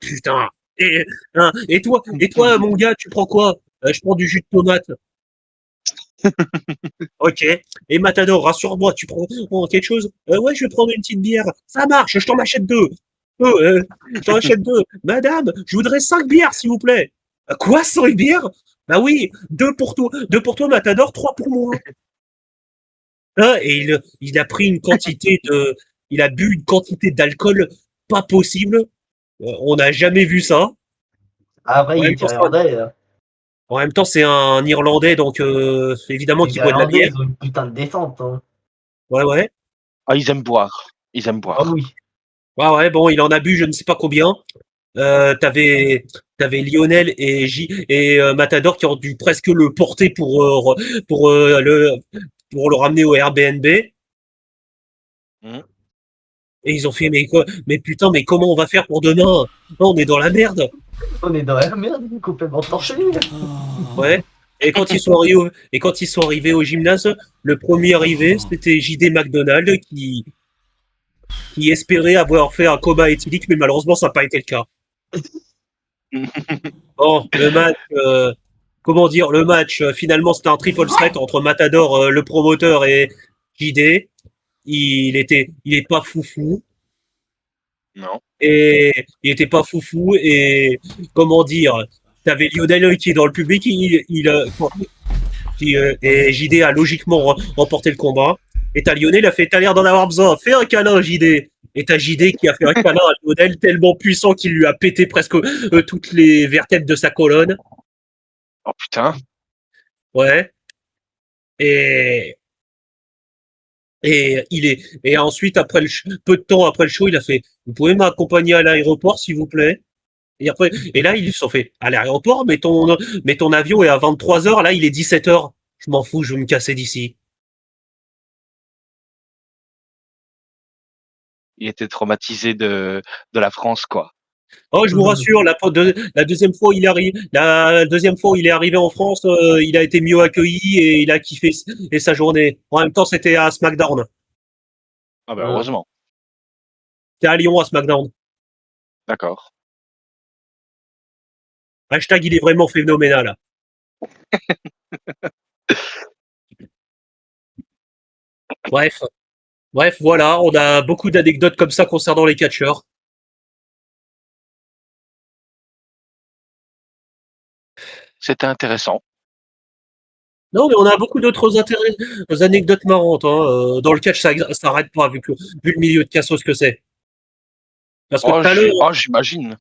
Putain. Et, hein, et toi, mon gars, tu prends quoi? Je prends du jus de tomate. Ok. Et Matador, rassure-moi, tu prends quelque chose? Ouais, je vais prendre une petite bière. Ça marche, je t'en achète deux. Je t'en achète deux. Madame, je voudrais 5 bières, s'il vous plaît. Quoi, 5 bières? Bah oui, deux pour toi, Matador, trois pour moi. Hein, et il a pris une quantité de, il a bu une quantité d'alcool pas possible. On n'a jamais vu ça. Après, En il même est temps, irlandais. En même temps, c'est un Irlandais, donc évidemment Les qu'il boit de la Irlandais, bière. ils ont une putain de descente. Hein. Ouais, ouais. Ah, ils aiment boire. Ils aiment Ah boire. oui. Ouais, ouais, bon, il en a bu je ne sais pas combien. T'avais Lionel et Matador qui ont dû presque le porter pour, pour le ramener au Airbnb. Et Mhm. ils ont fait, mais quoi, mais putain, mais comment on va faire pour demain? Non, on est dans la merde. On est dans la merde, complètement torché. Ouais. Et quand ils sont arrivés au gymnase, le premier arrivé, c'était JD McDonald qui espérait avoir fait un coma éthylique, mais malheureusement, ça n'a pas été le cas. Bon, le match, comment dire, le match, finalement, c'était un triple threat entre Matador, le promoteur, et JD. Il est pas foufou. Non. Et il était pas foufou. Et comment dire, t'avais Lionel qui est dans le public, et JD a logiquement remporté le combat. Et t'as Lionel, il a fait, t'as l'air d'en avoir besoin, fais un câlin, JD. Et t'as JD qui a fait un câlin à Lionel tellement puissant qu'il lui a pété presque toutes les vertèbres de sa colonne. Oh putain. Ouais. Et, et ensuite, peu de temps après le show, il a fait, vous pouvez m'accompagner à l'aéroport, s'il vous plaît? Et après, et là, ils se sont fait, à l'aéroport, mais ton avion est à 23h, là, il est 17h. Je m'en fous, je vais me casser d'ici. Il était traumatisé de la France, quoi. Oh, je vous rassure, la deuxième fois, la deuxième fois, où il est arrivé en France, il a été mieux accueilli et il a kiffé sa journée. En même temps, c'était à SmackDown. Ah bah heureusement. C'était à Lyon, à SmackDown. D'accord. Hashtag, il est vraiment phénoménal. Bref. Bref, voilà, on a beaucoup d'anecdotes comme ça concernant les catcheurs. C'était intéressant. Non, mais on a beaucoup d'autres anecdotes marrantes. Hein. Dans le catch, ça s'arrête pas, vu le milieu de cassos que c'est. Parce que J'imagine.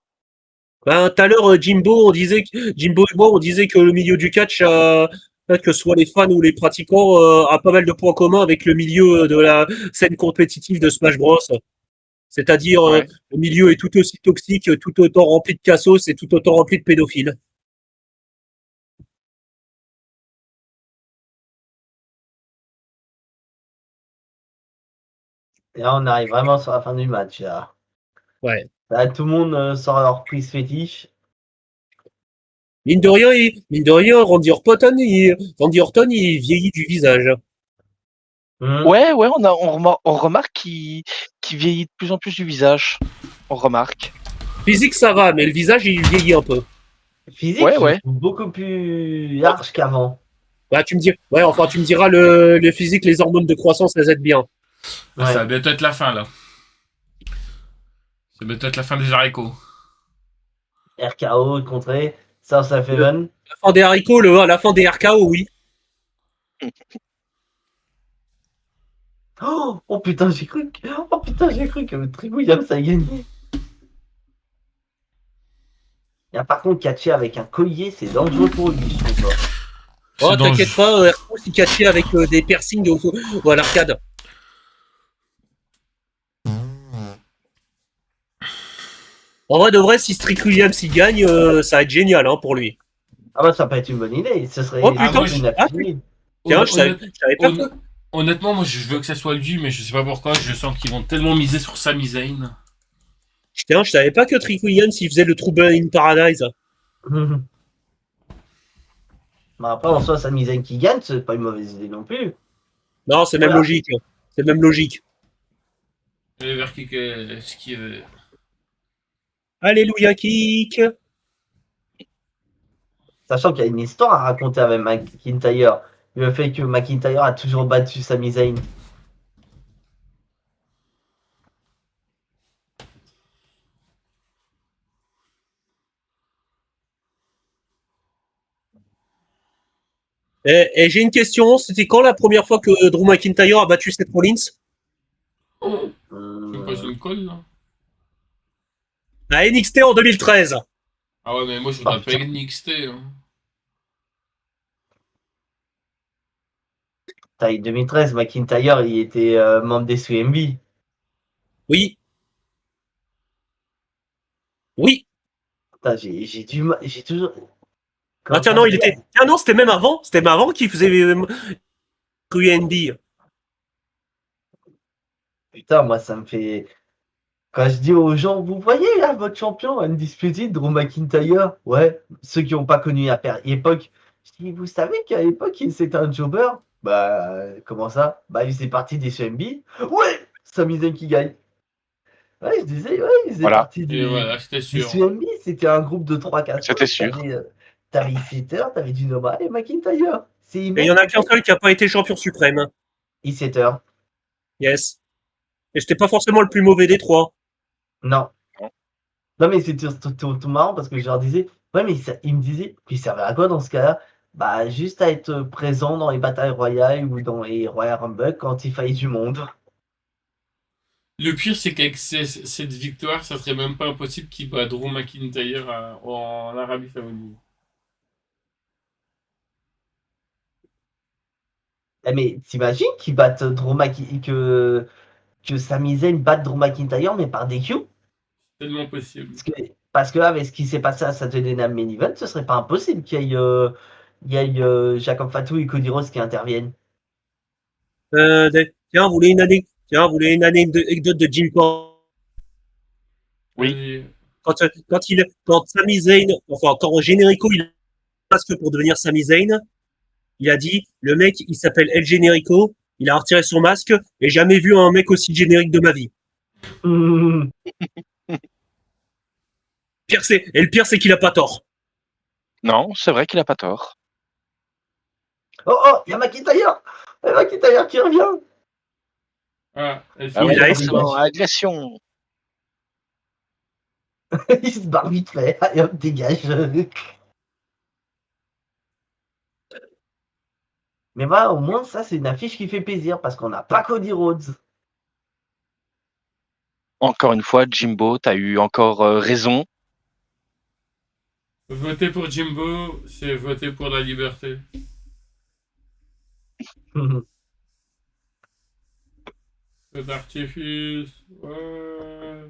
tout à l'heure, Jimbo et moi, on disait que le milieu du catch, que ce soit les fans ou les pratiquants, a pas mal de points communs avec le milieu de la scène compétitive de Smash Bros. C'est-à-dire, Ouais. le milieu est tout aussi toxique, tout autant rempli de cassos et tout autant rempli de pédophiles. Et là, on arrive vraiment sur la fin du match. Là, Ouais. là tout le monde sort leur prise fétiche. Mine de rien, Randy Orton, il vieillit du visage. Ouais, on remarque qu'il vieillit de plus en plus du visage. On remarque. Physique, ça va, mais le visage, il vieillit un peu. Physique, Ouais, je ouais. trouve beaucoup plus large qu'avant. Bah, tu me diras le physique, les hormones de croissance, elles aident bien. Ah, Ouais. ça va bientôt être la fin, là. C'est bientôt être la fin des haricots. RKO contré, South of Heaven. La fin des haricots, la fin des RKO, oui. Oh putain, j'ai cru que Trick Williams a gagné. Et par contre, catcher avec un collier, c'est dangereux pour lui, je trouve pas. Oh, C'est t'inquiète pas, Aircross, il catchait avec des piercings à l'arcade. En vrai de vrai, si Strick Williams il gagne, ça va être génial hein, pour lui. Ah bah ça peut être une bonne idée, ce serait Oh putain, moi, une ah, affiche. tiens, je savais pas Honnêtement, que... honnêtement, moi, je veux que ça soit lui, mais je sais pas pourquoi. Je sens qu'ils vont tellement miser sur Sami Zayn. Tiens, je savais pas que Trick Williams il faisait le Trouble in Paradise. Bah après, en soi, Sami Zayn qui gagne, c'est pas une mauvaise idée non plus. Non, c'est même Voilà. logique. C'est même logique. Et vers qui ce qui veut. Alléluia kick. Sachant qu'il y a une histoire à raconter avec McIntyre. Le fait que McIntyre a toujours battu Sami Zayn. Et j'ai une question, c'était quand la première fois que Drew McIntyre a battu Seth Rollins? Oh, tu me poses une colle, là? À NXT en 2013. Ah ouais, mais moi, je voudrais pas NXT. Hein. En 2013, McIntyre, il était membre des SUMB. Oui. Oui. Putain, j'ai toujours. Ah tiens, non, il était. Ah non, c'était même avant. C'était même avant qu'il faisait QNB. Putain, moi, ça me fait. Quand je dis aux gens, vous voyez là, votre champion, Undisputed, Drew McIntyre, ouais, ceux qui n'ont pas connu à l'époque, je dis, vous savez qu'à l'époque, c'était un jobber? Bah, comment ça? Bah, il faisait partie des CMB. Ouais, Sami Zayn qui gagne. Ouais, je disais, ouais, il faisait Voilà, partie Et voilà, c'était des sûr. CMB, c'était un groupe de 3-4 c'était sûr. T'avais Setter, t'avais Dynama et McIntyre. C'est Et il y en a qu'un seul qui n'a pas été champion suprême. Setter. Yes. Et j'étais pas forcément le plus mauvais des trois. Non. Non. Non, mais c'était tout marrant parce que je leur disais, ouais, mais ils me disaient, puis ça servait à quoi dans ce cas-là? Bah, juste à être présent dans les batailles royales ou dans les Royal Rumble quand il fallait du monde. Le pire, c'est qu'avec cette victoire, ça serait même pas impossible qu'il bat Drew McIntyre en Arabie Saoudite. Eh, mais t'imagines qu'ils battent que Sami Zayn batte Drew McIntyre, mais par DQ? Tellement possible. Parce que là, avec ce qui s'est passé à Saturday Night Main Event, ce serait pas impossible qu'il y ait Jacob Fatu et Cody Rhodes qui interviennent. Tiens, vous voulez une anecdote de Jim Cornette? Oui. Vas-y. Quand Sami Zayn, enfin, quand Generico, il a masque pour devenir Sami Zayn, il a dit, le mec, il s'appelle El Generico, il a retiré son masque, et jamais vu un mec aussi générique de ma vie. Et le pire, c'est qu'il a pas tort. Non, c'est vrai qu'il a pas tort. Oh, il y a McIntyre! McIntyre qui revient! Ah, Ah oui, Il a agression, agression. Il se barre vite fait. Allez hop, dégage. Mais voilà, au moins, ça, c'est une affiche qui fait plaisir parce qu'on n'a pas Cody Rhodes. Encore une fois, Jimbo, t'as eu encore raison. Voter pour Jimbo, c'est voter pour la liberté. Feu d'artifice. Ouais.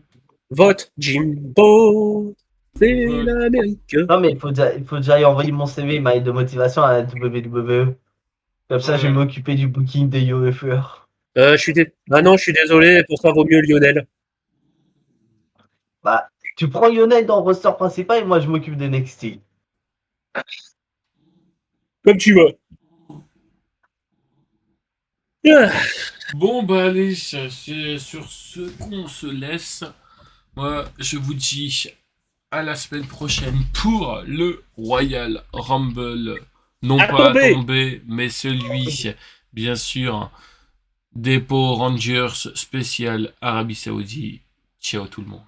Vote Jimbo, c'est Vote. l'Amérique. Non, mais il faut déjà y envoyer mon CV, ma lettre de motivation à la WWE. Comme ça, je vais Ouais. m'occuper du booking des UFR. Ah non, je suis désolé, pour ça vaut mieux Lionel. Bah, tu prends Lionel dans le roster principal et moi, je m'occupe de NXT. Comme tu veux. Ah. Bon, bah allez, c'est sur ce qu'on se laisse. Moi, je vous dis à la semaine prochaine pour le Royal Rumble. Non À pas tomber. à tomber, mais celui, bien sûr, des Power Rangers spécial Arabie Saoudite. Ciao tout le monde.